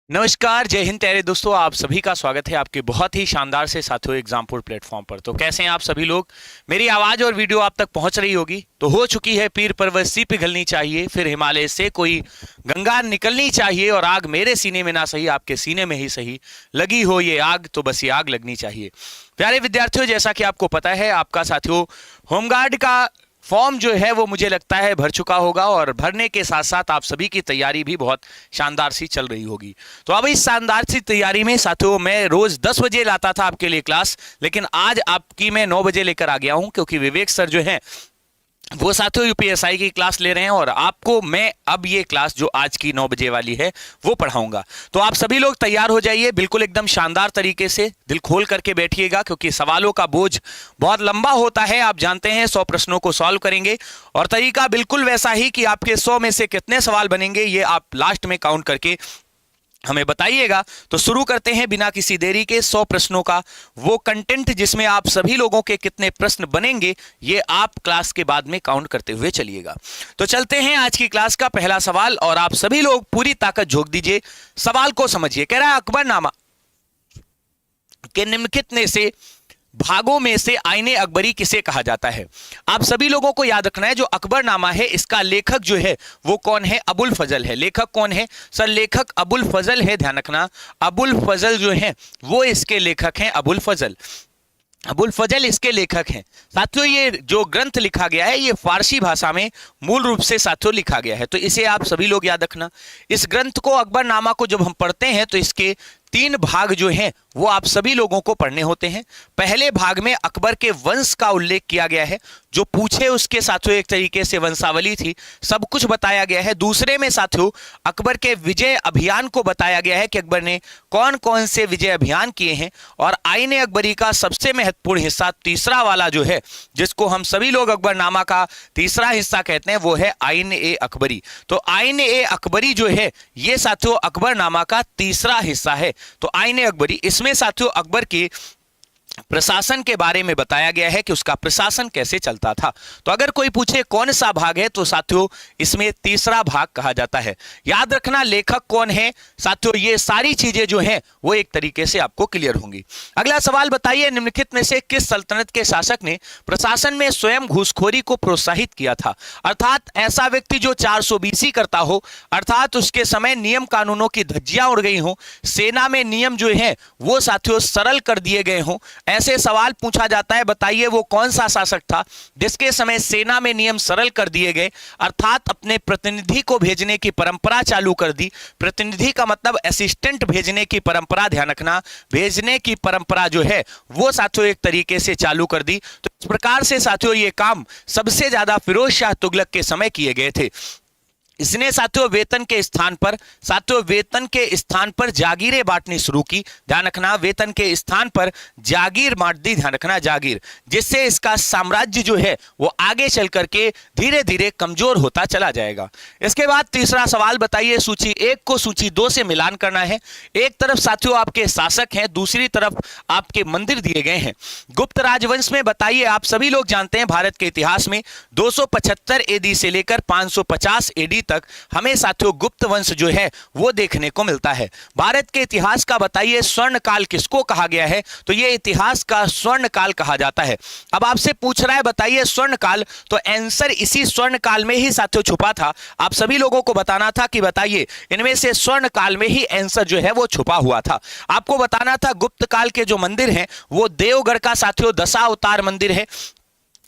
नमस्कार, जय हिंद प्यारे दोस्तों। आप सभी का स्वागत है आपके बहुत ही शानदार से साथियों एग्जामपुर प्लेटफॉर्म पर। तो कैसे हैं आप सभी लोग? मेरी आवाज और वीडियो आप तक पहुंच रही होगी। तो हो चुकी है पीर पर्वत सी पिघलनी चाहिए, फिर हिमालय से कोई गंगा निकलनी चाहिए, और आग मेरे सीने में ना सही आपके सीने में ही सही, लगी हो ये आग तो बस ये आग लगनी चाहिए। प्यारे विद्यार्थियों, जैसा कि आपको पता है आपका साथियों होमगार्ड का फॉर्म जो है वो मुझे लगता है भर चुका होगा, और भरने के साथ साथ आप सभी की तैयारी भी बहुत शानदार सी चल रही होगी। तो अब इस शानदार सी तैयारी में साथियों मैं रोज 10 बजे लाता था आपके लिए क्लास, लेकिन आज आपकी मैं 9 बजे लेकर आ गया हूं, क्योंकि विवेक सर जो है वो साथियों यूपीएसआई की क्लास ले रहे हैं, और आपको मैं अब ये क्लास जो आज की 9 बजे वाली है वो पढ़ाऊंगा। तो आप सभी लोग तैयार हो जाइए, बिल्कुल एकदम शानदार तरीके से दिल खोल करके बैठिएगा, क्योंकि सवालों का बोझ बहुत लंबा होता है। आप जानते हैं 100 प्रश्नों को सॉल्व करेंगे, और तरीका बिल्कुल वैसा ही कि आपके 100 में से कितने सवाल बनेंगे ये आप लास्ट में काउंट करके हमें बताइएगा। तो शुरू करते हैं बिना किसी देरी के 100 प्रश्नों का वो कंटेंट, जिसमें आप सभी लोगों के कितने प्रश्न बनेंगे ये आप क्लास के बाद में काउंट करते हुए चलिएगा। तो चलते हैं आज की क्लास का पहला सवाल, और आप सभी लोग पूरी ताकत झोंक दीजिए, सवाल को समझिए। कह रहा है अकबरनामा के निम्नलिखित में से भागों में से आईने अकबरी किसे कहा जाता है? आप सभी लोगों को याद रखना है जो अकबरनामा है इसका लेखक जो है वो कौन है? अबुल फजल है। लेखक कौन है सर? लेखक अबुल फजल है। ध्यान रखना, अबुल फजल जो है वो इसके लेखक हैं। अबुल फजल, अबुल फजल इसके लेखक हैं। साथियों ये जो ग्रंथ लिखा गया है ये फारसी भाषा में मूल रूप से साथियों लिखा गया है, तो इसे आप सभी लोग याद रखना। इस ग्रंथ को अकबरनामा को जब हम पढ़ते हैं तो इसके 3 भाग जो हैं वो आप सभी लोगों को पढ़ने होते हैं। पहले भाग में अकबर के वंश का उल्लेख किया गया है, जो पूछे उसके साथियों एक तरीके से वंशावली थी, सब कुछ बताया गया है। दूसरे में साथियों अकबर के विजय अभियान को बताया गया है कि अकबर ने कौन कौन से विजय अभियान किए हैं। और आईने अकबरी का सबसे महत्वपूर्ण हिस्सा तीसरा वाला जो है, जिसको हम सभी लोग अकबरनामा का तीसरा हिस्सा कहते हैं, वो है आईने ए अकबरी। तो आईने ए अकबरी जो है ये साथियों अकबरनामा का तीसरा हिस्सा है। तो आईने अकबरी, इसमें साथियों अकबर की प्रशासन के बारे में बताया गया है कि उसका प्रशासन कैसे चलता था। तो अगर कोई पूछे कौन सा भाग है तो साथियों इसमें तीसरा भाग कहा जाता है। याद रखना लेखक कौन है साथियों, ये सारी चीजें जो हैं वो एक तरीके से आपको क्लियर होंगी। अगला सवाल बताइए, निम्नलिखित में से किस सल्तनत के शासक ने प्रशासन में स्वयं घूसखोरी को प्रोत्साहित किया था? अर्थात ऐसा व्यक्ति जो 420 करता हो, अर्थात उसके समय नियम कानूनों की धज्जियां उड़ गई हो, सेना में नियम जो है वो साथियों सरल कर दिए गए हों, ऐसे सवाल पूछा जाता है। बताइए वो कौन सा शासक था जिसके समय सेना में नियम सरल कर दिए गए, अर्थात अपने प्रतिनिधि को भेजने की परंपरा चालू कर दी। प्रतिनिधि का मतलब असिस्टेंट भेजने की परंपरा, ध्यान रखना, भेजने की परंपरा जो है वो साथियों एक तरीके से चालू कर दी। तो इस प्रकार से साथियों ये काम सबसे ज्यादा फिरोज शाह तुगलक के समय किए गए थे। इसने साथियों वेतन के स्थान पर जागीरें बांटनी शुरू की। ध्यान रखना, वेतन के स्थान पर जागीर बांट दी। ध्यान रखना जागीर, जिससे इसका साम्राज्य जो है वो आगे चल करके धीरे धीरे कमजोर होता चला जाएगा। इसके बाद तीसरा सवाल बताइए, सूची 1 को सूची 2 से मिलान करना है। एक तरफ साथियों आपके शासक हैं, दूसरी तरफ आपके मंदिर दिए गए हैं। गुप्त राजवंश में बताइए, आप सभी लोग जानते हैं भारत के इतिहास में 275 एडी से लेकर 550 एडी तक हमें साथियों गुप्त वंश जो है वो देखने को मिलता है। भारत के इतिहास का बताइए स्वर्ण काल किसको कहा गया है? तो ये इतिहास का स्वर्ण काल कहा जाता है। अब आपसे पूछ रहा है बताइए स्वर्ण काल, तो आंसर इसी स्वर्ण काल में ही साथियों छुपा था। आप सभी लोगों को बताना था कि बताइए इनमें से स्वर्ण काल में ही आंसर जो है वो छुपा हुआ था। आपको बताना था गुप्त काल के जो मंदिर हैं वो देवगढ़ का साथियों दशावतार मंदिर है।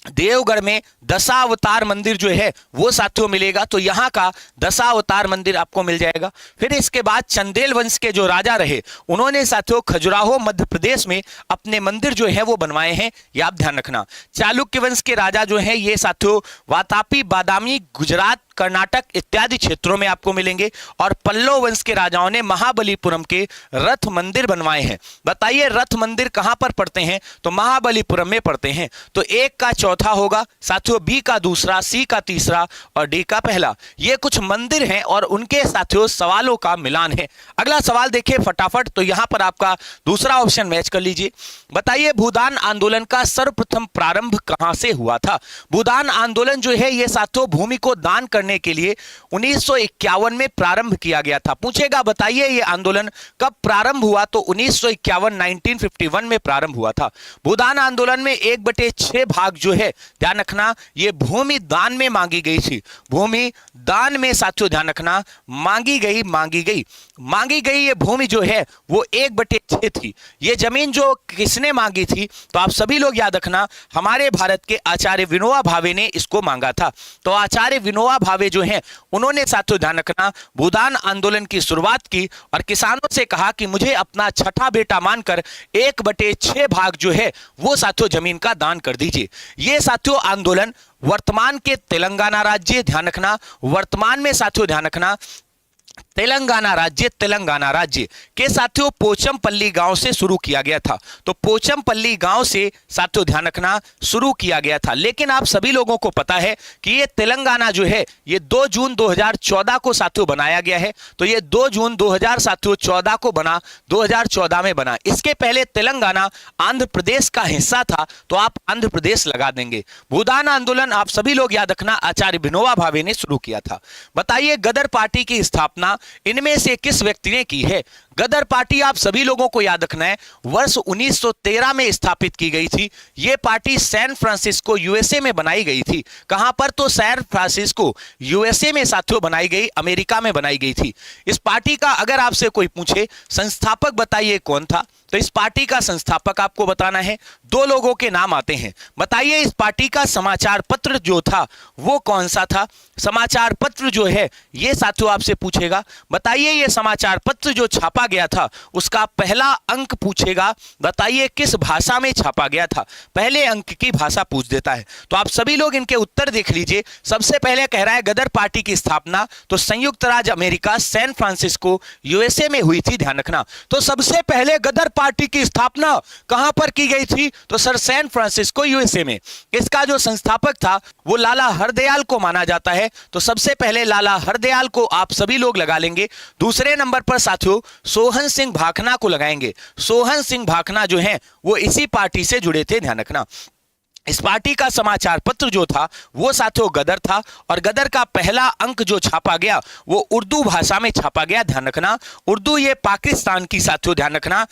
देवगढ़ में दशावतार मंदिर जो है वो साथियों मिलेगा, तो यहाँ का दशावतार मंदिर आपको मिल जाएगा। फिर इसके बाद चंदेल वंश के जो राजा रहे उन्होंने साथियों खजुराहो मध्य प्रदेश में अपने मंदिर जो है वो बनवाए हैं, ये आप ध्यान रखना। चालुक्य वंश के राजा जो है ये साथियों वातापी, बादामी, गुजरात, कर्नाटक इत्यादि क्षेत्रों में आपको मिलेंगे। और पल्लव वंश के राजाओं ने महाबलीपुरम के रथ मंदिर बनवाए हैं। बताइए रथ मंदिर कहां पर पड़ते हैं? तो महाबलीपुरम में पड़ते हैं। तो 1 का चौथा होगा साथियों, बी का दूसरा, सी का तीसरा और डी का पहला। ये कुछ मंदिर हैं और उनके साथियों सवालों का मिलान है। अगला सवाल देखिए फटाफट, तो यहां पर आपका दूसरा ऑप्शन मैच कर लीजिए। बताइए भूदान आंदोलन का सर्वप्रथम प्रारंभ कहां से हुआ था? भूदान आंदोलन जो है ये साथियों भूमि को दान करने करने के लिए 1951 में प्रारंभ किया गया था। पूछेगा बताइए ये आंदोलन कब प्रारंभ हुआ, तो 1951 1951 में प्रारंभ हुआ था। भूदान आंदोलन में 1/6 भाग जो है, ध्यान रखना, ये भूमि दान में मांगी गई थी। भूमि दान में साथियों ध्यान रखना, मांगी गई ये भूमि जो है वो 1/6 थी। ये जमीन जो किसने मांगी थी, तो आप सभी लोग याद रखना, हमारे भारत के आचार्य विनोबा भावे ने इसको मांगा था। तो आचार्य विनोबा भावे जो हैं उन्होंने साथियों ध्यान रखना भूदान आंदोलन की शुरुआत की और किसानों से कहा कि मुझे अपना छठा बेटा मानकर 1/6 भाग जो है वो साथियों जमीन का दान कर दीजिए। ये साथियों आंदोलन वर्तमान के तेलंगाना राज्य, ध्यान रखना, वर्तमान में साथियों ध्यान रखना तेलंगाना राज्य के साथियों पोचमपल्ली गांव से शुरू किया गया था। तो पोचमपल्ली गांव से साथियों ध्यान रखना शुरू किया गया था। लेकिन आप सभी लोगों को पता है कि ये तेलंगाना जो है ये 2 जून 2014 को साथियों बनाया गया है। तो ये 2 जून 2014 को बना, 2014 में बना। इसके पहले तेलंगाना आंध्र प्रदेश का हिस्सा था, तो आप आंध्र प्रदेश लगा देंगे। भूदान आंदोलन आप सभी लोग याद रखना आचार्य विनोबा भावे ने शुरू किया था। बताइए गदर पार्टी की स्थापना इनमें से किस व्यक्ति ने की है। गदर पार्टी आप सभी लोगों को याद रखना है वर्ष 1913 में स्थापित की गई थी। यह पार्टी सैन फ्रांसिस्को यूएसए में बनाई गई थी। कहां पर, तो सैन फ्रांसिस्को यूएसए में साथियों बनाई गई, अमेरिका में बनाई गई थी। इस पार्टी का अगर आपसे कोई पूछे संस्थापक बताइए कौन था, तो इस पार्टी का संस्थापक आपको बताना है। 2 लोगों के नाम आते हैं। बताइए इस पार्टी का समाचार पत्र जो था वो कौन सा था। समाचार पत्र जो है ये साथियों आपसे पूछेगा। बताइए ये समाचार पत्र जो छापा गया था उसका पहला अंक पूछेगा। बताइए किस भाषा में छापा गया था, पहले अंक की भाषा पूछ देता है। तो आप सभी लोग इनके उत्तर देख लीजिए। सबसे पहले कह रहा है गदर पार्टी की स्थापना तो संयुक्त राज्य अमेरिका सैन फ्रांसिस्को यूएसए में हुई थी, ध्यान रखना। तो सबसे पहले गदर पार्टी की स्थापना कहां पर की गई थी, तो सर सैन फ्रांसिस्को यूएसए में। इसका जो संस्थापक था वो लाला हरदयाल को माना जाता है। तो सबसे पहले लाला हरदयाल को आप सभी लोग लगा लेंगे। दूसरे नंबर पर साथियों सोहन सिंह भाखना को लगाएंगे। सोहन सिंह भाखना जो है वो इसी पार्टी से जुड़े थे, ध्यान रखना। इस पार्टी का समाचार पत्र जो था वो साथियों गदर था और गदर का पहला अंक जो छापा गया वो उर्दू भाषा में छापा गया, ध्यान रखना। उर्दू ये पाकिस्तान की साथियों ध्यान रखना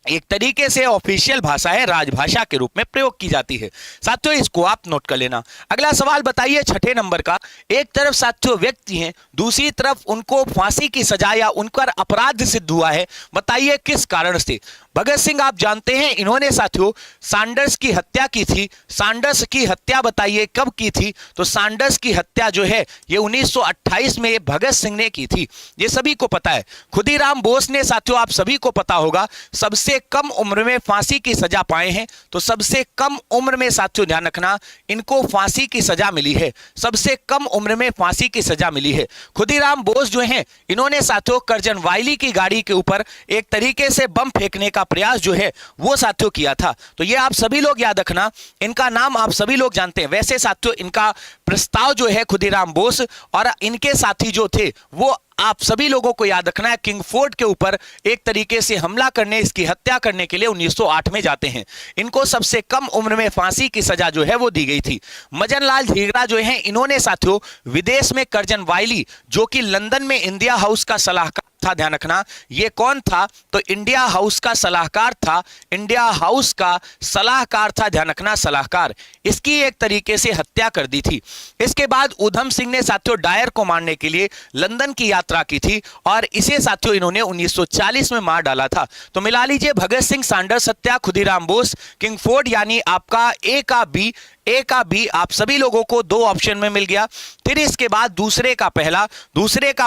एक तरीके से ऑफिशियल भाषा है, राजभाषा के रूप में प्रयोग की जाती है। साथियों इसको आप नोट कर लेना। अगला सवाल बताइए 6ठे नंबर का। एक तरफ साथियों व्यक्ति हैं, दूसरी तरफ उनको फांसी की सजा या उन पर अपराध सिद्ध हुआ है। बताइए किस कारण से। भगत सिंह आप जानते हैं इन्होंने साथियों सैंडर्स की हत्या की थी। सैंडर्स की हत्या बताइए कब की थी, तो सैंडर्स की हत्या जो है ये 1928 में भगत सिंह ने की थी, ये सभी को पता है। खुदीराम बोस ने साथियों आप सभी को पता होगा सबसे कम उम्र में फांसी की सजा पाए हैं। तो सबसे कम उम्र में साथियों ध्यान रखना इनको फांसी की सजा मिली है, सबसे कम उम्र में फांसी की सजा मिली है। खुदीराम बोस जो हैं इन्होंने साथियों करजन वायली की गाड़ी के ऊपर एक तरीके से बम फेंकने का प्रयास जो है वो साथियों किया था। तो ये आप सभी लोग याद रखना, इनका नाम आप सभी लोग जानते हैं। वैसे साथियों इनका प्रस्ताव जो है खुदीराम बोस और इनके साथी जो थे वो आप सभी लोगों को याद रखना है किंग फोर्ट के ऊपर एक तरीके से हमला करने, इसकी हत्या करने के लिए 1908 में जाते हैं। इनको सबसे कम उम्र में फांसी की सजा जो है वो दी गई थी। मदन लाल ढींगरा जो है इन्होंने साथियों विदेश में करजन वायली जो कि लंदन में इंडिया हाउस का सलाहकार था, ध्यान रखना ये कौन था, तो इंडिया हाउस का सलाहकार था, इंडिया हाउस का सलाहकार था, ध्यान रखना सलाहकार, इसकी एक तरीके से हत्या कर दी थी। इसके बाद उधम सिंह ने साथियों डायर को मारने के लिए लंदन की यात्रा की थी और इसे साथियों इन्होंने 1940 में मार डाला था। तो मिला लीजिए भगत सिंह, सैंडर्स हत्या, खुदीराम बोस, किंग फोर्ड, यानी आपका ए का बी आप सभी लोगों को 2 ऑप्शन में मिल गया। फिर इसके बाद दूसरे का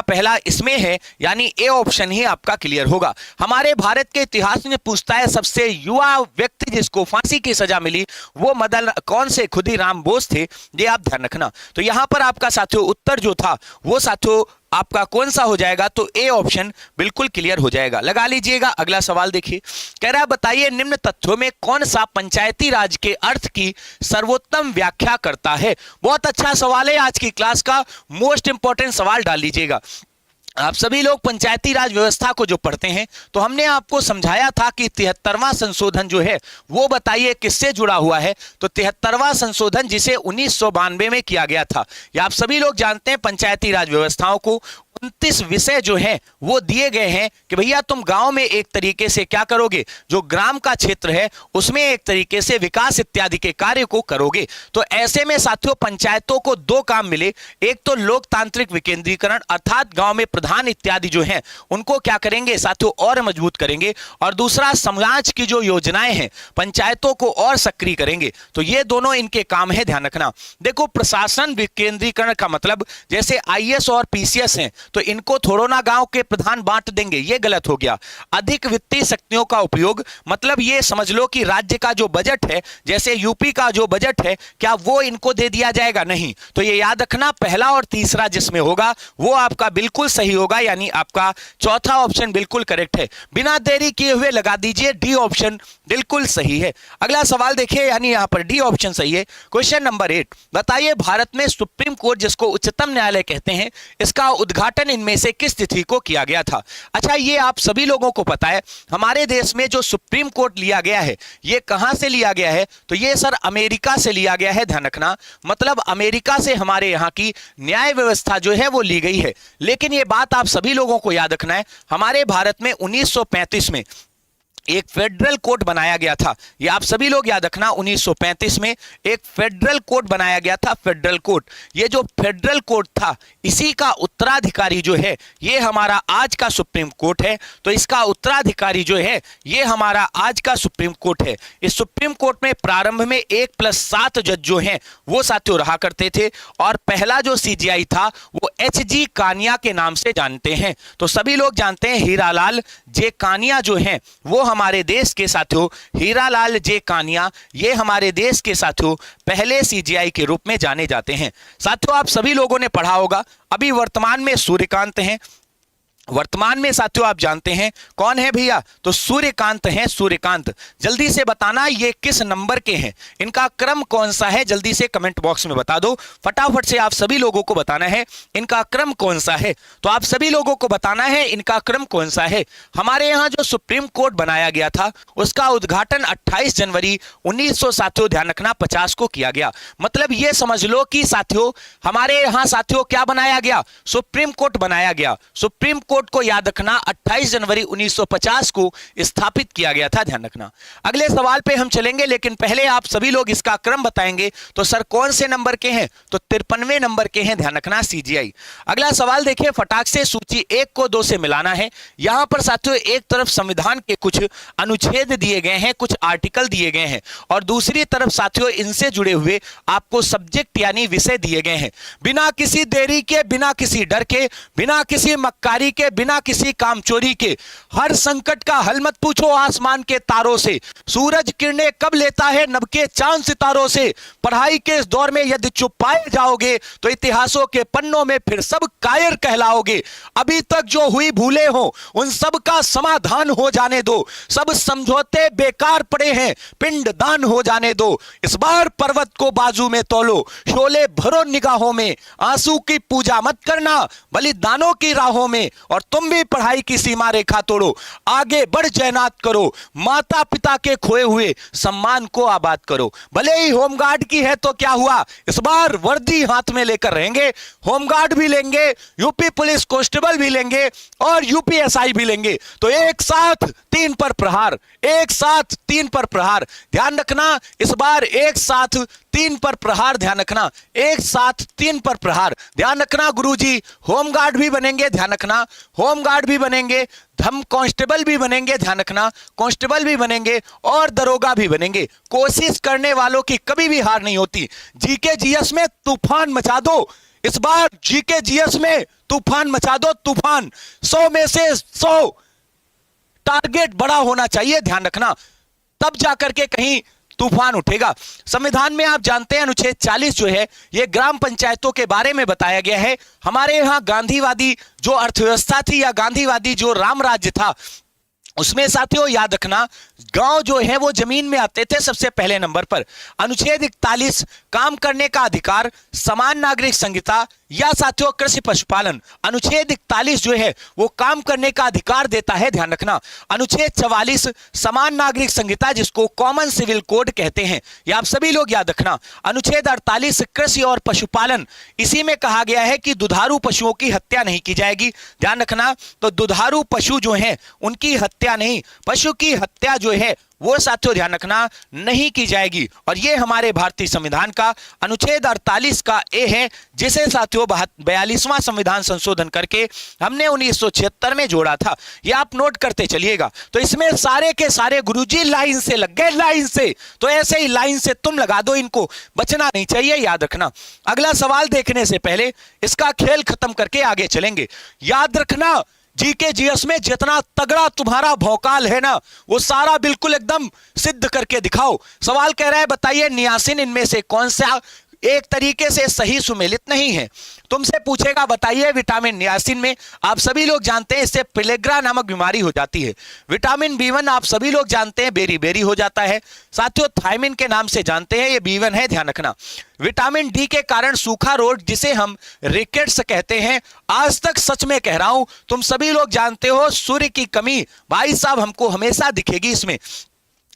पहला इसमें है, यानी ए ऑप्शन ही आपका क्लियर होगा। हमारे भारत के इतिहास में पूछता है सबसे युवा व्यक्ति जिसको फांसी की सजा मिली वो कौन से, खुदीराम बोस थे, ये आप ध्यान रखना। तो यहां पर आपका साथियों उत्तर जो था वो साथियों आपका कौन सा हो जाएगा, तो ए ऑप्शन बिल्कुल क्लियर हो जाएगा। लगा लीजिएगा। अगला सवाल देखिए, कह रहा है बताइए निम्न तथ्यों में कौन सा पंचायती राज के अर्थ की सर्वोत्तम व्याख्या करता है। बहुत अच्छा सवाल है, आज की क्लास का मोस्ट इंपॉर्टेंट सवाल डाल लीजिएगा। आप सभी लोग पंचायती राज व्यवस्था को जो पढ़ते हैं तो हमने आपको समझाया था कि 73वां संशोधन जो है वो बताइए किससे जुड़ा हुआ है। तो 73वां संशोधन जिसे 1992 में किया गया था, या आप सभी लोग जानते हैं पंचायती राज व्यवस्थाओं को 29 विषय जो है वो दिए गए हैं कि भैया तुम गांव में एक तरीके से क्या करोगे, जो ग्राम का क्षेत्र है उसमें एक तरीके से विकास इत्यादि के कार्य को करोगे। तो ऐसे में साथियों पंचायतों को दो काम मिले, एक तो लोकतांत्रिक विकेंद्रीकरण अर्थात गांव में प्रधान इत्यादि जो हैं उनको क्या करेंगे साथियों और मजबूत करेंगे, और दूसरा समाज की जो योजनाएं हैं पंचायतों को और सक्रिय करेंगे। तो ये दोनों इनके काम है, ध्यान रखना। देखो प्रशासन विकेंद्रीकरण का मतलब जैसे आईएएस और पीसीएस हैं तो इनको थोड़ो ना गांव के प्रधान बांट देंगे, ये गलत हो गया। अधिक वित्तीय शक्तियों का उपयोग मतलब ये समझ लो कि राज्य का जो बजट है जैसे यूपी का जो बजट है क्या वो इनको दे दिया जाएगा, नहीं। तो ये याद रखना पहला और तीसरा जिसमें होगा वो आपका बिल्कुल सही होगा, यानी आपका चौथा ऑप्शन बिल्कुल करेक्ट है। बिना देरी किए हुए लगा दीजिए डी ऑप्शन बिल्कुल सही है। अगला सवाल देखिए, यानी यहां पर डी ऑप्शन सही है। क्वेश्चन नंबर 8, बताइए भारत में सुप्रीम कोर्ट जिसको उच्चतम न्यायालय कहते हैं इसका उद्घाटन इनमें से किस तिथि को किया गया था। अच्छा ये आप सभी लोगों को पता है हमारे देश में जो सुप्रीम कोर्ट लिया गया है ये कहां से लिया गया है, तो ये सर अमेरिका से लिया गया है, ध्यान रखना। मतलब अमेरिका से हमारे यहां की न्याय व्यवस्था जो है वो ली गई है। लेकिन ये बात आप सभी लोगों को याद रखना है, हमारे भारत में 1935 में एक फेडरल कोर्ट बनाया गया था। ये आप सभी लोग याद रखना 1935 में एक फेडरल कोर्ट बनाया गया था, फेडरल कोर्ट। ये जो फेडरल कोर्ट था इसी का उत्तराधिकारी जो है ये हमारा आज का सुप्रीम कोर्ट है। तो इसका उत्तराधिकारी जो है ये हमारा आज का सुप्रीम कोर्ट है। इस सुप्रीम कोर्ट में प्रारंभ में 1+7 जज जो हैं वो साथियों रहा करते थे, और पहला जो सीजीआई था वो एच.जी. कानिया के नाम से जानते हैं। तो सभी लोग जानते हैं हीरालाल जे कानिया जो हैं वो हमारे देश के साथियों, हीरालाल जे कानिया ये हमारे देश के साथियों पहले सीजीआई के रूप में जाने जाते हैं। साथियों आप सभी लोगों ने पढ़ा होगा अभी वर्तमान में सूर्यकांत हैं। वर्तमान में साथियों आप जानते हैं कौन है भैया, तो सूर्यकांत हैं, सूर्यकांत। जल्दी से बताना ये किस नंबर के हैं, इनका क्रम कौन सा है, जल्दी से कमेंट बॉक्स में बता दो। फटाफट से आप सभी लोगों को बताना है इनका क्रम कौन सा है। तो आप सभी लोगों को बताना है इनका क्रम कौन सा है। हमारे यहाँ जो सुप्रीम कोर्ट बनाया गया था उसका उद्घाटन 28 जनवरी 1900 साथियों ध्यान रखना 50 को किया गया। मतलब ये समझ लो कि साथियों हमारे यहाँ साथियों क्या बनाया गया, सुप्रीम कोर्ट बनाया गया। सुप्रीम कोर्ट को याद रखना 28 जनवरी 1950 को स्थापित किया गया था, ध्यान रखना। अगले सवाल पे हम चलेंगे लेकिन पहले आप सभी लोग इसका क्रम बताएंगे। तो सर कौन से नंबर के हैं, तो 53वें नंबर के हैं, ध्यान रखना सीजीआई। अगला सवाल देखिए, फटाक से सूची 1 को 2 से मिलाना है। यहां पर साथियों एक तरफ संविधान के कुछ अनुच्छेद दिए गए हैं, कुछ आर्टिकल दिए गए हैं, और दूसरी तरफ साथियों इनसे जुड़े हुए आपको सब्जेक्ट यानी विषय दिए गए हैं। बिना किसी देरी के, बिना किसी डर के, बिना किसी मक्कारी के, बिना किसी कामचोरी के, हर संकट का हल मत पूछो आसमान के तारों से, सूरज किरणें कब लेता है नभ के चांद सितारों से। पढ़ाई के इस दौर में यदि चुप पाए जाओगे तो इतिहासों के पन्नों में फिर सब कायर कहलाओगे। अभी तक जो हुई भूले हो उन सब का समाधान हो जाने दो, सब समझौते बेकार पड़े हैं पिंड दान हो जाने दो। इस बार पर्वत को बाजू में तोलो, शोले भरो निगाहों में, आंसू की पूजा मत करना बलिदानों की राहों में, और तुम भी पढ़ाई की सीमा रेखा तोड़ो, आगे बढ़ जयनात करो, माता पिता के खोए हुए सम्मान को आबाद करो। भले ही होमगार्ड की है तो क्या हुआ, इस बार वर्दी हाथ में लेकर रहेंगे, होमगार्ड भी लेंगे, यूपी पुलिस कांस्टेबल भी लेंगे और यूपीएसआई भी लेंगे। तो एक साथ 3 पर प्रहार, एक साथ 3 पर प्रहार, ध्यान रखना इस बार एक साथ 3 पर प्रहार, ध्यान रखना एक साथ 3 पर प्रहार, ध्यान रखना। गुरुजी होमगार्ड भी बनेंगे, ध्यान रखना होमगार्ड भी बनेंगे, हम कांस्टेबल भी बनेंगे, ध्यान रखना कांस्टेबल भी बनेंगे और दरोगा भी बनेंगे। कोशिश करने वालों की कभी भी हार नहीं होती। जीके जीएस में तूफान मचा दो, इस बार जीके जीएस में तूफान मचा दो, तूफान। 100 में से 100 टारगेट बड़ा होना चाहिए, ध्यान रखना, तब जाकर के कहीं तूफान उठेगा। संविधान में आप जानते हैं अनुच्छेद 40 जो है ये ग्राम पंचायतों के बारे में बताया गया है। हमारे यहां गांधीवादी जो अर्थव्यवस्था थी या गांधीवादी जो राम राज्य था उसमें साथियों याद रखना गांव जो है वो जमीन में आते थे सबसे पहले नंबर पर। अनुच्छेद 41 काम करने का अधिकार, समान नागरिक संहिता, या साथियों कृषि पशुपालन। अनुच्छेद 41 जो है वो काम करने का अधिकार देता है, ध्यान रखना। अनुच्छेद 44 समान नागरिक संहिता, जिसको कॉमन सिविल कोड कहते हैं, ये आप सभी लोग याद रखना। अनुच्छेद 48 कृषि और पशुपालन, इसी में कहा गया है कि दुधारू पशुओं की हत्या नहीं की जाएगी, ध्यान रखना। तो दुधारू पशु जो है उनकी हत्या नहीं, पशु की हत्या जो है वो साथियों ध्यान रखना नहीं की जाएगी। और ये हमारे भारतीय संविधान का अनुच्छेद 48 का ए है, जिसे साथियों 42वां संविधान संशोधन करके हमने 1976 में जोड़ा था। ये आप नोट करते चलिएगा। तो इसमें सारे के सारे गुरुजी लाइन से लग गए, लाइन से, तो ऐसे ही लाइन से तुम लगा दो, इनको बचना नहीं चाहिए, याद रखना। अगला सवाल देखने से पहले इसका खेल खत्म करके आगे चलेंगे। याद रखना, जीके जीएस में जितना तगड़ा तुम्हारा भौकाल है ना, वो सारा बिल्कुल एकदम सिद्ध करके दिखाओ। सवाल कह रहा है बताइए नियासिन इनमें से कौन सा एक तरीके से सही सुमेलित नहीं है। तुमसे पूछेगा बताइए विटामिन नियासिन में, आप सभी लोग जानते हैं इससे पेलेग्रा नामक बीमारी हो जाती है। विटामिन B1 आप सभी लोग जानते हैं बेरी बेरी हो जाता है। साथियों थायमिन के नाम से जानते हैं, ये B1 है, ध्यान रखना। विटामिन डी के कारण सूखा रोग, जिसे हम रिकेट्स कहते हैं, आज तक सच में कह रहा हूं, तुम सभी लोग जानते हो सूर्य की कमी भाई साहब हमको हमेशा दिखेगी इसमें।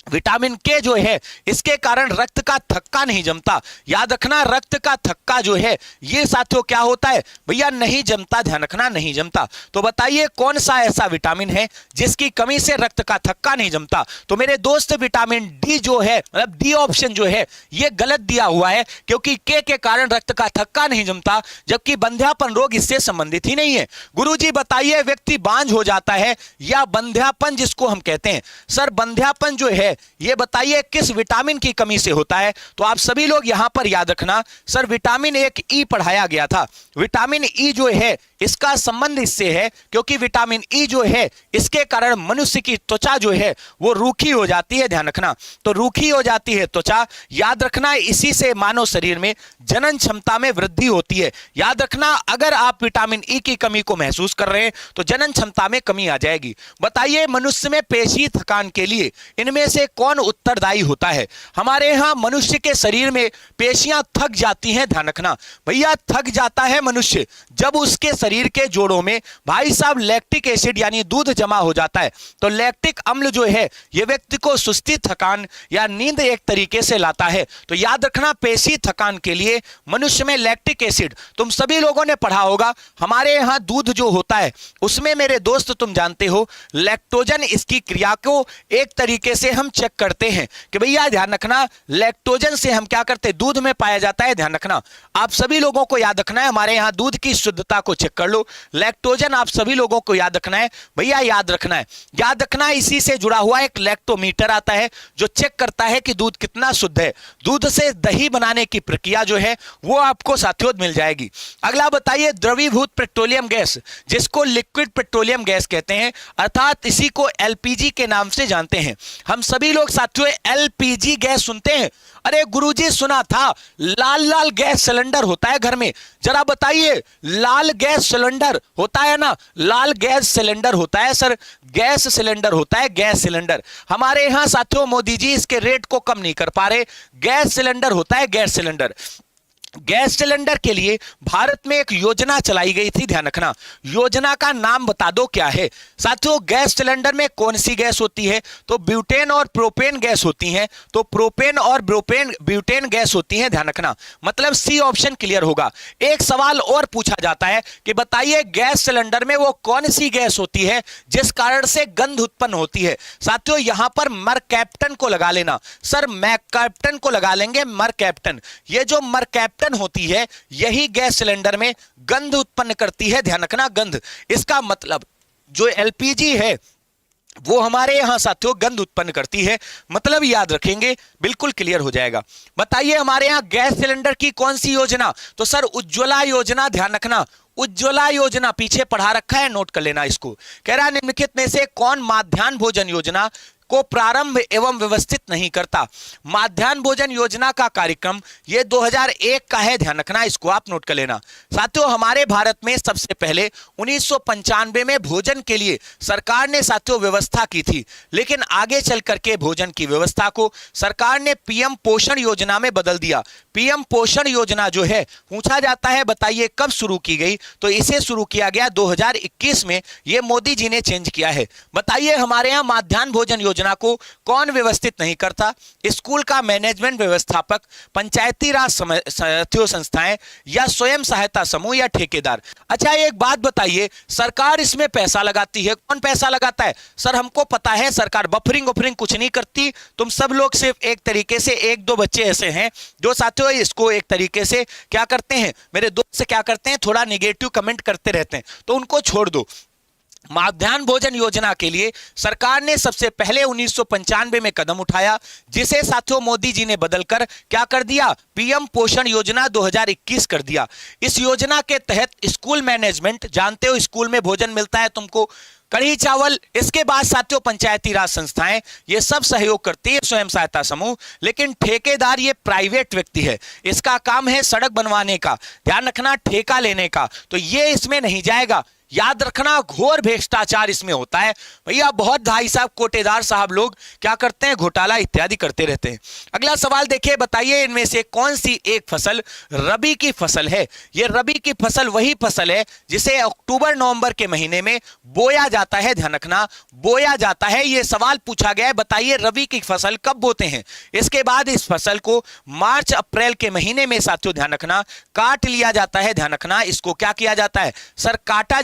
विटामिन के जो है इसके कारण रक्त का थक्का नहीं जमता, याद रखना। रक्त का थक्का जो है ये साथियों क्या होता है भैया, नहीं जमता, ध्यान रखना, नहीं जमता। तो बताइए कौन सा ऐसा विटामिन है जिसकी कमी से रक्त का थक्का नहीं जमता। तो मेरे दोस्त विटामिन डी जो है, मतलब डी ऑप्शन जो है ये गलत दिया हुआ है, क्योंकि के कारण रक्त का थक्का नहीं जमता, जबकि बंध्यापन रोग इससे संबंधित ही नहीं है। गुरुजी बताइए व्यक्ति बांझ हो जाता है या बंध्यापन जिसको हम कहते हैं, सर बंध्यापन जो है ये बताइए किस विटामिन की कमी से होता है। तो आप सभी लोग यहां पर याद रखना, सर विटामिन एक ई पढ़ाया गया था। विटामिन ई जो है इसका संबंध इससे है क्योंकि विटामिन ई जो है इसके कारण मनुष्य की त्वचा जो है वो रूखी हो जाती है, ध्यान रखना। तो रूखी हो जाती है त्वचा, याद रखना, इसी से मानव शरीर में जनन क्षमता में वृद्धि होती है। याद रखना, अगर आप विटामिन ई की कमी को महसूस कर रहे हैं तो जनन क्षमता में कमी आ जाएगी। बताइए मनुष्य में पेशी थकान के लिए इनमें से कौन उत्तरदायी होता है। हमारे यहां मनुष्य के शरीर में पेशियां थक जाती हैं, ध्यान रखना भैया, थक जाता है मनुष्य जब उसके शरीर के जोड़ों में भाई साहब लैक्टिक एसिड यानी दूध जमा हो जाता है। तो लैक्टिक अम्ल जो है यह व्यक्ति को सुस्ती, थकान या नींद एक तरीके से लाता है। तो याद रखना पेशी थकान के लिए मनुष्य में लैक्टिक एसिड, तुम सभी लोगों ने पढ़ा होगा, हमारे यहां दूध जो होता है उसमें मेरे दोस्त तुम जानते हो लैक्टोजन, इसकी क्रिया को एक तरीके से हम चेक करते हैं कि भैया ध्यान रखना लैक्टोजन से हम क्या करते हैं, दूध में पाया जाता है, ध्यान रखना। आप सभी लोगों को याद रखना है, हमारे यहां दूध की शुद्धता को चेक कर लो। लैक्टोजन आप सभी लोगों को याद रखना है भैया, याद रखना है, याद रखना। इसी से जुड़ा हुआ एक लैक्टोमीटर आता है जो चेक करता है कि दूध कितना शुद्ध है। दूध से दही बनाने की प्रक्रिया जो है वो आपको साथियों मिल जाएगी। अगला बताइए द्रवीभूत पेट्रोलियम गैस, जिसको लिक्विड पेट्रोलियम गैस कहते हैं, अर्थात इसी को एलपीजी के नाम से जानते हैं। हम सभी लोग साथियों एलपीजी गैस सुनते हैं, अरे गुरुजी सुना था लाल लाल गैस सिलेंडर होता है घर में, जरा बताइए लाल गैस सिलेंडर होता है ना, लाल गैस सिलेंडर होता है सर, गैस सिलेंडर होता है, गैस सिलेंडर। हमारे यहां साथियों मोदी जी इसके रेट को कम नहीं कर पा रहे, गैस सिलेंडर होता है, गैस सिलेंडर। गैस सिलेंडर के लिए भारत में एक योजना चलाई गई थी, ध्यान रखना, योजना का नाम बता दो क्या है। साथियों गैस सिलेंडर में कौन सी गैस होती है, तो ब्यूटेन और प्रोपेन गैस होती हैं। तो प्रोपेन और ब्यूटेन गैस होती हैं, ध्यान रखना, मतलब सी ऑप्शन क्लियर होगा। एक सवाल और पूछा जाता है कि बताइए गैस सिलेंडर में वो कौन सी गैस होती है जिस कारण से गंध उत्पन्न होती है। साथियों यहां पर मरकैप्टन को लगा लेना, सर मैकैप्टन को लगा लेंगे, मरकैप्टन। ये जो मरकैप्टन होती है यही गैस सिलेंडर में गंध उत्पन्न करती है, ध्यान रखना, गंध। इसका मतलब जो एलपीजी है वो हमारे यहां साथियों गंध उत्पन्न करती है, मतलब याद रखेंगे, बिल्कुल क्लियर हो जाएगा। बताइए हमारे यहां गैस सिलेंडर की कौन सी योजना, तो सर उज्ज्वला योजना, ध्यान रखना, उज्ज्वला योजना पीछे पढ़ा रखा है, नोट कर लेना इसको। कह रहा है निम्नलिखित में से कौन माध्याह्न भोजन योजना को प्रारंभ एवं व्यवस्थित नहीं करता। मध्याह्न भोजन योजना का कार्यक्रम ये 2001 का है, ध्यान रखना, इसको आप नोट कर लेना। साथियों हमारे भारत में सबसे पहले 1995 में भोजन के लिए सरकार ने साथियों व्यवस्था की थी, लेकिन आगे चल करके भोजन की व्यवस्था को सरकार ने पीएम पोषण योजना में बदल दिया। पीएम पोषण योजना जो है, पूछा जाता है बताइए कब शुरू की गई, तो इसे शुरू किया गया 2021 में, ये मोदी जी ने चेंज किया है। बताइए हमारे यहाँ मध्याह्न भोजन योजना को कौन व्यवस्थित नहीं करता? स्कूल का मैनेजमेंट व्यवस्थापक, पंचायती राज साथियों संस्थाएं, या स्वयं सहायता समूह, या ठेकेदार। अच्छा एक बात बताइए, सरकार इसमें पैसा लगाती है, कौन पैसा लगाता है? सर हमको पता है सरकार बफरिंग कुछ नहीं करती, तुम सब लोग सिर्फ एक तरीके से एक दो बच्चे ऐसे हैं जो साथियों इसको एक तरीके से क्या करते हैं, मेरे दोस्त से क्या करते हैं, थोड़ा निगेटिव कमेंट करते रहते हैं, तो उनको छोड़ दो। मध्याह्न भोजन योजना के लिए सरकार ने सबसे पहले 1995 में कदम उठाया, जिसे साथियों मोदी जी ने बदलकर क्या कर दिया, पीएम पोषण योजना 2021 कर दिया। इस योजना के तहत स्कूल मैनेजमेंट, जानते हो स्कूल में भोजन मिलता है तुमको, कढ़ी चावल, इसके बाद साथियों पंचायती राज संस्थाएं ये सब सहयोग करती है, स्वयं सहायता समूह, लेकिन ठेकेदार ये प्राइवेट व्यक्ति है, इसका काम है सड़क बनवाने का, ध्यान रखना, ठेका लेने का, तो ये इसमें नहीं जाएगा। याद रखना घोर भ्रष्टाचार इसमें होता है भैया, बहुत भाई साहब कोटेदार साहब लोग क्या करते हैं, घोटाला इत्यादि करते रहते हैं। अगला सवाल देखिए, बताइए इनमें से कौन सी एक फसल रबी की फसल है? ये रबी की फसल वही फसल है जिसे अक्टूबर नवंबर के महीने में बोया जाता है, ध्यान रखना, बोया जाता है। ये सवाल पूछा गया है, बताइए रबी की फसल कब बोते हैं? इसके बाद इस फसल को मार्च अप्रैल के महीने में साथियों ध्यान रखना काट लिया जाता है, ध्यान रखना, इसको क्या किया जाता है सर, काटा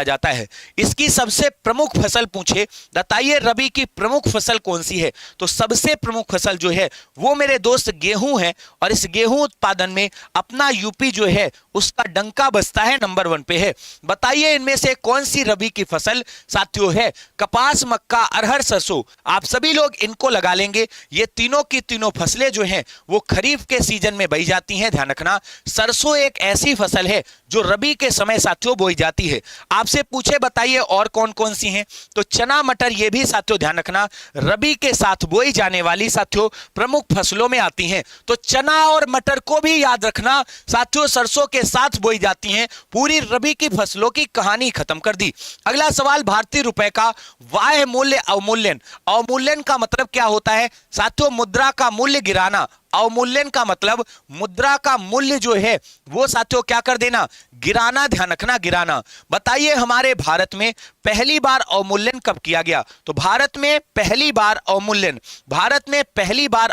जाता है। इसकी सबसे प्रमुख फसल पूछे, बताइए रबी की प्रमुख फसल कौन सी है? तो सबसे प्रमुख फसल जो है वो मेरे दोस्त गेहूं है, और इस गेहूं उत्पादन में अपना यूपी जो है उसका डंका बजता है, नंबर 1 पे है। बताइए इनमें से कौन सी रबी की फसल साथियों है? कपास, मक्का, अरहर, सरसों, आप सभी लोग इनको लगा लेंगे। ये तीनों की तीनों फसलें जो हैं वो खरीफ के सीजन में बोई जाती हैं, ध्यान रखना। सरसों एक ऐसी फसल है जो रबी के समय साथियों बोई जाती है। आपसे पूछे बताइए और कौन कौन सी हैं, तो चना, मटर, ये भी साथियों ध्यान रखना रबी के साथ बोई जाने वाली साथियों प्रमुख फसलों में आती हैं। तो चना और मटर को भी याद रखना साथियों सरसों के साथ बोई जाती हैं। पूरी रबी की फसलों की कहानी खत्म कर दी। अगला सवाल, भारतीय रुपए का वाह्य मूल्य अवमूल्यन। अवमूल्यन का मतलब क्या होता है साथियों? मुद्रा का मूल्य गिराना। अवमूल्यन का मतलब मुद्रा का मूल्य जो है वो साथियों क्या कर देना, गिराना, ध्यान रखना, गिराना। बताइए हमारे भारत में पहली बार अवमूल्यन कब किया गया? तो भारत में पहली बार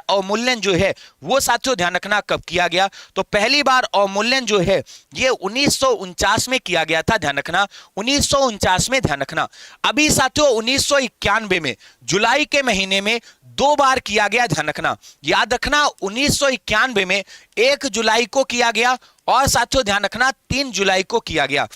अवमूल्यन जो है वो साथियों ध्यान रखना कब किया गया? तो पहली बार अवमूल्यन जो है ये 1949 में किया गया था, ध्यान रखना, 1949 में, ध्यान रखना। अभी साथियों 1991 में जुलाई के महीने में 2 बार किया गया, ध्यान रखना, याद रखना। 1991 में 1 जुलाई को किया गया और साथियों ध्यान रखना 3 जुलाई को किया गया।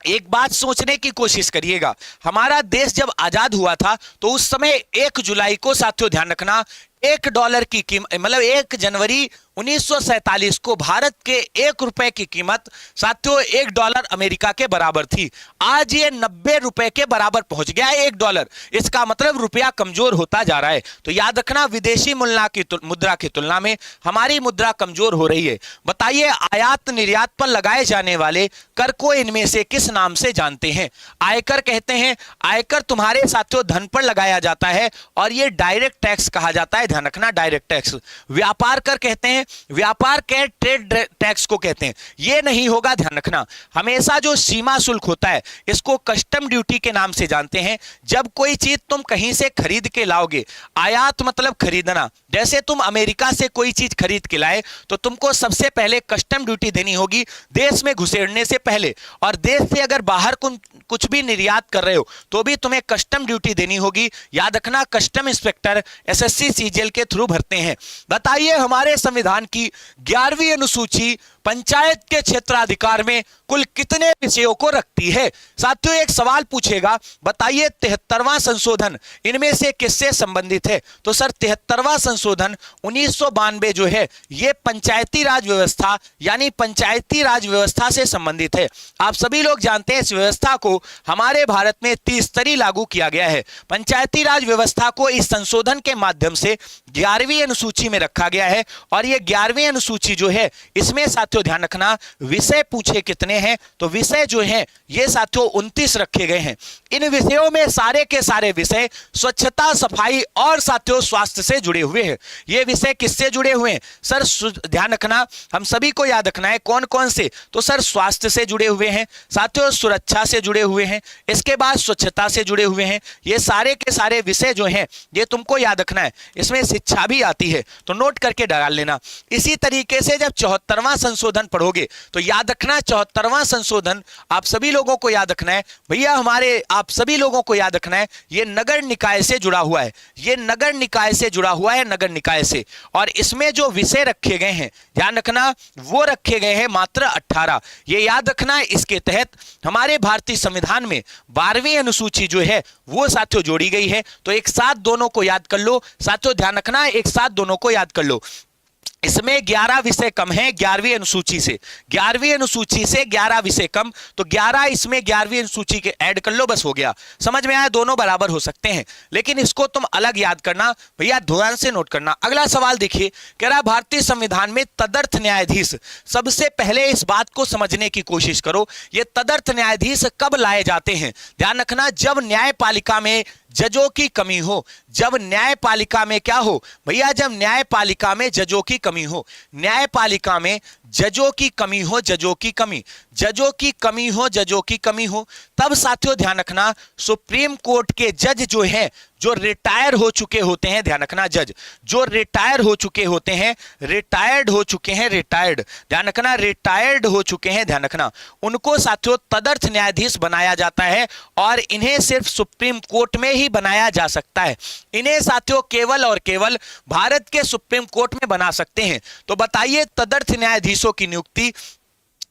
एक बात सोचने की कोशिश करिएगा, हमारा देश जब आजाद हुआ था तो उस समय 1 जुलाई को साथियों ध्यान रखना $1 की कीमत, मतलब 1 जनवरी 1947 को भारत के 1 रुपए की कीमत साथियों $1 अमेरिका के बराबर थी। आज ये 90 रुपए के बराबर पहुंच गया है $1। इसका मतलब रुपया कमजोर होता जा रहा है। तो याद रखना विदेशी मुद्रा की तुलना में हमारी मुद्रा कमजोर हो रही है। बताइए आयात निर्यात पर लगाए जाने वाले कर को इनमें से किस नाम से जानते हैं? आयकर कहते हैं। आयकर तुम्हारे साथियों धन पर लगाया जाता है और ये डायरेक्ट टैक्स कहा जाता है, ध्यान रखना, डायरेक्ट टैक्स। व्यापार कर कहते हैं, व्यापार के ट्रेड टैक्स को कहते हैं, ये नहीं होगा, ध्यान रखना। हमेशा जो सीमा शुल्क होता है इसको कस्टम ड्यूटी के नाम से जानते हैं। जब कोई चीज तुम कहीं से खरीद के लाओगे, आयात मतलब खरीदना, जैसे तुम अमेरिका से कोई चीज खरीद के लाए तो तुमको सबसे पहले कस्टम ड्यूटी देनी होगी देश में घुसेड़ने से पहले, और देश से अगर बाहर कुछ भी निर्यात कर रहे हो तो भी तुम्हें कस्टम ड्यूटी देनी होगी। याद रखना कस्टम इंस्पेक्टर एसएससी सीजीएल के थ्रू भरते हैं। बताइए हमारे संविधान की 11वीं अनुसूची पंचायत के क्षेत्राधिकार में कुल कितने विषयों को रखती है? साथियों एक सवाल पूछेगा, बताइए 73वां संशोधन इनमें से किससे संबंधित है? तो सर 73वां संशोधन 1992 जो है ये पंचायती राज व्यवस्था यानी पंचायती राज व्यवस्था से संबंधित है। आप सभी लोग जानते हैं इस व्यवस्था को हमारे भारत में त्रिस्तरीय लागू किया गया है। पंचायती राज व्यवस्था को इस संशोधन के माध्यम से 11वीं अनुसूची में रखा गया है और ये 11वीं अनुसूची जो है इसमें साथियों ध्यान रखना विषय पूछे कितने हैं, तो विषय जो है ये साथियों 29 रखे गए हैं। इन विषयों में सारे के सारे विषय स्वच्छता, सफाई और साथियों स्वास्थ्य से जुड़े हुए हैं। ये विषय किससे जुड़े हुए हैं सर? ध्यान रखना, हम सभी को याद रखना है कौन कौन से, तो सर स्वास्थ्य से जुड़े हुए हैं साथियों, सुरक्षा से जुड़े हुए हैं, इसके बाद स्वच्छता से जुड़े हुए हैं। ये सारे के सारे विषय जो हैं ये तुमको याद रखना है। इसमें शिक्षा भी आती है तो नोट करके डाल लेना। इसी तरीके से जब 74वां संशोधन पढ़ोगे तो याद रखना 74वां संशोधन आप सभी लोगों को याद रखना है भैया, हमारे आप सभी लोगों को याद रखना है ये नगर निकाय से जुड़ा हुआ है, ये नगर निकाय से जुड़ा हुआ है, नगर निकाय से। और इसमें जो विषय रखे गए हैं ध्यान रखना वो रखे गए हैं मात्र 18। ये याद रखना इसके तहत हमारे भारतीय संविधान में 12वीं अनुसूची जो है वो साथियों जोड़ी गई है। तो एक साथ दोनों को याद कर लो साथियों, ध्यान रखना एक साथ दोनों को याद कर लो। इसमें 11 विषय कम है 11वीं अनुसूची से, 11वीं अनुसूची से 11 विषय कम, तो 11 इसमें 11वीं अनुसूची के ऐड कर लो, बस हो गया। समझ में आया? दोनों बराबर हो सकते हैं, लेकिन इसको तुम अलग याद करना भैया, ध्यान से नोट करना। अगला सवाल देखिए, कह रहा भारतीय संविधान में तदर्थ न्यायाधीश, सबसे पहले इस बात को समझने की कोशिश करो, ये तदर्थ न्यायाधीश कब लाए जाते हैं? ध्यान रखना जब न्यायपालिका में जजों की कमी हो, जब न्यायपालिका में क्या हो भैया, जब न्यायपालिका में जजों की कमी हो, न्यायपालिका में जजों की कमी हो, जजों की कमी, जजों की कमी हो, जजों की कमी हो, तब साथियों ध्यान रखना सुप्रीम कोर्ट के जज जो हैं जो रिटायर हो चुके होते हैं, ध्यान रखना जज जो रिटायर हो चुके होते हैं, रिटायर्ड हो चुके हैं, रिटायर्ड ध्यान रखना, रिटायर्ड हो चुके हैं, ध्यान रखना, उनको साथियों तदर्थ न्यायाधीश बनाया जाता है और इन्हें सिर्फ सुप्रीम कोर्ट में ही बनाया जा सकता है। इन्हें साथियों केवल और केवल भारत के सुप्रीम कोर्ट में बना सकते हैं। तो बताइए तदर्थ न्यायाधीशों की नियुक्ति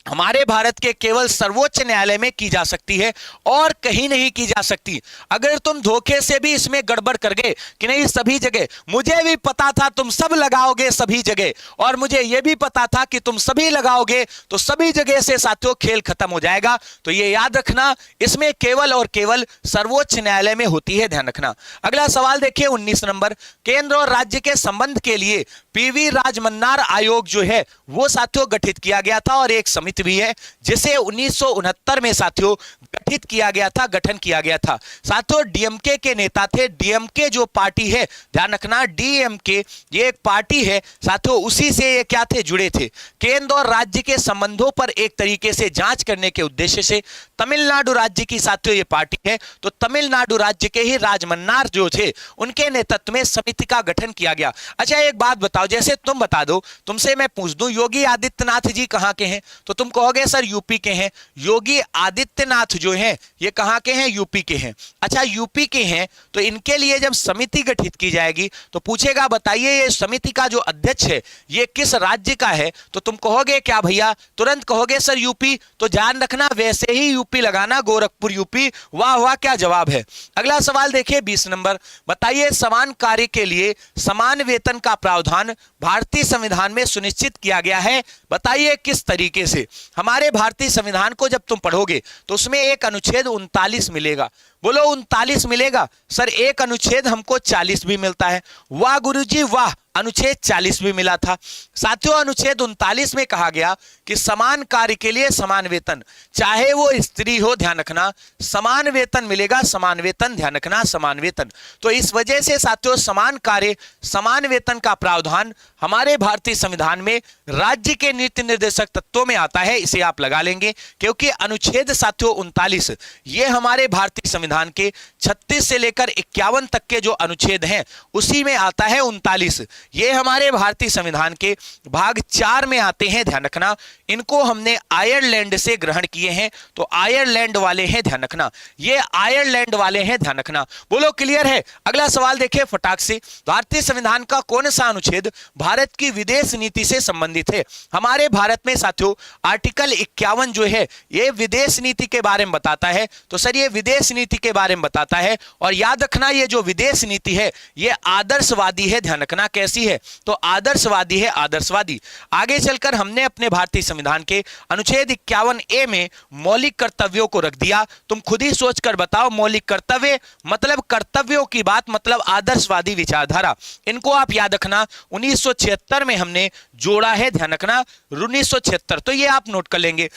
हमारे भारत के केवल सर्वोच्च न्यायालय में की जा सकती है और कहीं नहीं की जा सकती। अगर तुम धोखे से भी इसमें गड़बड़ कर गए कि नहीं सभी जगह, मुझे भी पता था तुम सब लगाओगे सभी जगह, और मुझे यह भी पता था कि तुम सभी लगाओगे, तो सभी जगह से साथियों खेल खत्म हो जाएगा। तो ये याद रखना इसमें केवल और केवल सर्वोच्च न्यायालय में होती है, ध्यान रखना। अगला सवाल देखिए 19 नंबर, केंद्र और राज्य के संबंध के लिए पीवी राजमन्नार आयोग जो है वो साथियों गठित किया गया था और एक समिति भी है जिसे 1969 में साथियों गठित किया गया था, गठन किया गया था। साथियों डीएमके के नेता थे, डीएमके जो पार्टी है ध्यान रखना, डीएमके ये एक पार्टी है साथियों, उसी से ये क्या थे जुड़े थे। केंद्र और राज्य के संबंधों पर एक तरीके से जांच करने के उद्देश्य से तमिलनाडु राज्य की साथियों ये पार्टी है, तो तमिलनाडु राज्य के ही राजमन्नार जो थे उनके नेतृत्व में समिति का गठन किया गया। अच्छा एक बात बताओ, जैसे तुम बता दो, तुमसे मैं पूछ दूं योगी आदित्यनाथ जी कहां के हैं, तो तुम कहोगे सर यूपी के हैं। योगी आदित्यनाथ जो हैं ये कहां के हैं? यूपी के हैं। अच्छा यूपी के हैं तो इनके लिए जब समिति गठित की जाएगी तो पूछेगा बताइए ये समिति का जो अध्यक्ष है ये किस राज्य का है, तो तुम कहोगे क्या भैया, तुरंत कहोगे सर यूपी। तो ध्यान रखना वैसे ही यूपी लगाना, गोरखपुर यूपी। वाह वाह क्या जवाब है। अगला सवाल देखिए 20 नंबर, बताइए समान कार्य के लिए समान वेतन का प्रावधान भारतीय संविधान में सुनिश्चित किया गया है, बताइए किस तरीके से। हमारे भारतीय संविधान को जब तुम पढ़ोगे तो उसमें एक अनुच्छेद 39 मिलेगा, बोलो 39 मिलेगा। सर एक अनुच्छेद हमको 40 भी मिलता है, वाह गुरुजी वाह, अनुच्छेद 40 भी मिला था। साथियों अनुच्छेद 39 में कहा गया कि समान कार्य के लिए समान वेतन, चाहे वो स्त्री हो, ध्यान रखना समान वेतन मिलेगा, समान वेतन, ध्यान रखना समान वेतन। तो इस वजह से साथियों समान कार्य समान वेतन का प्रावधान हमारे भारतीय संविधान में राज्य के नीति निर्देशक तत्वों में आता है, इसे आप लगा लेंगे क्योंकि अनुच्छेद साथियों 39 ये हमारे भारतीय संविधान के 36 से लेकर 51 तक के जो अनुच्छेद हैं उसी में आता है 39। ये हमारे भारतीय संविधान के भाग 4 में आते हैं, ध्यान रखना। इनको हमने आयरलैंड से ग्रहण किए हैं, तो आयरलैंड वाले हैं, ध्यान रखना ये आयरलैंड वाले हैं, ध्यान रखना। बोलो क्लियर है। अगला सवाल देखिए फटाक से, भारतीय संविधान का कौन सा अनुच्छेद भारत की विदेश नीति से संबंधित है? हमारे भारत में साथियों आर्टिकल 51 जो है ये विदेश नीति के बारे में बताता है। तो सर ये विदेश नीति नीति के बारे में बताता है। और याद रखना ये जो विदेश नीति है ये आदर्शवादी है। ध्यान रखना कैसी है, तो आदर्शवादी है, आदर्शवादी। आगे चलकर हमने अपने भारतीय संविधान के अनुच्छेद 51A में मौलिक कर्तव्यों को रख दिया। तुम खुद ही सोचकर बताओ, मौलिक कर्तव्य मतलब कर्तव्यों की बात, मतलब आदर्शवादी विचारधारा। इनको आप याद रखना 1976 में हमने जोड़ा है। ध्यान रखना 1976, तो ये आप नोट कर लेंगे।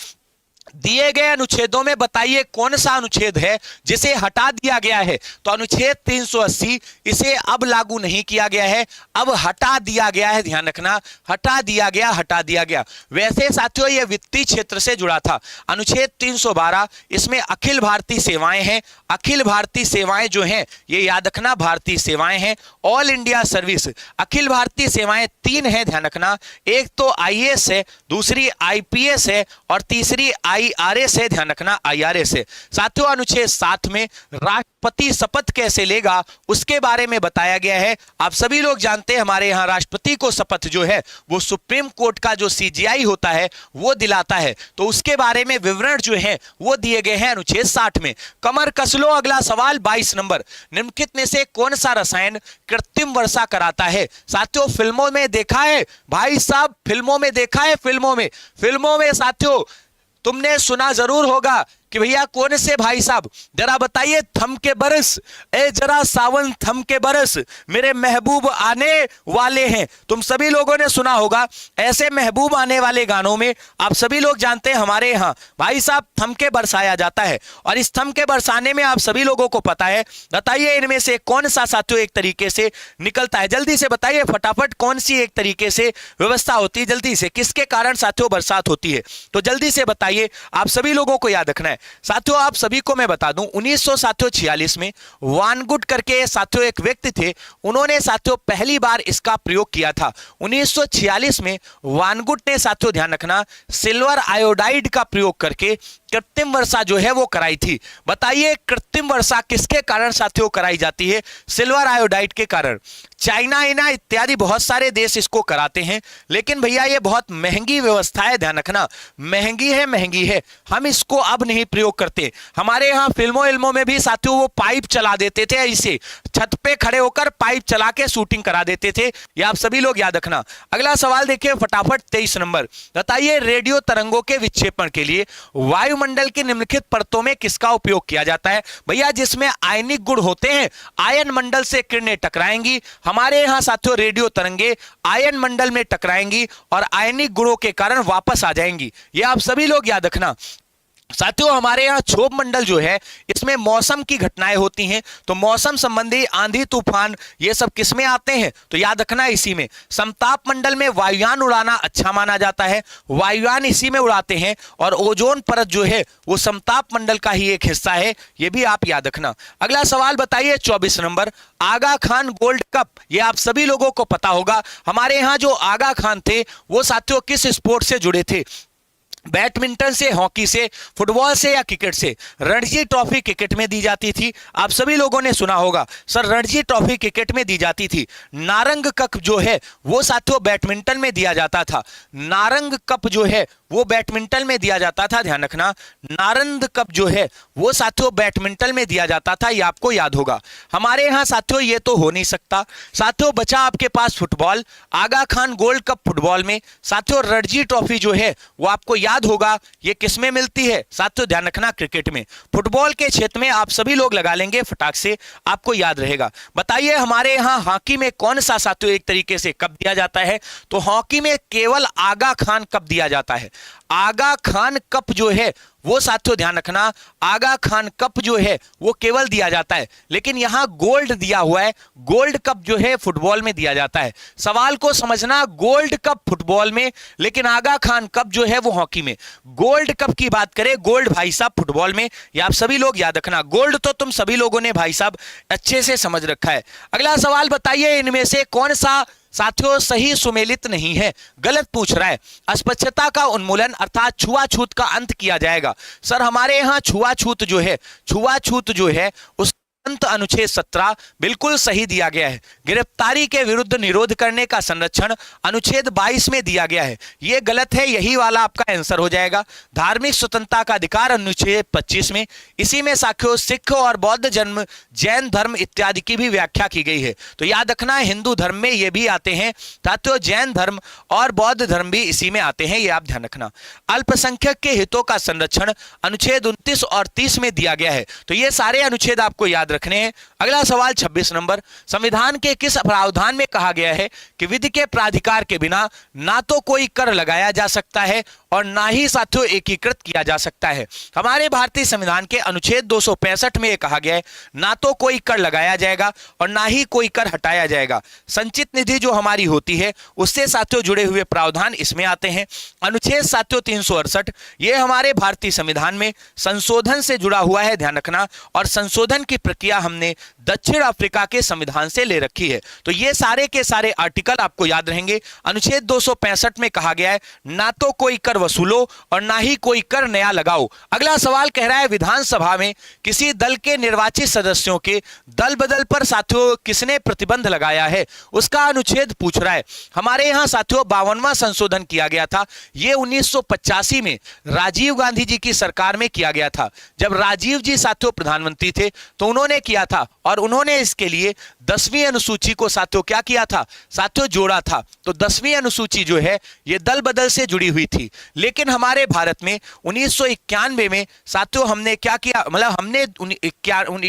दिए गए अनुच्छेदों में बताइए कौन सा अनुच्छेद है जिसे हटा दिया गया है, तो अनुच्छेद 380 इसे अब लागू नहीं किया गया है, अब हटा दिया गया है। ध्यान रखना हटा दिया गया, हटा दिया गया। वैसे साथियों ये वित्तीय क्षेत्र से जुड़ा था। अनुच्छेद 312 इसमें अखिल भारतीय सेवाएं हैं। अखिल भारतीय सेवाएं जो हैं ये याद रखना भारतीय सेवाएं हैं। All India service, Akhil Bharatiya सेवाएं 3 हैं। ध्यान रखना, एक तो IAS है, दूसरी IPS है और तीसरी IRS है। ध्यान रखना IRS है। साथियों अनुच्छेद 7 में राष्ट्रपति शपथ कैसे लेगा उसके बारे में बताया गया है। आप सभी लोग जानते हैं हमारे यहाँ राष्ट्रपति को शपथ जो है वो सुप्रीम कोर्ट का जो CJI होता है वो दिलाता है, तो उसके बारे में विवरण जो है वो दिए गए हैं अनुच्छेद 60 में। कमर कस लो, अगला सवाल 22 नंबर। निम्नलिखित में से कौन सा रसायन कृत्रिम वर्षा कराता है? साथियों फिल्मों में देखा है भाई साहब, फिल्मों में देखा है, फिल्मों में साथियों तुमने सुना जरूर होगा कि भैया कौन से भाई साहब, जरा बताइए, थम के बरस, ए जरा सावन थम के बरस, मेरे महबूब आने वाले हैं। तुम सभी लोगों ने सुना होगा। ऐसे महबूब आने वाले गानों में आप सभी लोग जानते हैं हमारे यहाँ भाई साहब थम के बरसाया जाता है, और इस थम के बरसाने में आप सभी लोगों को पता है। बताइए इनमें से कौन सा साथियों एक तरीके से निकलता है? जल्दी से बताइए फटाफट, कौन सी एक तरीके से व्यवस्था होती है? जल्दी से, किसके कारण साथियों बरसात होती है? तो जल्दी से बताइए, आप सभी लोगों को याद रखना है। साथियों आप सभी को मैं बता दूं 1946 में वानगुड करके साथियों एक व्यक्ति थे, उन्होंने साथियों पहली बार इसका प्रयोग किया था। 1946 में वानगुड ने साथियों ध्यान रखना सिल्वर आयोडाइड का प्रयोग करके कृत्रिम वर्षा जो है वो कराई थी। बताइए कृत्रिम वर्षा किसके कारण साथियों कराई जाती है? सिल्वर आयोडाइड के कारण। चाइना इना इत्यादि बहुत सारे देश इसको कराते हैं, लेकिन भैया ये बहुत महंगी व्यवस्था है। ध्यान रखना महंगी है, हम इसको अब नहीं प्रयोग करते। हमारे यहाँ फिल्मों में भी साथियों वो पाइप चला देते थे, ऐसे छत पे खड़े होकर पाइप चला के शूटिंग करा देते थे। ये आप सभी लोग याद रखना। अगला सवाल देखिए फटाफट 23 नंबर। बताइए रेडियो तरंगों के विक्षेपण के लिए वायुमंडल की निम्नलिखित परतों में किसका उपयोग किया जाता है? भैया जिसमें आयनिक गुण होते हैं, आयन मंडल से किरणें टकराएंगी। हमारे यहां साथियों रेडियो तरंगे आयन मंडल में टकराएंगी और आयनिक गुणों के कारण वापस आ जाएंगी। ये आप सभी लोग याद रखना। साथियों हमारे यहाँ क्षोभ मंडल जो है इसमें मौसम की घटनाएं होती हैं, तो मौसम संबंधी आंधी तूफान ये सब किसमें आते हैं? तो याद रखना इसी में। समताप मंडल में वायुयान उड़ाना अच्छा माना जाता है, वायुयान इसी में उड़ाते हैं, और ओजोन परत जो है वो समताप मंडल का ही एक हिस्सा है, ये भी आप याद रखना। अगला सवाल बताइए 24 नंबर। आगा खान गोल्ड कप, ये आप सभी लोगों को पता होगा। हमारे यहाँ जो आगा खान थे वो साथियों किस स्पोर्ट से जुड़े थे? बैडमिंटन से, हॉकी से, फुटबॉल से या क्रिकेट से? रणजी ट्रॉफी क्रिकेट में दी जाती थी। आप सभी लोगों ने सुना होगा सर रणजी ट्रॉफी क्रिकेट में दी जाती थी। नारंग कप जो है वो साथियों बैडमिंटन में दिया जाता था। नारंग कप जो है वो बैडमिंटन में दिया जाता था। ध्यान रखना नारंग कप जो है वो साथियों बैडमिंटन में दिया जाता था, ये आपको याद होगा। हमारे यहाँ साथियों ये तो हो नहीं सकता। साथियों बचा आपके पास फुटबॉल। आगा खान गोल्ड कप फुटबॉल में। साथियों रणजी ट्रॉफी जो है वो आपको याद होगा ये किसमें मिलती है? साथियों ध्यान रखना क्रिकेट में। फुटबॉल के क्षेत्र में आप सभी लोग लगा लेंगे फटाक से, आपको याद रहेगा। बताइए हमारे यहाँ हॉकी में कौन सा साथियों एक तरीके से कप दिया जाता है? तो हॉकी में केवल आगा खान कप दिया जाता है। आगा खान कप जो है वो साथियों ध्यान रखना आगा खान कप जो है वो केवल दिया जाता है, लेकिन यहां गोल्ड दिया हुआ है। गोल्ड कप जो है फुटबॉल में दिया जाता है। सवाल को समझना, गोल्ड कप फुटबॉल में, लेकिन आगा खान कप जो है वो हॉकी में। गोल्ड कप की बात करें, गोल्ड भाई साहब फुटबॉल में, ये आप सभी लोग याद रखना। गोल्ड तो तुम सभी लोगों ने भाई साहब अच्छे से समझ रखा है। अगला सवाल बताइए इनमें से कौन सा साथियों सही सुमेलित नहीं है? गलत पूछ रहा है। अस्पृश्यता का उन्मूलन अर्थात छुआछूत का अंत किया जाएगा। सर हमारे यहाँ छुआछूत जो है उस अंत अनुच्छेद 17 बिल्कुल सही दिया गया है। गिरफ्तारी के विरुद्ध निरोध करने का संरक्षण अनुच्छेद 22 में दिया गया है, यह गलत है, यही वाला आपका आंसर हो जाएगा। धार्मिक स्वतंत्रता का अधिकार अनुच्छेद 25 में, इसी में साथियों सिख और बौद्ध धर्म, जैन धर्म इत्यादि की भी व्याख्या की गई है। तो याद रखना हिंदू धर्म में ये भी आते हैं साथियों, जैन धर्म और बौद्ध धर्म भी इसी में आते हैं, ये आप ध्यान रखना। अल्पसंख्यक के हितों का संरक्षण अनुच्छेद 29 और 30 में दिया गया है। तो ये सारे अनुच्छेद आपको याद रखने हैं। अगला सवाल 26 नंबर, संविधान के किस प्रावधान में कहा गया है कि विधि के प्राधिकार के बिना ना तो कोई कर लगाया जा सकता है और ना ही साथियों एकीकृत किया जा सकता है। हमारे भारतीय संविधान के अनुच्छेद 265 में यह कहा गया है ना तो कोई कर लगाया जाएगा और ना ही कोई कर हटाया जाएगा। संचित निधि जो हमारी होती है उससे साथियों जुड़े हुए प्रावधान इसमें आते हैं। अनुच्छेद साथियों 368 ये हमारे भारतीय संविधान में संशोधन से जुड़ा हुआ है, ध्यान रखना, और संशोधन की प्रक्रिया हमने दक्षिण अफ्रीका के संविधान से ले रखी है। तो ये सारे के सारे आर्टिकल आपको याद रहेंगे। अनुच्छेद 265 में कहा गया है ना तो कोई कर वसूलो और ना ही कोई कर नया लगाओ। अगला सवाल कह रहा है विधानसभा में किसी दल के निर्वाचित सदस्यों के दल बदल पर साथियों किसने प्रतिबंध लगाया है, उसका अनुच्छेद पूछ रहा है। हमारे यहां साथियों 52वां संशोधन किया गया था, यह 1985 में राजीव गांधी जी की सरकार में किया गया था। जब राजीव जी साथियों प्रधानमंत्री थे तो उन्होंने किया था और उन्होंने इसके लिए 10वीं अनुसूची को साथियों क्या किया था, साथियों जोड़ा था। तो 10वीं अनुसूची जो है यह दल बदल से जुड़ी हुई थी। लेकिन हमारे भारत में 1991 में साथियों हमने क्या किया, मतलब हमने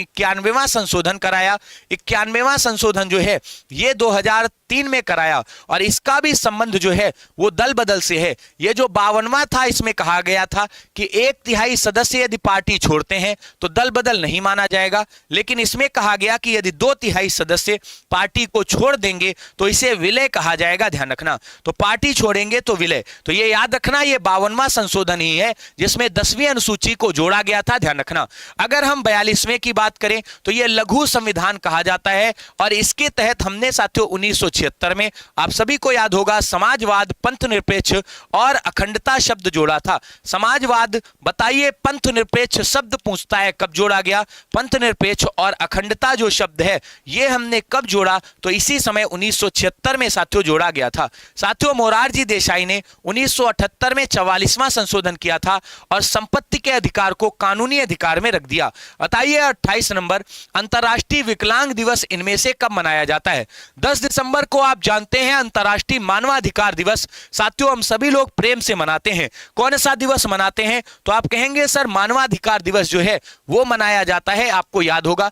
91वां संशोधन कराया। 91वां संशोधन जो है ये 2003 में कराया और इसका भी संबंध जो है वो दल बदल से है। ये जो 52वां था इसमें कहा गया था कि 1/3 सदस्य यदि पार्टी छोड़ते हैं तो दल बदल नहीं माना जाएगा, लेकिन इसमें कहा गया कि यदि 2/3 सदस्य पार्टी को छोड़ देंगे तो इसे विलय कहा जाएगा, ध्यान रखना। तो पार्टी छोड़ेंगे तो विलय। तो ये याद रखना ये 52वां संशोधन ही है जिसमें 10वीं अनुसूची को जोड़ा गया था, ध्यान रखना। अगर हम 42वें की बात करें तो यह लघु संविधान कहा जाता है और इसके तहत हमने साथियों 1976 में आप सभी को याद होगा समाजवाद, पंथ निरपेक्ष और अखंडता शब्द जोड़ा था। समाजवाद बताइए, पंथ निरपेक्ष शब्द पूछता है कब जोड़ा गया, पंथ निरपेक्ष और अखंडता जो शब्द है ये हमने कब जोड़ा, तो इसी समय 1976 में साथियों जोड़ा गया था। साथियों मोरारजी देसाई ने 1978 में 44वां संशोधन किया था और संपत्ति के अधिकार को कानूनी अधिकार में रख दिया। बताइए 28 नंबर, अंतर्राष्ट्रीय विकलांग दिवस इनमें से कब मनाया जाता है। 10 दिसंबर को आप जानते हैं अंतर्राष्ट्रीय मानवाधिकार दिवस साथियों हम सभी लोग प्रेम से मनाते हैं। कौन सा दिवस मनाते हैं, तो आप कहेंगे सर मानवाधिकार दिवस जो है वो मनाया जाता है। आपको याद होगा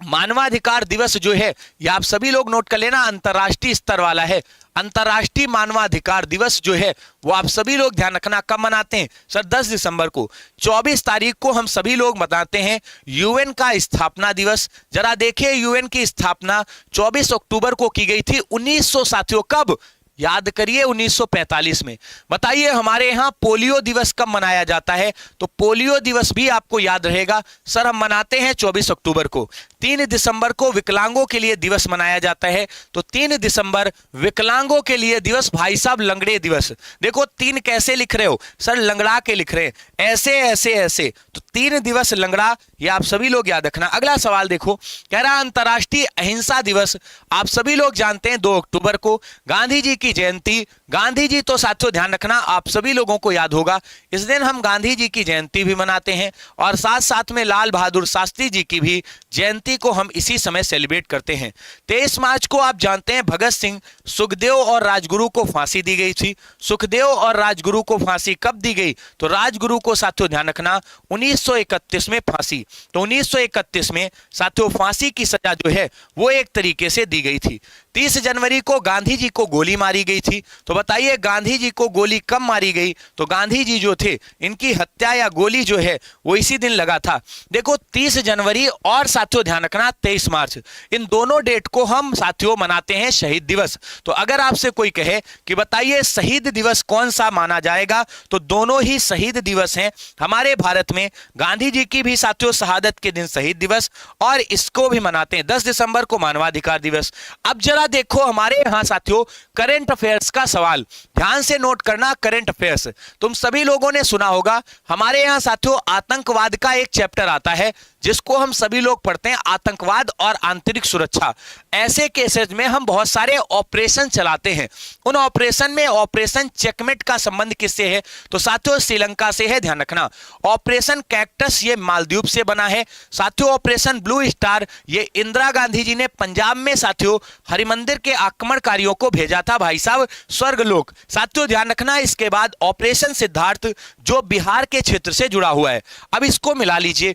मानवाधिकार दिवस जो है ये आप सभी लोग नोट कर लेना, अंतर्राष्ट्रीय स्तर वाला है। अंतर्राष्ट्रीय मानवाधिकार दिवस जो है वो आप सभी लोग ध्यान रखना कब मनाते हैं सर, 10 दिसंबर को। 24 तारीख को हम सभी लोग मनाते हैं यूएन का स्थापना दिवस। जरा देखिए यूएन की स्थापना 24 अक्टूबर को की गई थी 1900 साथियों, कब याद करिए 1945 में। बताइए हमारे यहाँ पोलियो दिवस कब मनाया जाता है, तो पोलियो दिवस भी आपको याद रहेगा सर हम मनाते हैं 24 अक्टूबर को। 3 दिसंबर को विकलांगों के लिए दिवस मनाया जाता है, तो 3 दिसंबर विकलांगों के लिए दिवस। भाई साहब लंगड़े दिवस, देखो 3 कैसे लिख रहे हो सर, लंगड़ा के लिख रहे हैं, ऐसे ऐसे ऐसे, तो 3 दिवस लंगड़ा, ये आप सभी लोग याद रखना। अगला सवाल देखो, कह रहा अंतर्राष्ट्रीय अहिंसा दिवस आप सभी लोग जानते हैं 2 अक्टूबर को गांधी जी की जयंती। गांधी जी तो साथियों ध्यान रखना आप सभी लोगों को याद होगा इस दिन हम गांधी जी की जयंती भी मनाते हैं और साथ साथ में लाल बहादुर शास्त्री जी की भी जयंती को हम इसी समय सेलिब्रेट करते हैं। 23 मार्च को आप जानते हैं भगत सिंह, सुखदेव और राजगुरु को फांसी दी गई थी। सुखदेव और राजगुरु को फांसी कब दी गई, तो राजगुरु को साथियों ध्यान रखना 1931 में फांसी। तो 1931 में साथियों फांसी की सजा जो है वो एक तरीके से दी गई थी। 30 जनवरी को गांधी जी को गोली मारी गई थी। तो बताइए गांधी जी को गोली कब मारी गई, तो गांधी जी जो थे इनकी हत्या या गोली जो है वो इसी दिन लगा था। देखो 30 जनवरी और साथियों ध्यान रखना 23 मार्च, इन दोनों डेट को हम साथियों मनाते हैं शहीद दिवस। तो अगर आपसे कोई कहे कि बताइए शहीद दिवस कौन सा माना जाएगा, तो दोनों ही शहीद दिवस हैं। हमारे भारत में गांधी जी की भी साथियों शहादत के दिन शहीद दिवस और इसको भी मनाते हैं 10 दिसंबर को मानवाधिकार दिवस। अब जरा देखो हमारे यहां साथियों करंट अफेयर्स का सवाल, ध्यान से नोट करना, करंट अफेयर्स। तुम सभी लोगों ने सुना होगा, हमारे यहाँ साथियों आतंकवाद का एक चैप्टर आता है जिसको हम सभी लोग पढ़ते हैं, आतंकवाद और आंतरिक सुरक्षा। ऐसे केसेस में हम बहुत सारे ऑपरेशन चलाते हैं। उन ऑपरेशन में ऑपरेशन चेकमेट का संबंध किससे है? तो साथियों श्रीलंका से है, ध्यान रखना। ऑपरेशन कैक्टस ये मालदीव से बना है। साथियों ऑपरेशन ब्लू स्टार ये इंदिरा गांधी जी ने पंजाब में साथियों हरिमंदिर के आक्रमणकारियों को भेजा था, भाई साहब स्वर्गलोक। साथियों ध्यान रखना, इसके बाद ऑपरेशन सिद्धार्थ जो बिहार के क्षेत्र से जुड़ा हुआ है। अब इसको मिला लीजिए,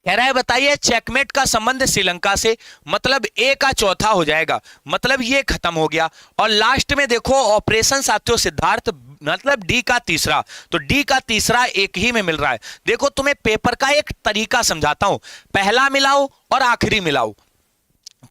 कह रहा है बताइए चेकमेट का संबंध श्रीलंका से, मतलब ए का चौथा हो जाएगा, मतलब ये खत्म हो गया। और लास्ट में देखो ऑपरेशन साथियों सिद्धार्थ, मतलब डी का तीसरा, तो डी का तीसरा एक ही में मिल रहा है। देखो तुम्हें पेपर का एक तरीका समझाता हूं, पहला मिलाओ और आखिरी मिलाओ,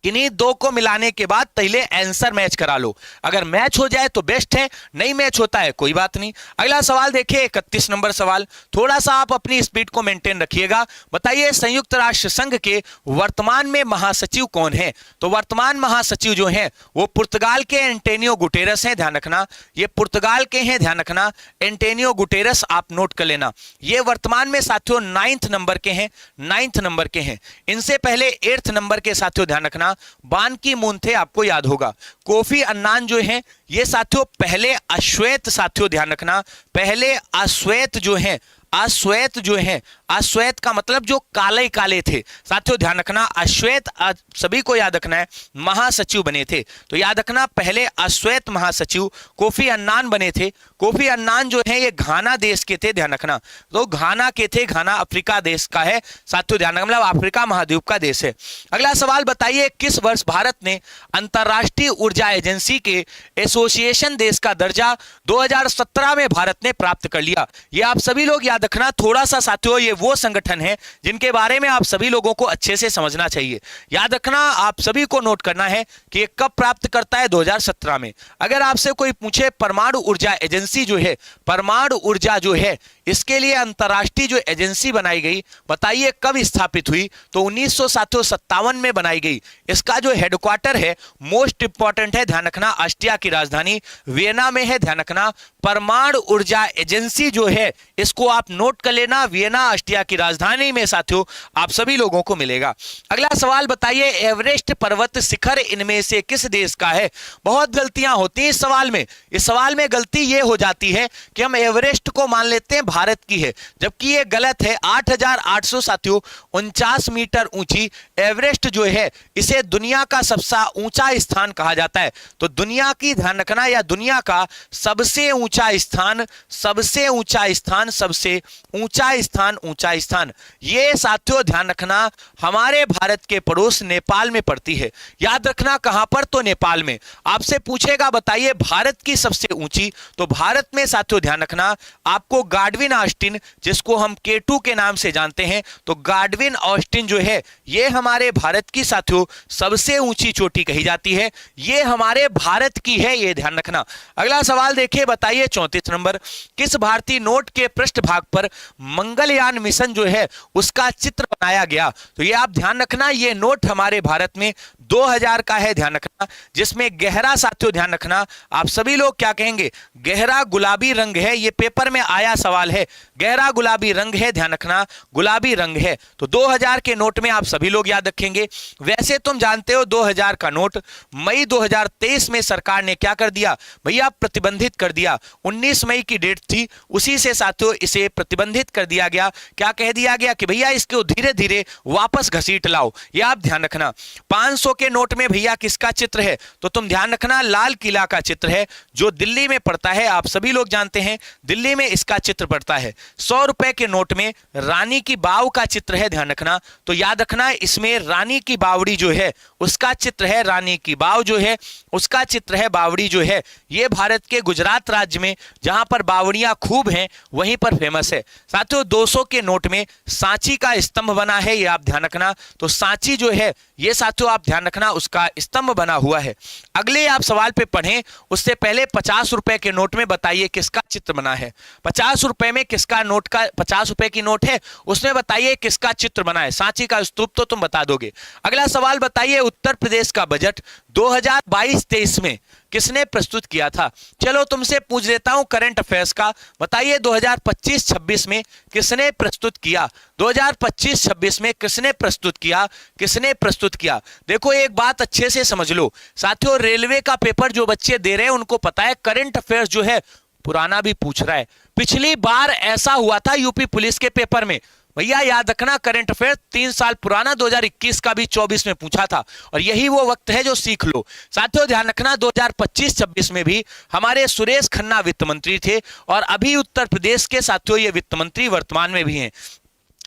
किन्हीं दो को मिलाने के बाद पहले आंसर मैच करा लो। अगर मैच हो जाए तो बेस्ट है, नहीं मैच होता है कोई बात नहीं। अगला सवाल देखिए 31 नंबर सवाल, थोड़ा सा आप अपनी स्पीड को मेंटेन रखिएगा। बताइए संयुक्त राष्ट्र संघ के वर्तमान में महासचिव कौन है? तो वर्तमान महासचिव जो हैं वो पुर्तगाल के एंटोनियो गुटेरस हैं, ध्यान रखना, ये पुर्तगाल के हैं, ध्यान रखना, एंटोनियो गुटेरस, आप नोट कर लेना। ये वर्तमान में साथियों 9th नंबर के हैं, 9th नंबर के हैं। इनसे पहले 8th नंबर के साथियों ध्यान रखना बान की मून थे, आपको याद होगा। कोफी अन्नान जो हैं ये साथियों पहले अश्वेत, साथियों ध्यान रखना, पहले अश्वेत जो हैं, अश्वेत जो हैं, अश्वेत का मतलब जो काले काले थे, साथियों ध्यान रखना, अश्वेत सभी को याद रखना है, महासचिव बने थे। तो याद रखना पहले अश्वेत महासचिव कोफी अन्नान बने थे। कोफी अन्नान जो है ये घाना देश के थे, ध्यान रखना, तो घाना के थे, घाना अफ्रीका देश का है, साथियों ध्यान रखना, मतलब अफ्रीका महाद्वीप का देश है। अगला सवाल बताइए किस वर्ष भारत ने अंतरराष्ट्रीय ऊर्जा एजेंसी के एसोसिएशन देश का दर्जा 2017 में भारत ने प्राप्त कर लिया? ये आप सभी लोग याद रखना, थोड़ा सा साथियों ये वो संगठन है जिनके बारे में आप सभी लोगों को अच्छे से समझना चाहिए। याद रखना, आप सभी को नोट करना है कि ये कब प्राप्त करता है, 2017 में। अगर आपसे कोई पूछे परमाणु ऊर्जा एजेंसी जो है, परमाणु ऊर्जा जो है, इसके लिए अंतरराष्ट्रीय जो एजेंसी बनाई गई, बताइए कब स्थापित हुई? तो 1957 में बनाई गई। इसका जो हेडक्वार्टर है, मोस्ट इंपॉर्टेंट है, ध्यान रखना, ऑस्ट्रिया की राजधानी वियना में है, ध्यान रखना। परमाणु ऊर्जा एजेंसी जो है इसको आप नोट कर लेना, वियना ऑस्ट्रिया की राजधानी में साथियों आप सभी लोगों को मिलेगा। अगला सवाल बताइए एवरेस्ट पर्वत शिखर इनमें से किस देश का है? बहुत गलतियां होती हैं इस सवाल में। इस सवाल में गलती ये हो जाती है कि हम एवरेस्ट को मान लेते हैं भारत की है, जबकि ये गलत है। 8,800 साथियों 49 मीटर ऊंची एवरेस्ट जो है इसे दुनिया का सबसे ऊंचा स्थान कहा जाता है। तो दुनिया की ध्यान रखना, या दुनिया का सबसे ऊंचा स्थान, सबसे ऊंचा स्थान, सबसे ऊंचा स्थान, ऊंचा स्थान, ये साथियों ध्यान रखना हमारे भारत के पड़ोस नेपाल में पड़ती है। याद रखना कहां पर? तो नेपाल में। आपसे पूछेगा बताइए भारत की सबसे ऊंची, तो भारत में साथियों ध्यान रखना आपको गाडविन ऑस्टिन, जिसको हम K2 के नाम से जानते हैं, तो गाडविन ऑस्टिन जो है ये हमारे भारत की साथियों सबसे ऊंची चोटी कही जाती है, ये हमारे भारत की है, ये ध्यान रखना। अगला सवाल देखिए बताइए 34 नंबर, किस भारतीय नोट के पृष्ठभाग पर मंगलयान मिशन जो है उसका चित्र बनाया गया? तो ये आप ध्यान रखना, ये नोट हमारे भारत में 2000 का है, ध्यान रखना, जिसमें गहरा साथियों ध्यान रखना, आप सभी लोग क्या कहेंगे, गहरा गुलाबी रंग है। ये पेपर में आया सवाल है, गहरा गुलाबी रंग है, ध्यान रखना, गुलाबी रंग है। तो 2000 के नोट में आप सभी लोग याद रखेंगे। वैसे तुम जानते हो 2000 का नोट मई 2023 में सरकार ने क्या कर दिया भैया, प्रतिबंधित कर दिया। 19 मई की डेट थी, उसी से साथियों इसे प्रतिबंधित कर दिया गया। क्या कह दिया गया कि भैया इसको धीरे धीरे वापस घसीट लाओ, ये आप ध्यान रखना। 500 के नोट में भैया किसका चित्र है? तो तुम ध्यान रखना लाल किला का चित्र है, जो दिल्ली में पड़ता है, आप सभी लोग जानते हैं दिल्ली में इसका चित्र पड़ता है। 100 रुपए के नोट में रानी की बाव का चित्र है, ध्यान रखना, तो याद रखना इसमें रानी की बावड़ी जो है उसका चित्र है, रानी की बाव जो है उसका चित्र है, बावड़ी जो है ये भारत के गुजरात राज्य में जहां पर बावड़ियां खूब हैं वहीं पर फेमस है। साथियों 200 के नोट में सांची का स्तंभ बना है, ये आप ध्यान रखना, तो सांची जो है ये साथियों आप ध्यान रखना उसका स्तंभ बना हुआ है। अगले आप सवाल पे पढ़ें उससे पहले 50 रुपए के नोट में बताइए किसका चित्र बना है। 50 रुपए में किसका नोट का 50 रुपए की नोट है, उसमें बताइए किसका चित्र बना है। सांची का स्तूप तो तुम बता दोगे। अगला सवाल बताइए उत्तर प्रदेश का बजट 2022-23 में किसने प्रस्तुत किया था। चलो तुमसे पूछ लेता हूं करंट अफेयर्स का, बताइए 2025-26 में किसने प्रस्तुत किया। 2025-26 में किसने प्रस्तुत किया, किसने प्रस्तुत किया। देखो एक बात अच्छे से समझ लो साथियों, रेलवे का पेपर जो बच्चे दे रहे हैं उनको पता है करंट अफेयर्स जो है पुराना भी पूछ रहा है। पिछली बार ऐसा हुआ था यूपी पुलिस के पेपर में, भैया याद रखना करंट अफेयर 3 साल पुराना 2021 का भी 24 में पूछा था, और यही वो वक्त है जो सीख लो। साथियों ध्यान रखना 2025-26 में भी हमारे सुरेश खन्ना वित्त मंत्री थे, और अभी उत्तर प्रदेश के साथियों ये वित्त मंत्री वर्तमान में भी हैं।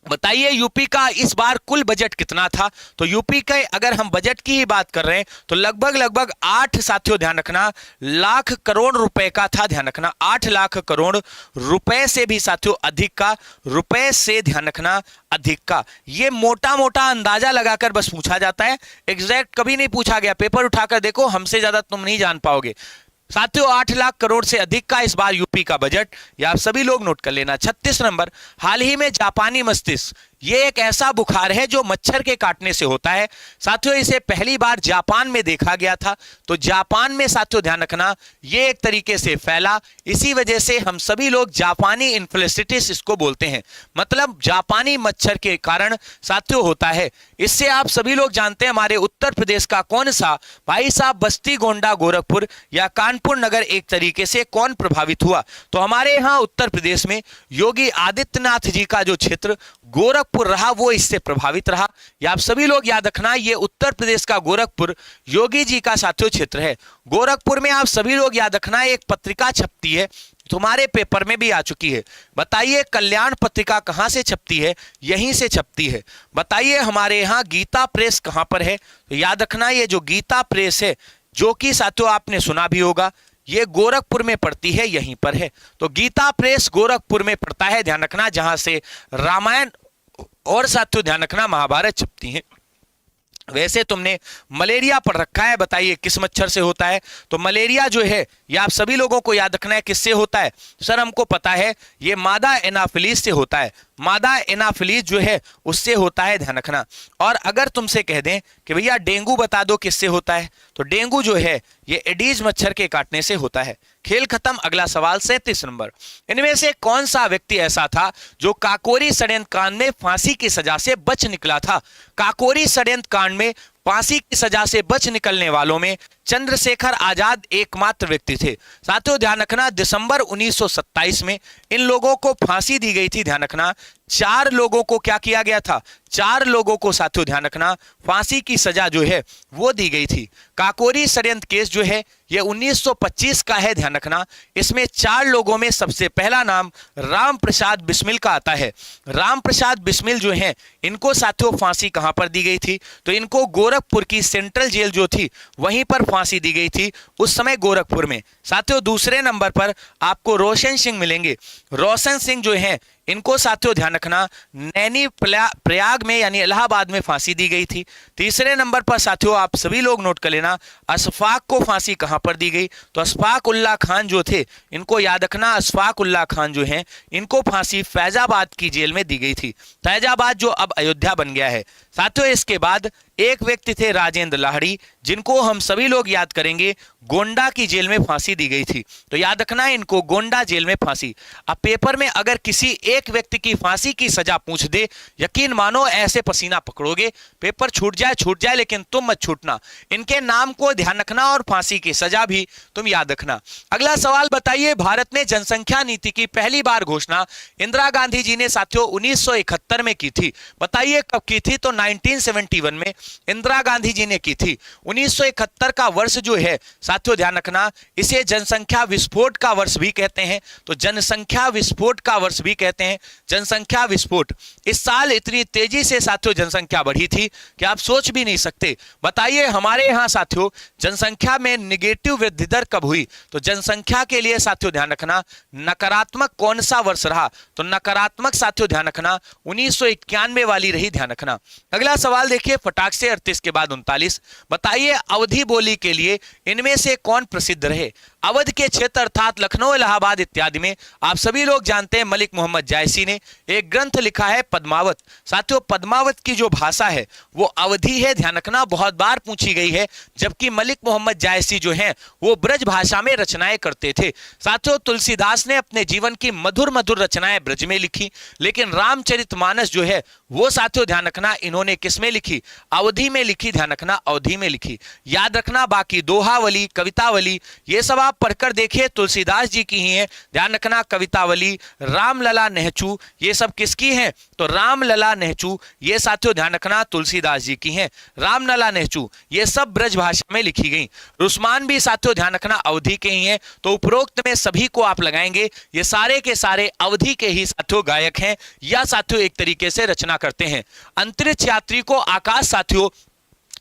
बताइए यूपी का इस बार कुल बजट कितना था। तो यूपी के अगर हम बजट की ही बात कर रहे हैं तो लगभग 8 साथियों ध्यान रखना लाख करोड़ रुपए का था। ध्यान रखना 8 लाख करोड़ रुपए से भी साथियों अधिक का, रुपए से ध्यान रखना अधिक का। ये मोटा मोटा अंदाजा लगाकर बस पूछा जाता है, एग्जैक्ट कभी नहीं पूछा गया। पेपर उठाकर देखो, हमसे ज्यादा तुम नहीं जान पाओगे। साथियों 8 लाख करोड़ से अधिक का इस बार यूपी का बजट, ये आप सभी लोग नोट कर लेना। 36 नंबर, हाल ही में जापानी मस्तिष्क, ये एक ऐसा बुखार है जो मच्छर के काटने से होता है। साथियों इसे पहली बार जापान में देखा गया था, तो जापान में साथियों ध्यान रखना ये एक तरीके से फैला, इसी वजह से हम सभी लोग जापानी इन्फ्लुएंजाइटिस इसको बोलते हैं, मतलब जापानी मच्छर के कारण साथियों होता है। इससे आप सभी लोग जानते हैं हमारे उत्तर प्रदेश का कौन सा भाई साहब बस्ती, गोंडा, गोरखपुर या कानपुर नगर एक तरीके से कौन प्रभावित हुआ। तो हमारे यहाँ उत्तर प्रदेश में योगी आदित्यनाथ जी का जो क्षेत्र गोरखपुर रहा वो इससे प्रभावित रहा। या आप सभी लोग याद रखना ये उत्तर प्रदेश का गोरखपुर योगी जी का साथियों क्षेत्र है। गोरखपुर में आप सभी लोग याद रखना एक पत्रिका छपती है, तुम्हारे पेपर में भी आ चुकी है। बताइए कल्याण पत्रिका कहां से छपती है, यहीं से छपती है। बताइए हमारे यहाँ गीता प्रेस कहां पर है, तो याद रखना ये जो गीता प्रेस है जो कि साथियों आपने सुना भी होगा, ये गोरखपुर में पड़ती है, यहीं पर है। तो गीता प्रेस गोरखपुर में पड़ता है, ध्यान रखना, जहां से रामायण और साथियों ध्यान रखना महाभारत छपती है। वैसे तुमने मलेरिया पढ़ रखा है, बताइए किस मच्छर से होता है। तो मलेरिया जो है ये आप सभी लोगों को याद रखना है किससे होता है। सर हमको पता है ये मादा एनाफिलीज से होता है, मादा एनाफिलीज जो है उससे होता है, ध्यान रखना। और अगर तुमसे कह दें कि भैया डेंगू बता दो किससे होता है, तो डेंगू जो है ये एडीज मच्छर के काटने से होता है। खेल खत्म। अगला सवाल 37 नंबर, इनमें से कौन सा व्यक्ति ऐसा था जो काकोरी षड्यंत्र कांड में फांसी की सजा से बच निकला था। काकोरी षड्यंत्र कांड में फांसी की सजा से बच निकलने वालों में चंद्रशेखर आजाद एकमात्र व्यक्ति थे। साथियों ध्यान रखना दिसंबर 1927 में इन लोगों को फांसी दी गई थी। ध्यान रखना 4 लोगों को क्या किया गया था, 4 लोगों को साथियों ध्यान रखना फांसी की सजा जो है वो दी गई थी। काकोरी षड्यंत्र केस जो है ये 1925 का है, ध्यान रखना। इसमें 4 लोगों में सबसे पहला नाम राम प्रसाद बिस्मिल का आता है। राम प्रसाद बिस्मिल जो है इनको साथियों फांसी कहां पर दी गई थी, तो इनको गोरखपुर की सेंट्रल जेल जो थी वहीं पर फांसी दी गई थी उस समय गोरखपुर में। साथियों दूसरे नंबर पर आपको रोशन सिंह मिलेंगे। रोशन सिंह जो है इनको साथियों ध्यान रखना नैनी प्रयाग में यानी इलाहाबाद में फांसी दी गई थी। तीसरे नंबर पर साथियों आप सभी लोग नोट कर लेना अशफाक को फांसी कहां पर दी गई, तो अशफाक उल्लाह खान जो थे इनको याद रखना, अशफाक उल्लाह खान जो हैं इनको फांसी फैजाबाद की जेल में दी गई थी। फैजाबाद जो अब अयोध्या बन गया है। साथियों इसके बाद एक व्यक्ति थे राजेंद्र लाहिड़ी, जिनको हम सभी लोग याद करेंगे गोंडा की जेल में फांसी दी गई थी। तो याद रखना इनको गोंडा जेल में फांसी। अब पेपर में अगर किसी एक व्यक्ति की फांसी की सजा पूछ दे, यकीन मानो ऐसे पसीना पकड़ोगे, पेपर छूट जाए लेकिन तुम मत छूटना। इनके नाम को ध्यान रखना और फांसी की सजा भी तुम याद रखना। अगला सवाल बताइए भारत में जनसंख्या नीति की पहली बार घोषणा इंदिरा गांधी जी ने साथियों 1971 में की थी। बताइए कब की थी, तो 1971 में इंदिरा गांधी जी ने की थी। 1971 का वर्ष जो है साथियों ध्यान रखना इसे जनसंख्या विस्फोट का वर्ष भी कहते हैं। तो जनसंख्या विस्फोट का वर्ष भी कहते हैं, जनसंख्या विस्फोट। इस साल इतनी तेजी से साथियों जनसंख्या बढ़ी थी कि आप सोच भी नहीं सकते। बताइए हमारे यहाँ साथियों जनसंख्या में निगेटिव वृद्धि दर कब हुई, तो जनसंख्या के लिए साथियों ध्यान रखना नकारात्मक कौन सा वर्ष रहा, तो नकारात्मक साथियों ध्यान रखना 1991 वाली रही, ध्यान रखना। अगला सवाल देखिए फटाक से 38 के बाद 39। बताइए अवधि बोली के लिए इनमें से कौन प्रसिद्ध रहे? अवध के क्षेत्र अर्थात लखनऊ, इलाहाबाद इत्यादि में आप सभी लोग जानते हैं मलिक मोहम्मद जायसी ने एक ग्रंथ लिखा है पद्मावत। साथियों, पद्मावत की जो भाषा है वो अवधी है, ध्यान रखना, बहुत बार पूछी गई है। जबकि मलिक मोहम्मद जायसी जो हैं वो ब्रज भाषा में रचनाएं करते थे। साथियों, तुलसीदास ने अपने जीवन की मधुर मधुर रचनाएं ब्रज में लिखी, लेकिन रामचरितमानस जो है वो साथियों ध्यान रखना इन्होंने किस में लिखी? अवधी में लिखी, ध्यान रखना, अवधी में लिखी। याद रखना, बाकी दोहावली, कवितावली ये सब आप पढ़कर देखिए, तुलसीदास जी की ही है। ध्यान रखना, कवितावली, रामलला नेहचू ये सब किसकी हैं? तो रामलला नेहचू ये साथियों ध्यान रखना तुलसीदास जी की हैं। रामलला नेहचू ये सब ब्रज भाषा में लिखी गई। रुस्मान भी साथियों ध्यान रखना अवधी के ही हैं। तो उपरोक्त में सभी को आप लगाएंगे, ये सारे के सारे अवधी के ही साथियों गायक हैं या साथियों एक तरीके से रचना करते हैं। अंतरिक्ष यात्री को आकाश साथियों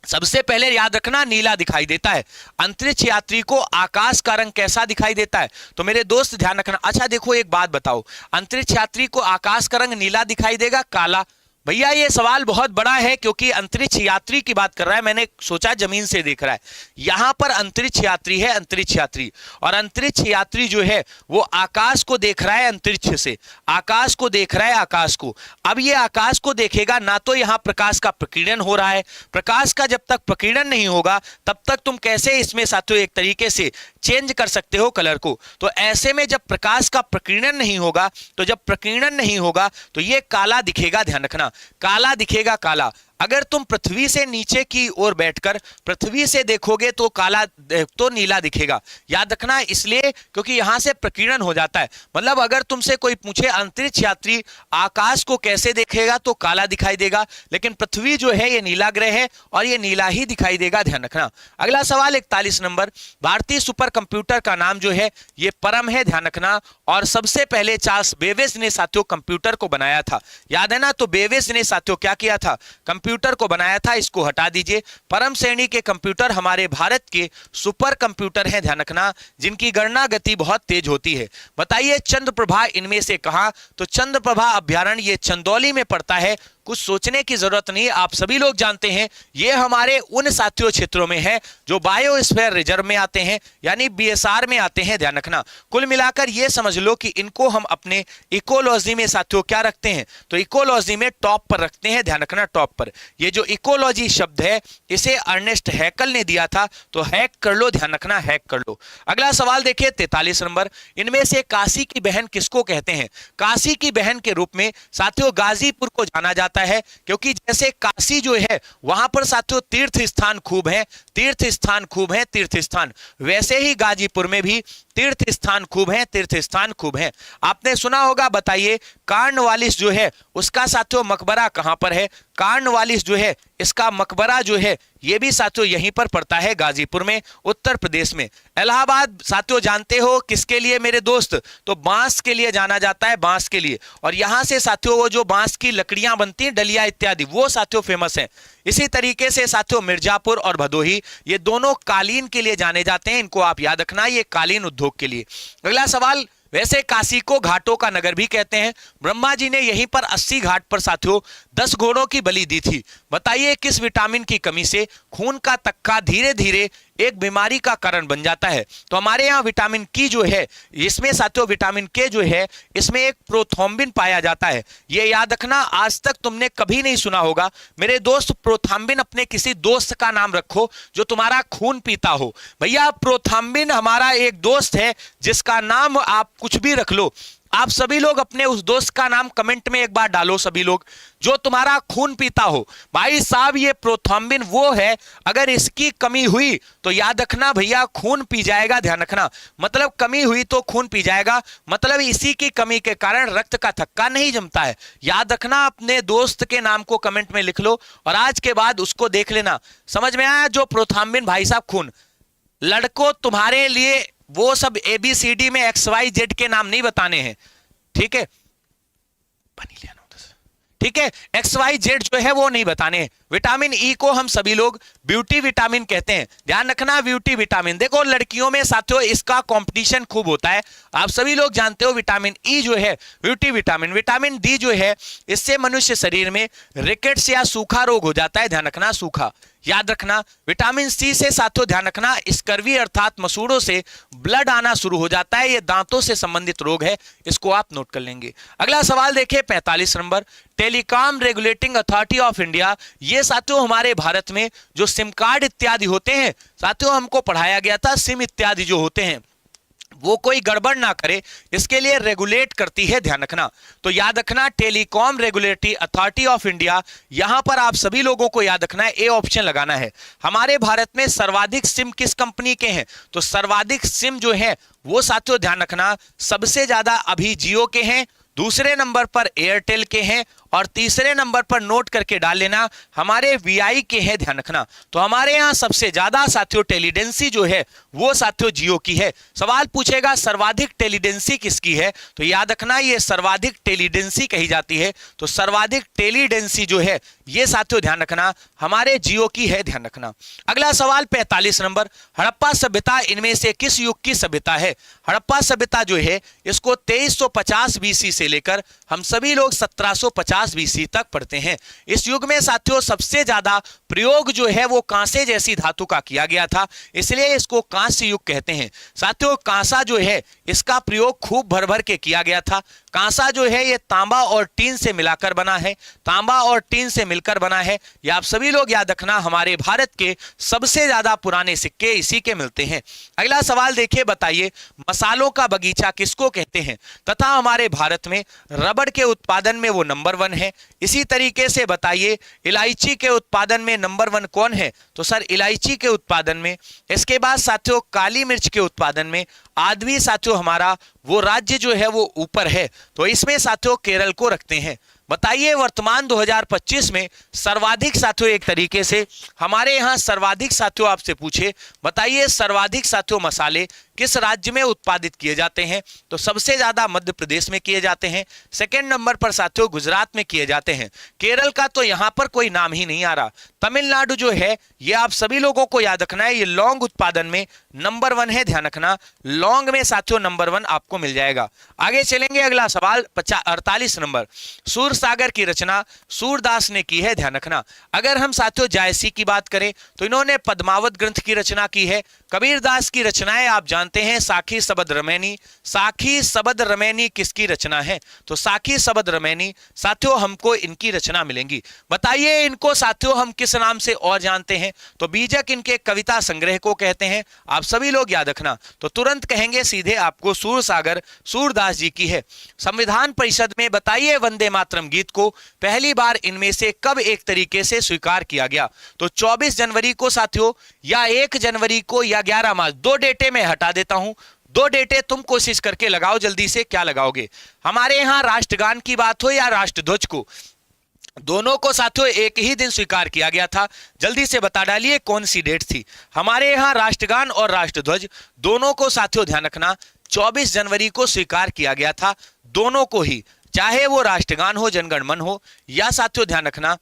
सबसे पहले याद रखना नीला दिखाई देता है। अंतरिक्ष यात्री को आकाश का रंग कैसा दिखाई देता है? तो मेरे दोस्त ध्यान रखना। अच्छा देखो, एक बात बताओ, अंतरिक्ष यात्री को आकाश का रंग नीला दिखाई देगा, काला? भैया ये सवाल बहुत बड़ा है, क्योंकि अंतरिक्ष यात्री की बात कर रहा है, मैंने सोचा जमीन से देख रहा है। यहां पर अंतरिक्ष यात्री है, अंतरिक्ष यात्री, और अंतरिक्ष यात्री जो है वो आकाश को देख रहा है, अंतरिक्ष से आकाश को देख रहा है, आकाश को। अब ये आकाश को देखेगा ना, तो यहां प्रकाश का प्रकीर्णन हो रहा है। प्रकाश का जब तक प्रकीर्णन नहीं होगा तब तक तुम कैसे इसमें साथियों एक तरीके से चेंज कर सकते हो कलर को? तो ऐसे में जब प्रकाश का प्रकीर्णन नहीं होगा, तो जब प्रकीर्णन नहीं होगा तो ये काला दिखेगा, ध्यान रखना, काला दिखेगा, काला। अगर तुम पृथ्वी से नीचे की ओर बैठकर पृथ्वी से देखोगे तो काला, तो नीला दिखेगा। याद रखना, इसलिए क्योंकि यहां से प्रकीर्णन हो जाता है। मतलब अगर तुमसे कोई पूछे अंतरिक्ष यात्री आकाश को कैसे देखेगा, तो काला दिखाई देगा, लेकिन पृथ्वी जो है ये नीला ग्रह है और ये नीला ही दिखाई देगा, ध्यान रखना। अगला सवाल 41 नंबर, भारतीय सुपर कंप्यूटर का नाम जो है ये परम है, ध्यान रखना, और सबसे पहले चार्ल्स बेबेज ने साथियों कंप्यूटर को बनाया था। याद है ना? तो बेबेज ने साथियों क्या किया था? कंप्यूटर को बनाया था। इसको हटा दीजिए। परम श्रेणी के कंप्यूटर हमारे भारत के सुपर कंप्यूटर हैं, ध्यान रखना, जिनकी गणना गति बहुत तेज होती है। बताइए चंद्रप्रभा इनमें से कहां? तो चंद्रप्रभा अभ्यारण्य ये चंदौली में पड़ता है। कुछ सोचने की जरूरत नहीं, आप सभी लोग जानते हैं ये हमारे उन साथियों क्षेत्रों में है जो बायोस्फीयर रिजर्व में आते हैं, यानी बीएसआर में आते हैं, ध्यान रखना। कुल मिलाकर ये समझ लो कि इनको हम अपने इकोलॉजी में साथियों क्या रखते हैं? तो इकोलॉजी में टॉप पर रखते हैं, ध्यान रखना, टॉप पर। ये जो इकोलॉजी शब्द है इसे अर्नेस्ट हैकल ने दिया था, तो हैक कर लो, ध्यान रखना, हैक कर लो। अगला सवाल देखिए 43 नंबर, इनमें से काशी की बहन किसको कहते हैं? काशी की बहन के रूप में साथियों गाजीपुर को जाना जाता है, क्योंकि जैसे काशी जो है वहां पर साथियों तीर्थ स्थान खूब हैं, तीर्थ स्थान खूब हैं, तीर्थ स्थान, वैसे ही गाजीपुर में भी तीर्थ स्थान खूब हैं, तीर्थ स्थान खूब हैं। आपने सुना होगा, बताइए कार्नवालिस जो है उसका साथियों मकबरा कहां पर है? कार्नवालिस जो है इसका मकबरा जो है ये भी साथियों यहीं पर पड़ता है, गाजीपुर में, उत्तर प्रदेश में। इलाहाबाद साथियों जानते हो किसके लिए मेरे दोस्त? तो बांस के लिए जाना जाता है, बांस के लिए। और यहां से साथियों वो जो बांस की लकड़ियां बनती हैं, डलिया इत्यादि, वो साथियों फेमस है। इसी तरीके से साथियों मिर्जापुर और भदोही ये दोनों कालीन के लिए जाने जाते हैं, इनको आप याद रखना, ये कालीन उद्योग के लिए। अगला सवाल, वैसे काशी को घाटों का नगर भी कहते हैं। ब्रह्मा जी ने यहीं पर 80 घाट पर साथियों 10 घोड़ों की बलि दी थी। बताइए किस विटामिन की कमी से खून का तक्का धीरे धीरे एक बीमारी का कारण बन जाता है? तो हमारे यहाँ विटामिन की जो है, इसमें साथियों विटामिन के जो है इसमें एक प्रोथ्रोम्बिन पाया जाता है। ये याद रखना, आज तक तुमने कभी नहीं सुना होगा मेरे दोस्त प्रोथ्रोम्बिन। अपने किसी दोस्त का नाम रखो जो तुम्हारा खून पीता हो। भैया प्रोथ्रोम्बिन हमारा एक दोस्त है जिसका नाम आप कुछ भी रख लो। आप सभी लोग अपने उस दोस्त का नाम कमेंट में एक बार डालो, सभी लोग, जो तुम्हारा खून पीता हो। भाई साहब ये प्रोथ्रोम्बिन वो है, अगर इसकी कमी हुई तो याद रखना भैया खून पी जाएगा, ध्यान रखना। मतलब कमी हुई तो खून पी जाएगा, मतलब इसी की कमी के कारण रक्त का थक्का नहीं जमता है। याद रखना, अपने दोस्त के नाम को कमेंट में लिख लो और आज के बाद उसको देख लेना। समझ में आया? जो प्रोथ्रोम्बिन भाई साहब खून, लड़कों तुम्हारे लिए वो सब ABCD में XYZ के नाम नहीं बताने हैं, ठीक है? ठीक है, XYZ जो है वो नहीं बताने हैं। विटामिन ई को हम सभी लोग ब्यूटी विटामिन कहते हैं, ध्यान रखना, ब्यूटी विटामिन। देखो लड़कियों में साथियों इसका कंपटीशन खूब होता है, आप सभी लोग जानते हो। विटामिन ई जो है ब्यूटी विटामिन। विटामिन डी जो है इससे मनुष्य शरीर में रिकेट्स या सूखा रोग हो जाता है, ध्यान रखना, सूखा। याद रखना विटामिन सी से साथियों ध्यान रखना स्कर्वी अर्थात मसूड़ों से ब्लड आना शुरू हो जाता है, ये दांतों से संबंधित रोग है, इसको आप नोट कर लेंगे। अगला सवाल देखिए 45 number, telecom regulating authority of India, ये साथियों हमारे भारत में जो सिम कार्ड इत्यादि होते हैं साथियों हमको पढ़ाया गया था, सिम इत्यादि जो होते हैं वो कोई गड़बड़ ना करे इसके लिए रेगुलेट करती है, ध्यान रखना। तो याद रखना telecom regulatory authority of India, यहां पर आप सभी लोगों को याद रखना है ए ऑप्शन लगाना है। हमारे भारत में सर्वाधिक सिम किस कंपनी के हैं, तो सर्वाधिक सिम जो है वो साथियों ध्यान रखना सबसे ज्यादा अभी जियो के हैं, दूसरे नंबर पर एयरटेल के हैं और तीसरे नंबर पर नोट करके डाल लेना हमारे वीआई के हैं, ध्यान रखना। तो हमारे यहां सबसे ज्यादा साथियों टेलीडेंसी जो है वो साथियों जियो की है। सवाल पूछेगा सर्वाधिक टेलीडेंसी किसकी है, तो याद रखना ये सर्वाधिक टेलीडेंसी कही जाती है, तो सर्वाधिक टेलीडेंसी जो है ये साथियों ध्यान रखना हमारे जियो की है, ध्यान रखना। अगला सवाल 45 नंबर, हड़प्पा सभ्यता इनमें से किस युग की सभ्यता है। हड़प्पा सभ्यता जो है इसको 2350 बीसी से लेकर हम सभी लोग 1750 बीसी तक पढ़ते हैं। इस युग में साथियों सबसे ज्यादा प्रयोग जो है वो कांसे जैसी धातु का किया गया था, इसलिए इसको कांस्य युग कहते हैं। साथियों कांसा जो है इसका प्रयोग खूब भर भर के किया गया था। कांसा जो है ये तांबा और टीन से मिलाकर बना है, तांबा और टीन से मिलकर बना है। ये आप सभी लोग याद रखना हमारे भारत के सबसे ज्यादा पुराने सिक्के इसी के मिलते हैं। अगला सवाल देखिए, बताइए मसालों का बगीचा किसको कहते हैं तथा हमारे भारत में रबड़ के उत्पादन में वो नंबर 1 है। इसी तरीके से बताइए इलायची के उत्पादन में नंबर 1 कौन है, तो सर इलायची के उत्पादन में। इसके बाद साथियों काली मिर्च के उत्पादन में आदमी साथियों हमारा वो राज्य जो है वो ऊपर है, तो इसमें साथियों केरल को रखते हैं। बताइए वर्तमान 2025 में सर्वाधिक साथियों एक तरीके से हमारे यहां सर्वाधिक साथियों आपसे पूछे बताइए सर्वाधिक साथियों मसाले किस राज्य में उत्पादित किए जाते हैं, तो सबसे ज्यादा मध्य प्रदेश में किए जाते हैं। सेकंड नंबर पर साथियों गुजरात में किए जाते हैं। केरल का तो यहां पर कोई नाम ही नहीं आ रहा। तमिलनाडु जो है ये आप सभी लोगों को याद रखना है, ये लौंग उत्पादन में नंबर 1 है, ध्यान रखना लौंग में साथियों नंबर 1 आपको मिल जाएगा। आगे चलेंगे, अगला सवाल 48 नंबर, सूरसागर की रचना सूरदास ने की है, ध्यान रखना। अगर हम साथियों जायसी की बात करें तो इन्होंने पद्मावत ग्रंथ की रचना की है। कबीरदास की रचनाएं आप जानते हैं साखी सबद रमैनी। साखी सबद रमैनी किसकी रचना है, तो साखी सबद रमैनी साथियों हमको इनकी रचना मिलेंगी। बताइए इनको साथियों हम किस नाम से और जानते हैं, तो बीजक इनके कविता संग्रह को कहते हैं। आप सभी लोग याद रखना, तो तुरंत कहेंगे सीधे आपको सूरसागर सूरदास जी की है। संविधान परिषद में बताइए वंदे मातरम गीत को पहली बार इनमें से कब एक तरीके से स्वीकार किया गया, तो 24 जनवरी को साथियों या 1 जनवरी को या 11 मार्च। 2 डेटे में हटा देता हूं, 2 डेटे तुम कोशिश करके लगाओ जल्दी से, क्या लगाओगे। हमारे यहां राष्ट्रगान की बात हो या राष्ट्रध्वज को, दोनों को साथियों एक ही दिन स्वीकार किया गया था। जल्दी से बता डालिए कौन सी डेट थी। हमारे यहां राष्ट्रगान और राष्ट्रध्वज दोनों को साथियों ध्यान रखना 24 जनवरी को स्वीकार किया गया था, दोनों को ही, चाहे वो राष्ट्रगान हो जनगण मन हो या साथियों ध्यान रखना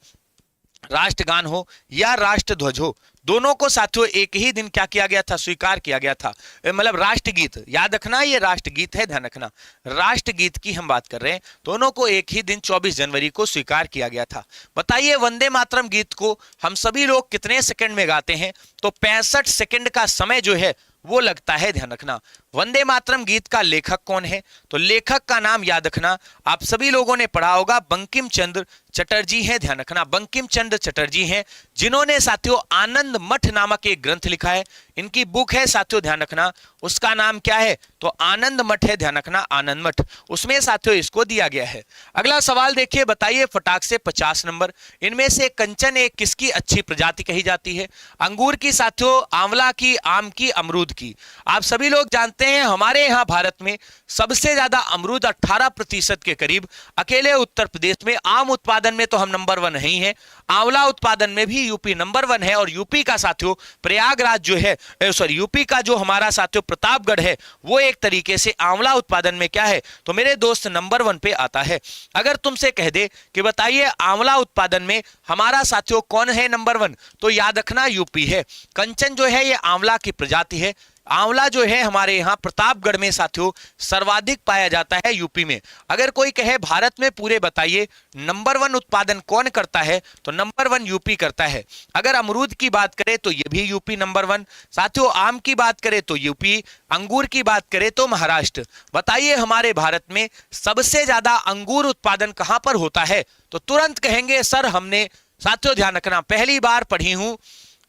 राष्ट्रगान हो या राष्ट्रध्वज हो, दोनों को साथियों एक ही दिन क्या किया गया था, स्वीकार किया गया था। मतलब राष्ट्रगीत याद रखना ये राष्ट्रगीत है, ध्यान रखना राष्ट्रगीत की हम बात कर रहे हैं, दोनों को एक ही दिन 24 जनवरी को स्वीकार किया गया था। बताइए वंदे मातरम गीत को हम सभी लोग कितने सेकंड में गाते हैं, तो 65 सेकंड का समय जो है वो लगता है, ध्यान रखना। वंदे मातरम गीत का लेखक कौन है, तो लेखक का नाम याद रखना आप सभी लोगों ने पढ़ा होगा, बंकिम चंद्र चटर्जी हैं, ध्यान रखना बंकिम चंद्र चटर्जी हैं, जिन्होंने साथियों आनंद मठ नामक एक ग्रंथ लिखा है। इनकी बुक है साथियों ध्यान रखना, उसका नाम क्या है, तो आनंद मठ है, ध्यान रखना आनंद मठ, उसमें साथियों इसको दिया गया है। अगला सवाल देखिए, बताइए फटाक से 50 नंबर, इनमें से कंचन एक किसकी अच्छी प्रजाति कही जाती है, अंगूर की साथियों, आंवला की, आम की, अमरूद की। आप सभी लोग जानते हैं हमारे यहाँ भारत में सबसे ज्यादा अमरूद 18% के करीब, अकेले उत्तर प्रदेश में। आम उत्पादन में तो हम नंबर 1 नहीं है, आंवला उत्पादन में भी यूपी नंबर 1 है, और यूपी का साथियों प्रयागराज जो है, सॉरी यूपी का जो हमारा साथियों प्रतापगढ़ है वो एक तरीके से आंवला उत्पादन में क्या है, तो मेरे दोस्त नंबर 1 पे आता है। अगर तुमसे कह दे कि बताइए आंवला उत्पादन में हमारा साथियों कौन है नंबर 1, तो याद रखना यूपी है। कंचन जो है ये आंवला की प्रजाति है, आंवला जो है हमारे यहाँ प्रतापगढ़ में साथियों सर्वाधिक पाया जाता है, यूपी में। अगर कोई कहे भारत में पूरे बताइए नंबर 1 उत्पादन कौन करता है, तो नंबर 1 यूपी करता है। अगर अमरूद की बात करें तो ये भी यूपी नंबर 1। साथियों आम की बात करें तो यूपी, अंगूर की बात करें तो महाराष्ट्र। बताइए हमारे भारत में सबसे ज्यादा अंगूर उत्पादन कहां पर होता है, तो तुरंत कहेंगे सर हमने, साथियों ध्यान रखना, पहली बार पढ़ी हूं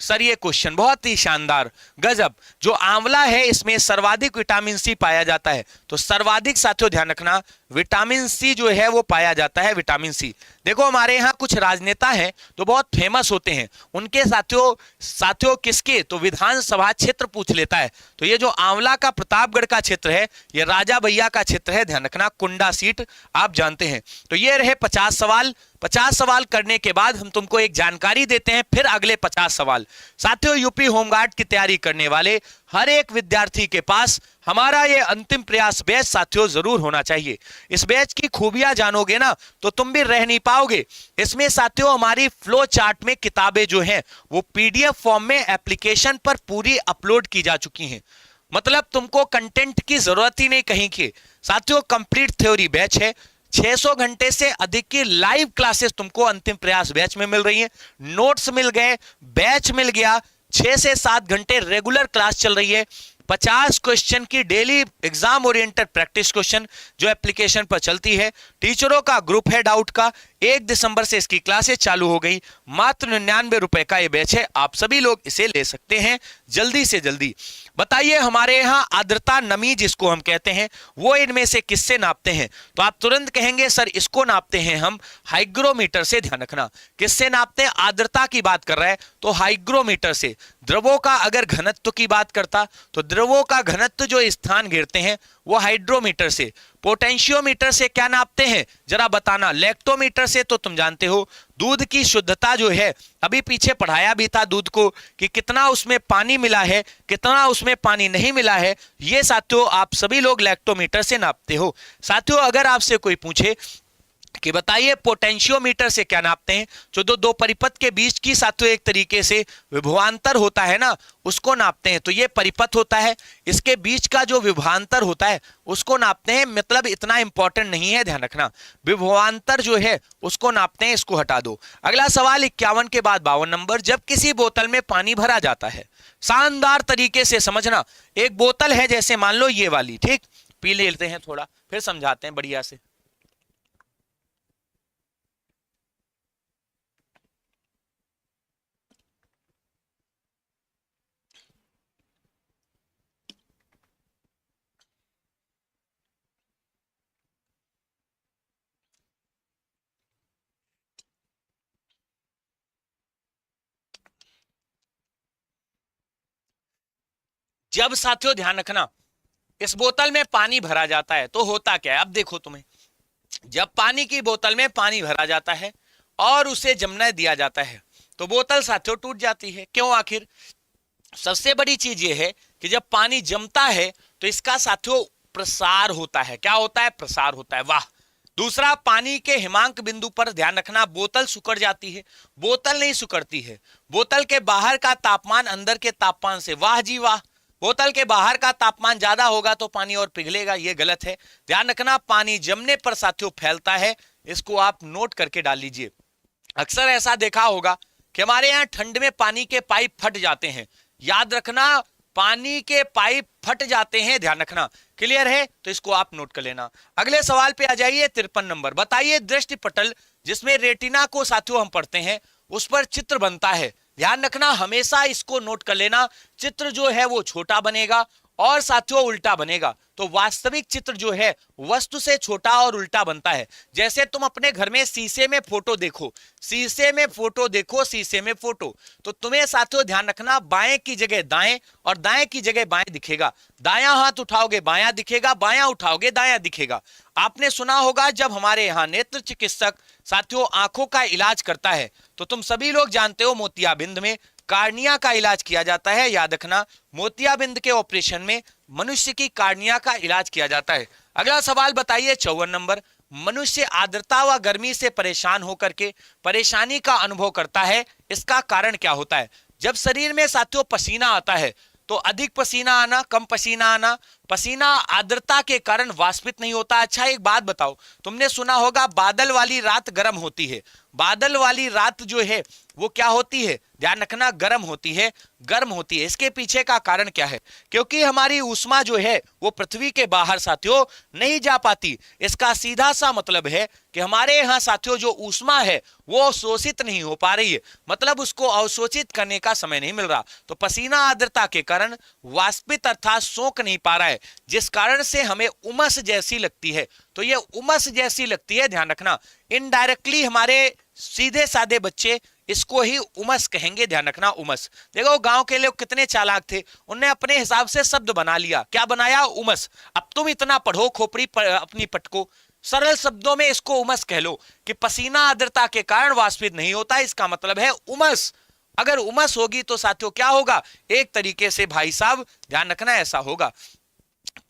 सर ये क्वेश्चन, बहुत ही शानदार, गजब। जो आंवला है इसमें सर्वाधिक विटामिन सी पाया जाता है, तो सर्वाधिक साथियों ध्यान रखना विटामिन सी जो है वो पाया जाता है, विटामिन सी। देखो हमारे यहाँ कुछ राजनेता हैं तो बहुत फेमस होते हैं, उनके साथियों किसके, तो विधानसभा क्षेत्र पूछ लेता है। तो ये जो आंवला का प्रतापगढ़ का क्षेत्र है ये राजा भैया का क्षेत्र है, ध्यान रखना, कुंडा सीट आप जानते हैं। तो ये रहे 50 सवाल। 50 सवाल करने के बाद हम तुमको एक जानकारी देते हैं, फिर अगले 50 सवाल। साथियों यूपी होमगार्ड की तैयारी करने वाले हर एक विद्यार्थी के पास हमारा ये अंतिम प्रयास बैच साथियों जरूर होना चाहिए। इस बैच की खूबियां जानोगे ना तो तुम भी रह नहीं पाओगे। इसमें साथियों हमारी फ्लो चार्ट में किताबें जो हैं वो पीडीएफ फॉर्म में एप्लीकेशन पर पूरी अपलोड की जा चुकी हैं, मतलब तुमको कंटेंट की जरूरत ही नहीं कहीं की। साथियों कंप्लीट थ्योरी बैच है, 600 घंटे से अधिक की लाइव क्लासेस तुमको अंतिम प्रयास बैच में मिल रही हैं, नोट्स मिल गए, बैच मिल गया, 6 से 7 घंटे रेगुलर क्लास चल रही है, 50 क्वेश्चन की daily exam oriented practice question जो एप्लीकेशन पर चलती है। टीचरों का ग्रुप है डाउट का, 1 दिसंबर से इसकी क्लासेस चालू हो गई। मात्र 99 रुपए का ये बैच है, आप सभी लोग इसे ले सकते हैं जल्दी से जल्दी। बताइए हमारे यहाँ आर्द्रता नमी जिसको हम कहते हैं वो इनमें से किससे नापते हैं, तो आप तुरंत कहेंगे सर इसको नापते हैं हम हाइग्रोमीटर से। ध्यान रखना किससे नापते हैं, आर्द्रता की बात कर रहा है तो हाइग्रोमीटर से। द्रवों का अगर घनत्व की बात करता तो द्रवों का घनत्व जो स्थान घेरते हैं वो हाइड्रोमीटर से। पोटेंशियोमीटर से क्या नापते हैं जरा बताना, लैक्टोमीटर से तो तुम जानते हो दूध की शुद्धता जो है, अभी पीछे पढ़ाया भी था दूध को कि कितना उसमें पानी मिला है कितना उसमें पानी नहीं मिला है, ये साथियों आप सभी लोग लैक्टोमीटर से नापते हो। साथियों अगर आपसे कोई पूछे कि बताइए पोटेंशियोमीटर से क्या नापते हैं, जो दो परिपथ के बीच की साथियों एक तरीके से विभवांतर होता है ना उसको नापते हैं, तो ये परिपथ होता है, इसके बीच का जो विभवांतर होता है उसको नापते हैं, मतलब इतना इंपॉर्टेंट नहीं है, ध्यान रखना विभवांतर जो है उसको नापते हैं, इसको हटा दो। अगला सवाल 51 के बाद 52 नंबर, जब किसी बोतल में पानी भरा जाता है, शानदार तरीके से समझना, एक बोतल है जैसे मान लो ये वाली, ठीक, पी लेते हैं थोड़ा फिर समझाते हैं बढ़िया से। जब साथियों ध्यान रखना इस बोतल में पानी भरा जाता है तो होता क्या है, अब देखो तुम्हें, जब पानी की बोतल में पानी भरा जाता है और उसे जमने दिया जाता है तो बोतल साथियों टूट जाती है। क्यों आखिर, सबसे बड़ी चीज यह है कि जब पानी जमता है तो इसका साथियों प्रसार होता है। क्या होता है, प्रसार होता है, वाह। दूसरा, पानी के हिमांक बिंदु पर ध्यान रखना बोतल सिकुड़ जाती है, बोतल नहीं सिकुड़ती है, बोतल के बाहर का तापमान अंदर के तापमान से, वाह जी वाह, बोतल के बाहर का तापमान ज्यादा होगा तो पानी और पिघलेगा, ये गलत है। ध्यान रखना पानी जमने पर साथियों फैलता है, इसको आप नोट करके डाल लीजिए। अक्सर ऐसा देखा होगा कि हमारे यहाँ ठंड में पानी के पाइप फट जाते हैं, याद रखना पानी के पाइप फट जाते हैं, ध्यान रखना, क्लियर है, तो इसको आप नोट कर लेना। अगले सवाल पे आ जाइए 53 नंबर, बताइए दृष्टि पटल जिसमें रेटिना को साथियों हम पढ़ते हैं उस पर चित्र बनता है। ध्यान रखना हमेशा इसको नोट कर लेना, चित्र जो है वो छोटा बनेगा और साथियों उल्टा बनेगा, तो वास्तविक चित्र जो है वस्तु से छोटा और उल्टा बनता है। जैसे तुम अपने घर में शीशे में फोटो देखो, शीशे में फोटो देखो, शीशे में फोटो, तो तुम्हें साथियों ध्यान रखना बाएं की जगह दाएं और दाएं की जगह बाएं दिखेगा, दायां हाथ उठाओगे बायां दिखेगा, बायां उठाओगे दायां दिखेगा। आपने सुना होगा जब हमारे यहाँ नेत्र चिकित्सक साथियों आंखों का इलाज करता है तो तुम सभी लोग जानते हो मोतियाबिंद में कार्निया का इलाज किया जाता है, याद रखना मोतियाबिंद के ऑपरेशन में मनुष्य की कार्निया का इलाज किया जाता है। अगला सवाल बताइए 54 नंबर, मनुष्य आर्द्रता व गर्मी से परेशान होकर के परेशानी का अनुभव करता है, इसका कारण क्या होता है। जब शरीर में साथियों पसीना आता है तो अधिक पसीना आना, कम पसीना आना। पसीना आर्द्रता के कारण वाष्पित नहीं होता। अच्छा एक बात बताओ, तुमने सुना होगा बादल वाली रात गर्म होती है। बादल वाली रात जो है वो क्या होती है, ध्यान रखना, गर्म होती है, गर्म होती है। इसके पीछे का कारण क्या है? क्योंकि हमारी ऊष्मा जो है वो पृथ्वी के बाहर साथियों नहीं जा पाती। इसका सीधा सा मतलब है कि हमारे यहाँ साथियों जो ऊष्मा है वो अवशोषित नहीं हो पा रही है, मतलब उसको अवशोषित करने का समय नहीं मिल रहा। तो पसीना आर्द्रता के कारण वाष्पित अर्थात सोख नहीं पा रहा है, जिस कारण से हमें उमस जैसी लगती है। तो ये उमस जैसी लगती है, ध्यान रखना। इनडायरेक्टली हमारे सीधे साधे बच्चे इसको ही उमस कहेंगे, ध्यान रखना, उमस। देखो गांव के लोग कितने चालाक थे, उन्हें अपने हिसाब से शब्द बना लिया। क्या बनाया? उमस। अब तुम इतना पढ़ो खोपड़ी अपनी पटको, सरल शब्दों में इसको उमस कह लो कि पसीना आर्द्रता के कारण वाष्पित नहीं होता, इसका मतलब है उमस। अगर उमस होगी तो साथियों क्या होगा? एक तरीके से भाई साहब ध्यान रखना ऐसा होगा।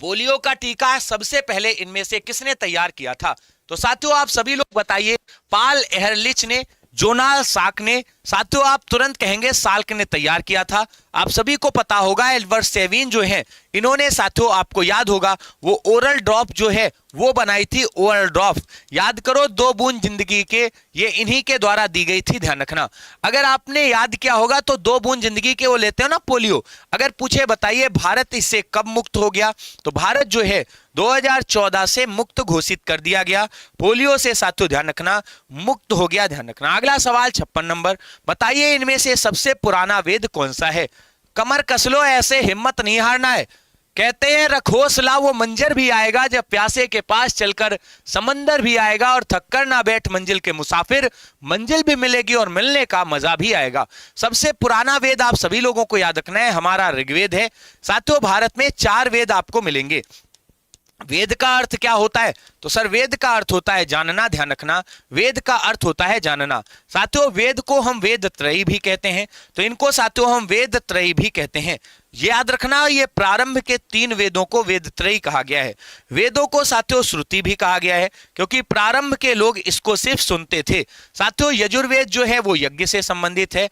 पोलियो का टीका सबसे पहले इनमें से किसने तैयार किया था? तो साथियों आप सभी लोग बताइए। पाल एहरलिच ने, जोनास साल्क ने। साथियों आप तुरंत कहेंगे साल्क ने तैयार किया था। आप सभी को पता होगा एल्बर्ट सेविन जो है, इन्होंने साथियों आपको याद होगा वो ओरल ड्रॉप जो है वो बनाई थी, ओरल ड्रॉप। याद करो 2 बूंद जिंदगी के, ये इन्हीं के द्वारा दी गई थी, ध्यान रखना। अगर आपने याद किया होगा तो 2 बूंद जिंदगी के वो लेते हो ना पोलियो। अगर पूछे बताइए भारत इससे कब मुक्त हो गया, तो भारत जो है 2014 से मुक्त घोषित कर दिया गया पोलियो से साथियों, ध्यान रखना, मुक्त हो गया, ध्यान रखना। अगला सवाल 56 नंबर, बताइए इनमें से सबसे पुराना वेद कौन सा है? कमर कस लो, ऐसे हिम्मत नहीं हारना है। कहते हैं रखो हौसला, वो मंजर भी आएगा जब प्यासे के पास चलकर समंदर भी आएगा, और थककर ना बैठ मंजिल के मुसाफिर, मंजिल भी मिलेगी और मिलने का मजा भी आएगा। सबसे पुराना वेद आप सभी लोगों को याद रखना है, हमारा ऋग्वेद है। साथियों भारत में 4 वेद आपको मिलेंगे। वेद का अर्थ क्या होता है? तो सर वेद का अर्थ होता है जानना, ध्यान रखना, वेद का अर्थ होता है जानना। साथियों वेद को हम वेद त्रयी भी कहते हैं, तो इनको साथियों हम वेद त्रयी भी कहते हैं। याद रखना ये प्रारंभ के 3 वेदों को वेद त्रयी कहा गया है। वेदों को साथियों श्रुति भी कहा गया है, क्योंकि प्रारंभ के लोग इसको सिर्फ सुनते थे। साथियों यजुर्वेद जो है वो यज्ञ से संबंधित है,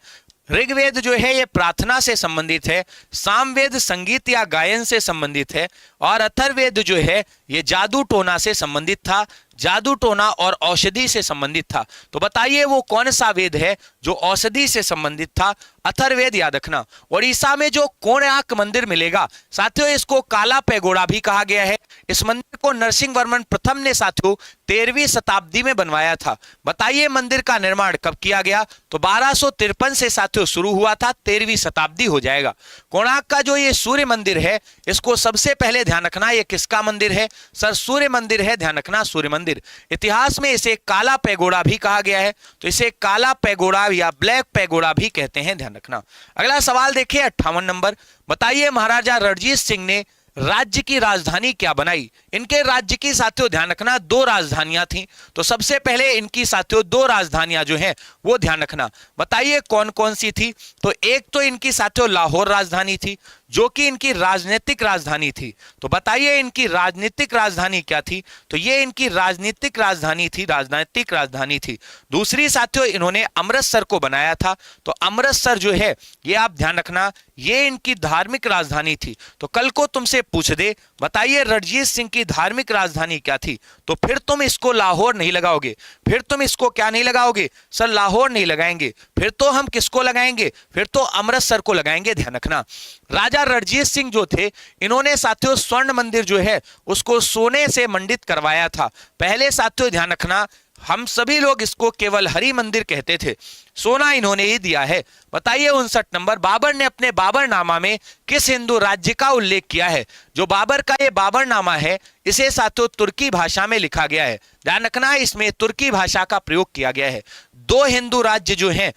ऋग्वेद जो है ये प्रार्थना से संबंधित है, सामवेद संगीत या गायन से संबंधित है, और अथर्ववेद जो है ये जादू टोना से संबंधित था, जादू टोना और औषधि से संबंधित था। तो बताइए वो कौन सा वेद है जो औषधि से संबंधित था? अथर्ववेद, याद रखना। उड़ीसा में जो कोणार्क मंदिर मिलेगा साथियों, इसको काला पैगोड़ा भी कहा गया है। इस मंदिर को नरसिंह वर्मन प्रथम ने साथियों 13वीं शताब्दी में बनवाया था। बताइए मंदिर का निर्माण कब किया गया? तो 1253 से साथियों शुरू हुआ था, 13वीं शताब्दी हो जाएगा। कोणार्क का जो ये सूर्य मंदिर है, इसको सबसे पहले ध्यान रखना ये किसका मंदिर है? सर सूर्य मंदिर है, ध्यान रखना, सूर्य मंदिर। इतिहास में इसे काला पैगोड़ा भी कहा गया है, तो इसे काला पैगोड़ा या ब्लैक पैगोड़ा भी कहते हैं, ध्यान रखना। अगला सवाल देखिए 58 नंबर, बताइए महाराजा रणजीत सिंह ने राज्य की राजधानी क्या बनाई? इनके राज्य की साथियों ध्यान रखना 2 राजधानियां थी। तो सबसे पहले इनकी साथियों 2 राजधानियां जो हैं वो ध्यान रखना। बताइए कौन कौन सी थी? तो एक तो इनकी साथियों लाहौर राजधानी थी, जो कि इनकी राजनीतिक राजधानी थी। तो बताइए इनकी राजनीतिक राजधानी क्या थी? तो ये इनकी राजनीतिक राजधानी थी, राजनीतिक राजधानी थी। दूसरी साथियों इन्होंने अमृतसर को बनाया था, तो अमृतसर जो है ये आप ध्यान रखना ये इनकी धार्मिक राजधानी थी। तो कल को तुमसे पूछ दे बताइए रणजीत सिंह की धार्मिक राजधानी क्या थी, तो फिर तुम इसको लाहौर नहीं लगाओगे, फिर तुम इसको क्या नहीं लगाओगे? सर लाहौर नहीं लगाएंगे, फिर तो हम किसको लगाएंगे? फिर तो अमृतसर को लगाएंगे, ध्यान रखना। राजा रणजीत सिंह जो थे इन्होंने साथियों स्वर्ण मंदिर जो है उसको सोने से मंडित करवाया था। पहले साथियों ध्यान रखना हम सभी लोग इसको केवल हरि मंदिर कहते थे, सोना इन्होंने ही दिया है। बताइए 59 नंबर, बाबर ने अपने बाबरनामा में किस हिंदू राज्य का उल्लेख किया है? जो बाबर का ये बाबरनामा है इसे साथियों तुर्की भाषा में लिखा गया है, ध्यान रखना इसमें तुर्की भाषा का प्रयोग किया गया है। 2 हिंदू राज्य जो हैं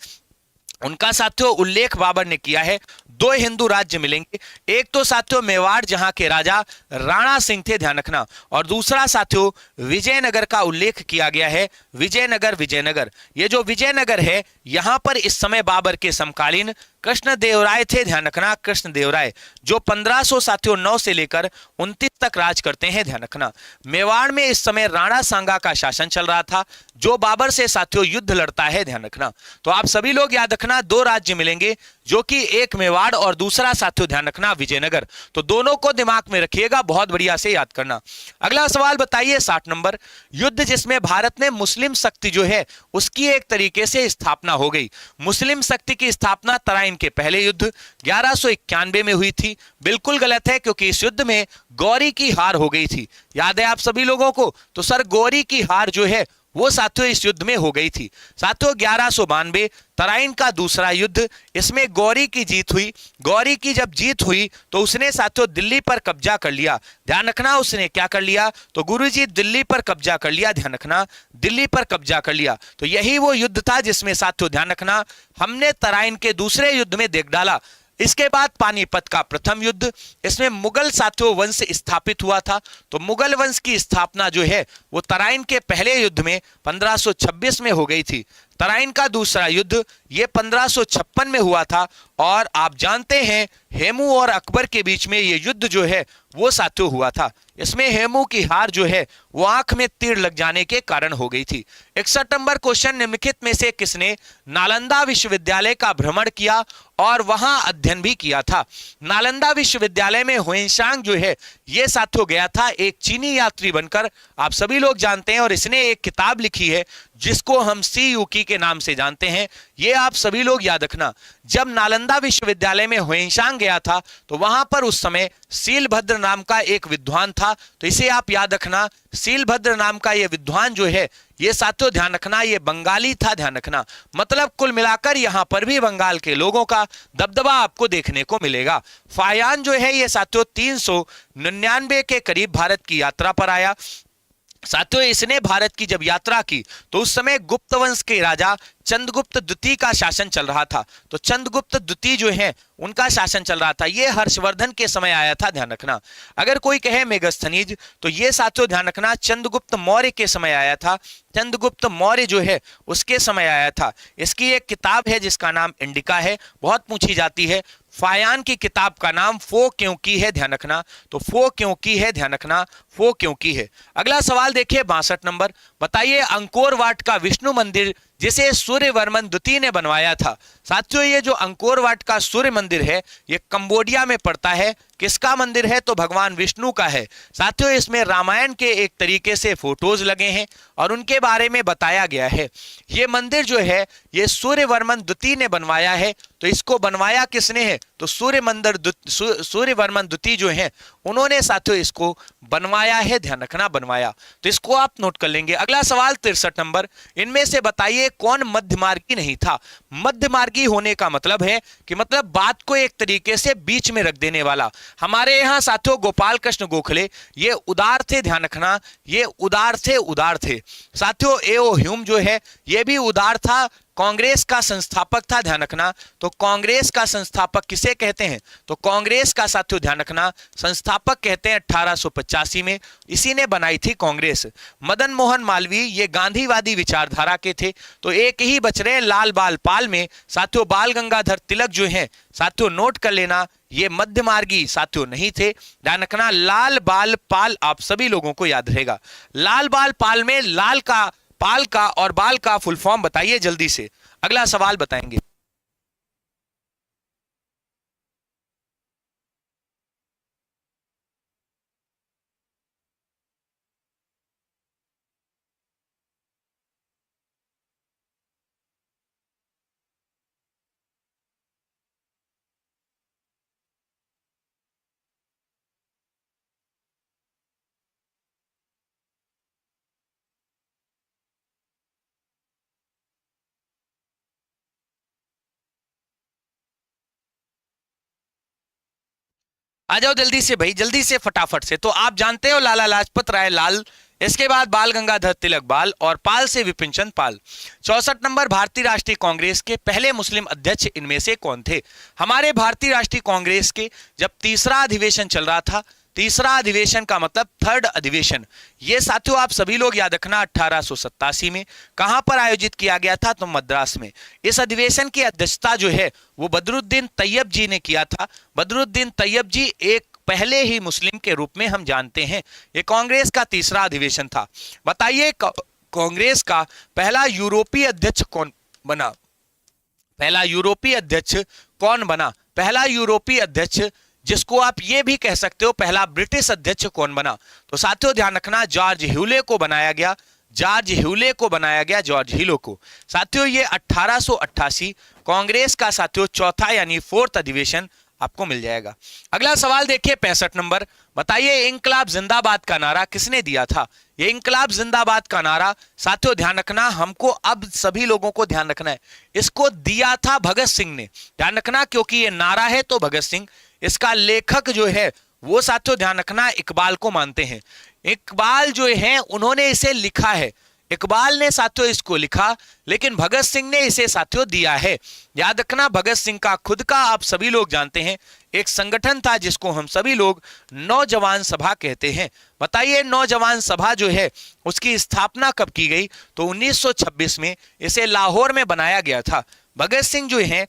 उनका साथियों उल्लेख बाबर ने किया है। 2 हिंदू राज्य मिलेंगे, एक तो साथियों मेवाड़ जहां के राजा राणा सिंह थे, ध्यान रखना, और दूसरा साथियों विजयनगर का उल्लेख किया गया है, विजयनगर। विजयनगर ये जो विजयनगर है यहां पर इस समय बाबर के समकालीन कृष्णदेवराय थे, ध्यान रखना, कृष्णदेवराय जो 1509 से लेकर 29 तक राज करते हैं, ध्यान रखना। मेवाड़ में इस समय राणा सांगा का शासन चल रहा था जो बाबर से साथियों युद्ध लड़ता है, ध्यान रखना। तो आप सभी लोग याद रखना 2 राज्य मिलेंगे, जो कि एक मेवाड़ और दूसरा साथियों ध्यान रखना विजयनगर। तो दोनों को दिमाग में रखिएगा, बहुत बढ़िया से याद करना। अगला सवाल बताइए 60 नंबर, युद्ध जिसमें भारत ने मुस्लिम शक्ति जो है उसकी एक तरीके से स्थापना हो गई। मुस्लिम शक्ति की स्थापना तराइन के पहले युद्ध 1191 में हुई थी। बिल्कुल गलत है, क्योंकि इस युद्ध में गौरी की हार हो गई थी। याद है आप सभी लोगों को? तो सर गौरी की हार जो है वो साथियों इस युद्ध में हो गई थी। साथियों 1192 तराइन का दूसरा युद्ध, इसमें गौरी की जीत हुई। गौरी की जब जीत हुई तो उसने साथियों दिल्ली पर कब्जा कर लिया। ध्यान रखना, उसने क्या कर लिया? तो गुरुजी दिल्ली पर कब्जा कर लिया। ध्यान रखना, दिल्ली पर कब्जा कर लिया। तो यही वो युद्ध था जिसमें साथियों ध्यान रखना हमने तराइन के दूसरे युद्ध में देख डाला। इसके बाद पानीपत का प्रथम युद्ध, इसमें मुगल साथियों वंश स्थापित हुआ था। तो मुगल वंश की स्थापना जो है वो तराइन के पहले युद्ध में 1526 में हो गई थी। तराइन का दूसरा युद्ध ये 1556 में हुआ था। और आप जानते हैं हेमू और अकबर के बीच में ये युद्ध जो है वो साथियों हुआ था। इसमें हेमू की हार जो है वो आंख में तीर लग जाने के कारण हो गई थी। 61 नंबर क्वेश्चन, निम्नलिखित में से किसने नालंदा विश्वविद्यालय का भ्रमण किया और वहां अध्ययन भी किया था? नालंदा विश्वविद्यालय में हुएनसांग जो है ये साथियों गया था एक चीनी यात्री बनकर, आप सभी लोग जानते हैं। और इसने एक किताब लिखी है जिसको हम सी यूकी के नाम से जानते हैं। ये आप सभी लोग याद रखना, जब नालंदा विश्वविद्यालय में हुएनसांग गया था तो वहां पर उस समय सीलभद्र नाम का एक विद्वान था। तो इसे आप याद रखना, सीलभद्र नाम का ये विद्वान जो है ये साथियों ध्यान रखना ये बंगाली था। ध्यान रखना, मतलब कुल मिलाकर यहां पर भी बंगाल के लोगों का दबदबा आपको देखने को मिलेगा। फायान जो है ये साथियों 399 के करीब भारत की यात्रा पर आया। साथियों इसने भारत की जब यात्रा की तो उस समय गुप्त वंश के राजा चंद्रगुप्त द्वितीय का शासन चल रहा था। तो चंद्रगुप्त द्वितीय जो है उनका शासन चल रहा था। ये हर्षवर्धन के समय आया था। ध्यान रखना, अगर कोई कहे मेगस्थनीज तो ये साथियों ध्यान रखना चंद्रगुप्त मौर्य के समय आया था। चंद्रगुप्त मौर्य जो है उसके समय आया था। इसकी एक किताब है जिसका नाम इंडिका है, बहुत पूछी जाती है। फायान की किताब का नाम फो क्यों की है। ध्यान रखना, तो फो क्यों की है, ध्यान रखना फो क्यों की है। अगला सवाल देखिए 62 नंबर, बताइए अंकोर वाट का विष्णु मंदिर जिसे सूर्यवर्मन द्वितीय ने बनवाया था। साथियों ये जो अंकोर वाट का सूर्य मंदिर है ये कंबोडिया में पड़ता है। किसका मंदिर है? तो भगवान विष्णु का है। साथियों इसमें रामायण के एक तरीके से फोटोज लगे हैं और उनके बारे में बताया गया है। ये मंदिर जो है ये सूर्यवर्मन द्वितीय ने बनवाया है। तो इसको बनवाया किसने है? तो सूर्यवर्मन द्वितीय जो है उन्होंने साथियों इसको बनवाया है। ध्यान रखना, बनवाया। तो इसको आप नोट कर लेंगे। अगला सवाल 63 नंबर, इनमें से बताइए कौन मध्यमार्गी नहीं था? मध्यमार्गी होने का मतलब है कि मतलब बात को एक तरीके से बीच में रख देने वाला। हमारे यहां साथियों गोपाल कृष्ण गोखले ये उदार थे। ध्यान रखना, ये उदार थे। साथियों एओ ह्यूम जो है ये भी उदार था, कांग्रेस का संस्थापक था। ध्यान रखना, तो कांग्रेस का संस्थापक किसे कहते हैं? तो कांग्रेस का साथियों ध्यान रखना संस्थापक कहते हैं 1885 में, इसी ने बनाई थी कांग्रेस। मदन मोहन मालवीय ये गांधीवादी विचारधारा के थे। तो एक ही बच रहे लाल बाल पाल में साथियों बाल गंगाधर तिलक जो है साथियों नोट कर लेना ये मध्यमार्गी साथियों नहीं थे। ध्यान रखना, लाल बाल पाल आप सभी लोगों को याद रहेगा। लाल बाल पाल में लाल का, पाल का और बाल का फुल फॉर्म बताइए जल्दी से। अगला सवाल बताएंगे। आ जाओ जल्दी से भाई, जल्दी से फटाफट से। तो आप जानते हो लाला लाजपत राय लाल, इसके बाद बाल गंगाधर तिलक बाल और पाल से विपिन चंद्र पाल। 64 नंबर, भारतीय राष्ट्रीय कांग्रेस के पहले मुस्लिम अध्यक्ष इनमें से कौन थे? हमारे भारतीय राष्ट्रीय कांग्रेस के जब तीसरा अधिवेशन चल रहा था, तीसरा अधिवेशन का मतलब थर्ड अधिवेशन, ये साथियों आप सभी लोग याद रखना 1887 में कहां पर आयोजित किया गया था? तो मद्रास में। इस अधिवेशन की अध्यक्षता जो है वो बदरुद्दीन तैयब जी ने किया था। बदरुद्दीन तैयब जी एक पहले ही मुस्लिम के रूप में हम जानते हैं। ये कांग्रेस का तीसरा अधिवेशन था। बताइए कांग्रेस का पहला यूरोपीय अध्यक्ष कौन बना? पहला यूरोपीय अध्यक्ष कौन बना? पहला यूरोपीय अध्यक्ष, जिसको आप ये भी कह सकते हो पहला ब्रिटिश अध्यक्ष कौन बना? तो साथियों ध्यान रखना, जॉर्ज ह्यूले को बनाया गया, जॉर्ज ह्यूले को बनाया गया, जॉर्ज ह्यूले को। साथियों ये 1888 कांग्रेस का साथियों चौथा यानी फोर्थ अधिवेशन आपको मिल जाएगा। अगला सवाल देखिए 65 नंबर, बताइए इंकलाब जिंदाबाद का नारा किसने दिया था? ये इंकलाब जिंदाबाद का नारा साथियों ध्यान रखना, हमको अब सभी लोगों को ध्यान रखना है, इसको दिया था भगत सिंह ने। ध्यान रखना क्योंकि ये नारा है तो भगत सिंह, इसका लेखक जो है वो साथियों ध्यान रखना इकबाल को मानते हैं। इकबाल जो है उन्होंने इसे लिखा है, इकबाल ने साथियों इसको लिखा, लेकिन भगत सिंह ने इसे साथियों दिया है। याद रखना भगत सिंह का खुद का आप सभी लोग जानते हैं एक संगठन था जिसको हम सभी लोग नौजवान सभा कहते हैं। बताइए नौजवान सभा जो है उसकी स्थापना कब की गई? तो 1926 में इसे लाहौर में बनाया गया था। भगत सिंह जो है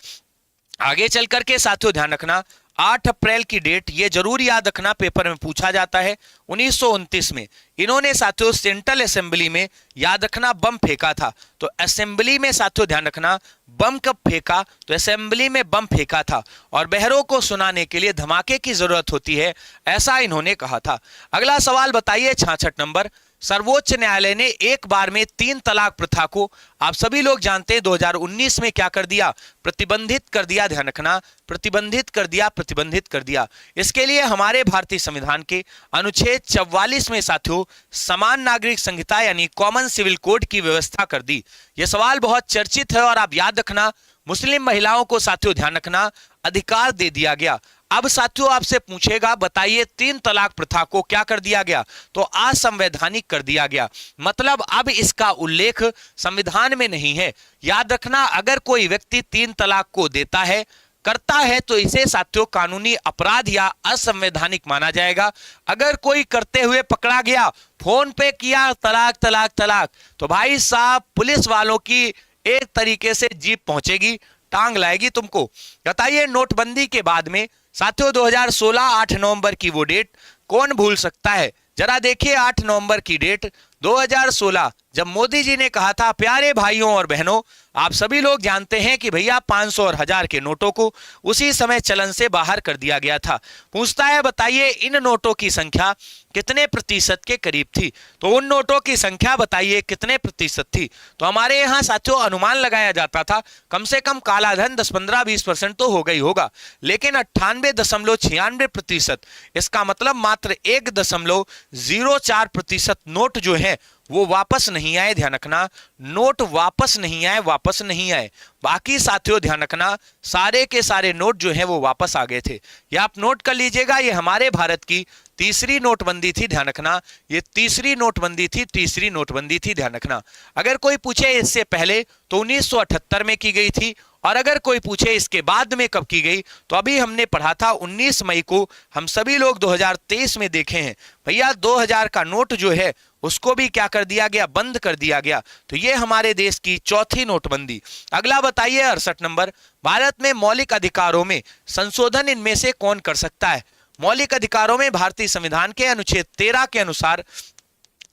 आगे चल करके साथियों ध्यान रखना 8 अप्रैल की डेट ये जरूर याद रखना, पेपर में पूछा जाता है। 1929 में इन्होंने साथियों सेंट्रल असेंबली में याद रखना बम फेंका था। तो असेंबली में साथियों ध्यान रखना बम कब फेंका? तो असेंबली में बम फेंका था और बहरों को सुनाने के लिए धमाके की जरूरत होती है, ऐसा इन्होंने कहा था। अगला सवाल बताइए 66 नंबर, सर्वोच्च न्यायालय ने एक बार में 3 तलाक प्रथा को आप सभी लोग जानते हैं 2019 में क्या कर दिया? प्रतिबंधित कर दिया। ध्यान रखना प्रतिबंधित कर दिया, प्रतिबंधित कर दिया। इसके लिए हमारे भारतीय संविधान के अनुच्छेद 44 में साथियों समान नागरिक संहिता यानी कॉमन सिविल कोड की व्यवस्था कर दी। यह सवाल बहुत चर्चित है और आप याद रखना मुस्लिम महिलाओं को साथियों ध्यान रखना अधिकार दे दिया गया। अब साथियों आपसे पूछेगा बताइए 3 तलाक प्रथा को क्या कर दिया गया? तो असंवैधानिक कर दिया गया। मतलब अब इसका उल्लेख संविधान में नहीं है। याद रखना अगर कोई व्यक्ति 3 तलाक को देता है करता है तो इसे साथियों कानूनी अपराध या असंवैधानिक माना जाएगा। अगर कोई करते हुए पकड़ा गया, फोन पे किया तलाक तलाक तलाक, तो भाई साहब पुलिस वालों की एक तरीके से जीप पहुंचेगी, टांग लाएगी तुमको। बताइए नोटबंदी के बाद में साथियों 2016 8 नवंबर की वो डेट कौन भूल सकता है? जरा देखिए 8 नवंबर की डेट 2016 जब मोदी जी ने कहा था प्यारे भाइयों और बहनों आप सभी लोग जानते हैं कि भैया 500 और 1000 के नोटों को उसी समय चलन से बाहर कर दिया गया था। पूछता है बताइए इन नोटों की संख्या कितने प्रतिशत के करीब थी? तो उन नोटों की संख्या बताइए कितने प्रतिशत थी? तो हमारे यहाँ साथियों अनुमान लगाया जाता था कम से कम काला धन 10-15-20% तो हो गई होगा, लेकिन 98.96%। इसका मतलब मात्र 1.04% नोट जो है वो वापस नहीं आए। ध्यान रखना नोट वापस नहीं आए, वापस नहीं आए। बाकी साथियों ध्यान रखना सारे के सारे नोट जो है वो वापस आ गए थे। ये आप नोट कर लीजिएगा, ये हमारे भारत की तीसरी नोटबंदी थी। ध्यान रखना ये तीसरी नोटबंदी थी, तीसरी नोटबंदी थी। ध्यान रखना अगर कोई पूछे इससे पहले तो 1978 में की गई थी, और अगर कोई पूछे इसके बाद में कब की गई तो अभी हमने पढ़ा था 19 मई को हम सभी लोग 2023 में देखे हैं। भैया 2000 का नोट जो है उसको भी क्या कर दिया गया? बंद कर दिया गया। तो ये हमारे देश की चौथी नोटबंदी। अगला बताइए 68 नंबर, भारत में मौलिक अधिकारों में संशोधन इनमें से कौन कर सकता है? मौलिक अधिकारों में भारतीय संविधान के अनुच्छेद 13 के अनुसार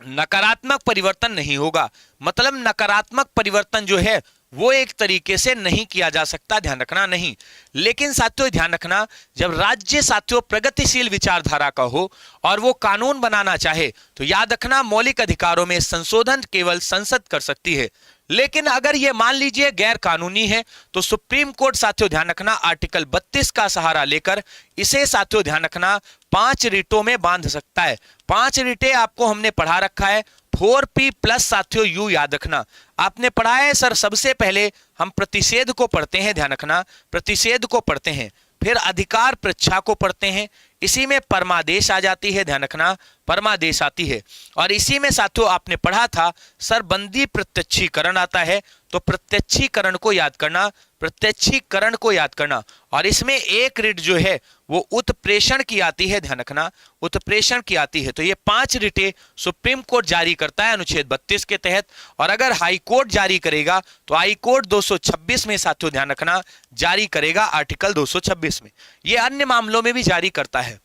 नकारात्मक परिवर्तन नहीं होगा। मतलब नकारात्मक परिवर्तन जो है वो एक तरीके से नहीं किया जा सकता। ध्यान रखना नहीं, लेकिन साथियों ध्यान रखना जब राज्य साथियों प्रगतिशील विचारधारा का हो और वो कानून बनाना चाहे तो याद रखना मौलिक अधिकारों में संशोधन केवल संसद कर सकती है। लेकिन अगर ये मान लीजिए गैर कानूनी है तो सुप्रीम कोर्ट साथियों ध्यान रखना आर्टिकल 32 का सहारा लेकर इसे साथियों ध्यान रखना 5 रिटों में बांध सकता है। 5 रिटें आपको हमने पढ़ा रखा है, 4P+ साथियों U याद रखना आपने पढ़ा है सर। सबसे पहले हम प्रतिषेध को पढ़ते हैं, ध्यान रखना प्रतिषेध को पढ़ते हैं, फिर अधिकार परीक्षा को पढ़ते हैं, इसी में परमादेश आ जाती है। ध्यान रखना परमादेश आती है, और इसी में साथियों आपने पढ़ा था सर बंदी प्रत्यक्षीकरण आता है। तो प्रत्यक्षीकरण को याद करना, प्रत्यक्षीकरण को याद करना, और इसमें एक रिट जो है वो उत्प्रेषण की आती है। ध्यान रखना उत्प्रेषण की आती है। तो ये 5 रिटें सुप्रीम कोर्ट जारी करता है अनुच्छेद 32 के तहत, और अगर हाई कोर्ट जारी करेगा तो हाई कोर्ट 226 में साथियों ध्यान रखना जारी करेगा, आर्टिकल 226 में। ये अन्य मामलों में भी जारी करता है।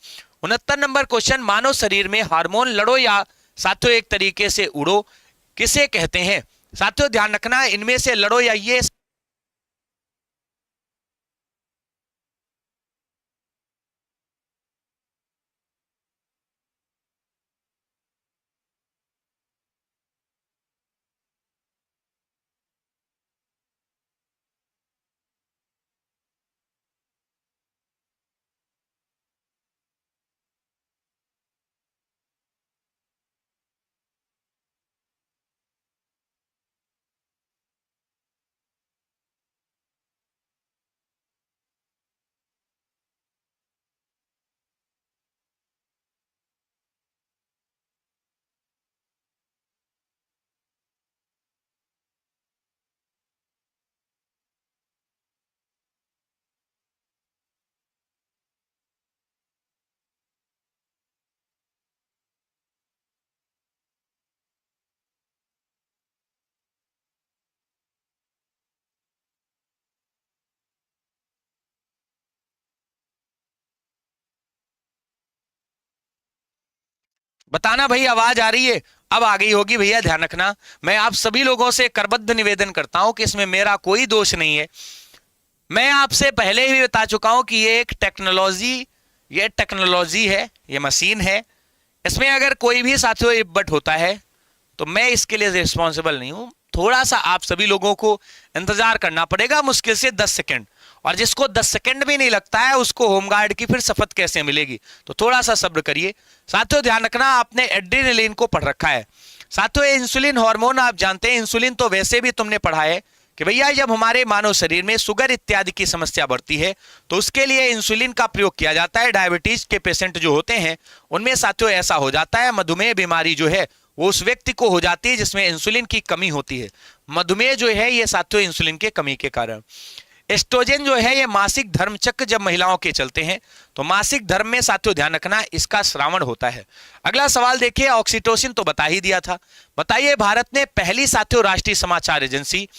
69 नंबर क्वेश्चन, मानव शरीर में हार्मोन लड़ो या साथियों एक तरीके से उड़ो किसे कहते हैं? साथियों ध्यान रखना इनमें से लड़ो या ये बताना भाई आवाज आ रही है? अब आ गई होगी भैया, ध्यान रखना। मैं आप सभी लोगों से करबद्ध निवेदन करता हूं कि इसमें मेरा कोई दोष नहीं है। मैं आपसे पहले ही बता चुका हूं कि ये टेक्नोलॉजी है, ये मशीन है। इसमें अगर कोई भी साथियों इब्बट होता है तो मैं इसके लिए रिस्पॉन्सिबल नहीं हूं। थोड़ा सा आप सभी लोगों को इंतजार करना पड़ेगा, मुश्किल से 10 सेकंड। और जिसको 10 सेकंड भी नहीं लगता है उसको होमगार्ड की फिर शपथ कैसे मिलेगी? तो थोड़ा सा सब्र करिए। साथियों ध्यान रखना, आपने एड्रेनलिन को पढ़ रखा है। साथियों इंसुलिन हार्मोन आप जानते हैं। इंसुलिन तो वैसे भी तुमने पढ़ा है कि भैया जब हमारे मानव शरीर में शुगर इत्यादि की समस्या बढ़ती है तो उसके लिए इंसुलिन का प्रयोग किया जाता है। डायबिटीज के पेशेंट जो होते हैं उनमें साथियों ऐसा हो जाता है, मधुमेह बीमारी जो है वो उस व्यक्ति को हो जाती है जिसमें इंसुलिन की कमी होती है। मधुमेह जो है ये साथियों इंसुलिन के कमी के कारण। एस्ट्रोजन जो है ये मासिक धर्म चक्र जब महिलाओं के चलते हैं तो मासिक धर्म में साथियों ध्यान रखना इसका श्रावण होता है। अगला सवाल देखिए, ऑक्सीटोसिन तो बता ही दिया था। बताइए भारत ने पहली साथियों राष्ट्रीय समाचार agency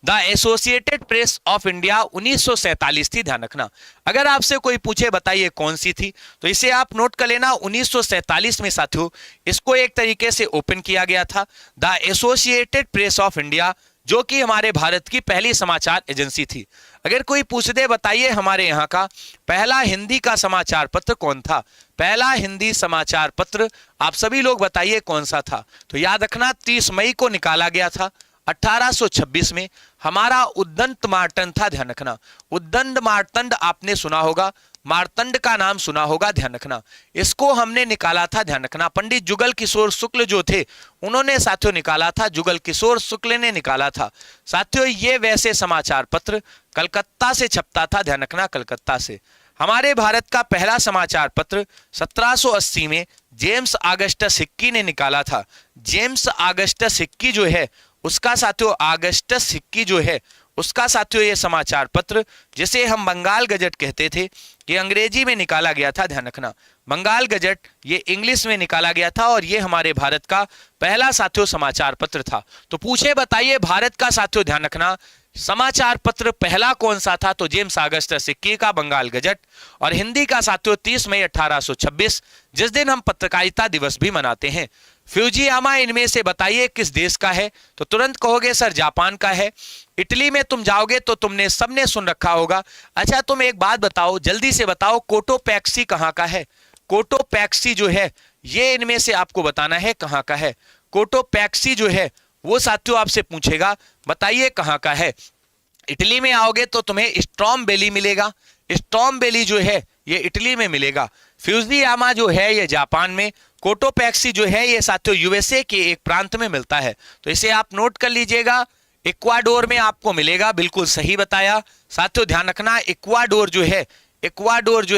the associated press of India 1947 थी। ध्यान रखना, अगर आपसे कोई पूछे बताइए कौन सी थी तो इसे आप नोट कर लेना। 1947 में साथियों इसको एक तरीके से ओपन किया गया था, the associated press of India, जो कि हमारे भारत की पहली समाचार एजेंसी थी। अगर कोई पूछ दे बताइए हमारे यहाँ का पहला हिंदी का समाचार पत्र कौन था, पहला हिंदी समाचार पत्र आप सभी लोग बताइए कौन सा था? तो याद रखना 30 मई को निकाला गया था 1826 में। हमारा उद्दंत मार्तंड था। ध्यान रखना, उद्दंत मार्तंड आपने सुना होगा, मार्तंड का नाम सुना होगा। ध्यान रखना, इसको हमने निकाला था। ध्यान रखना, पंडित जुगल किशोर शुक्ल जो थे उन्होंने साथियों निकाला था, जुगल किशोर शुक्ल ने निकाला था। साथियों ये वैसे समाचार पत्र कलकत्ता से छपता था। ध्यान रखना, कलकत्ता से। हमारे भारत का पहला समाचार पत्र 1780 में जेम्स ऑगस्टस हिक्की ने निकाला था। जेम्स ऑगस्टस हिक्की जो है उसका साथियों, ऑगस्टस हिक्की जो है उसका साथियों ये समाचार पत्र जिसे हम बंगाल गजट कहते थे ये अंग्रेजी में निकाला गया था। ध्यान रखना, बंगाल गजट ये इंग्लिश में निकाला गया था और ये हमारे भारत का पहला साथियों समाचार पत्र था। तो पूछे बताइए भारत का साथियों ध्यान रखना समाचार पत्र पहला कौन सा था? तो जेम्स ऑगस्टस हिक्की का बंगाल गजट। और हिंदी का साथियों 30 मई 1826, जिस दिन हम पत्रकारिता दिवस भी मनाते हैं। फ्यूजियामा इनमें से बताइए किस देश का है? तो तुरंत कहोगे सर जापान का है। इटली में तुम जाओगे तो तुमने सबने सुन रखा होगा। अच्छा तुम एक बात बताओ, जल्दी से बताओ, कोटोपैक्सी कहाँ का है? कोटोपैक्सी जो है ये इनमें से आपको बताना है कहाँ का है। कोटोपैक्सी जो है वो साथियों आपसे पूछेगा बताइए कहाँ का है। इटली में आओगे तो तुम्हें स्ट्रॉम्बेली मिलेगा। स्ट्रॉम्बेली जो है ये इटली में मिलेगा। फ्यूजियामा जो है ये जापान में। कोटोपैक्सी जो है ये साथियों यूएसए के एक प्रांत में मिलता है। तो इसे आप नोट कर लीजिएगा। इक्वाडोर में आपको मिलेगा, बिल्कुल सही बताया। साथियों ध्यान रखना इक्वाडोर जो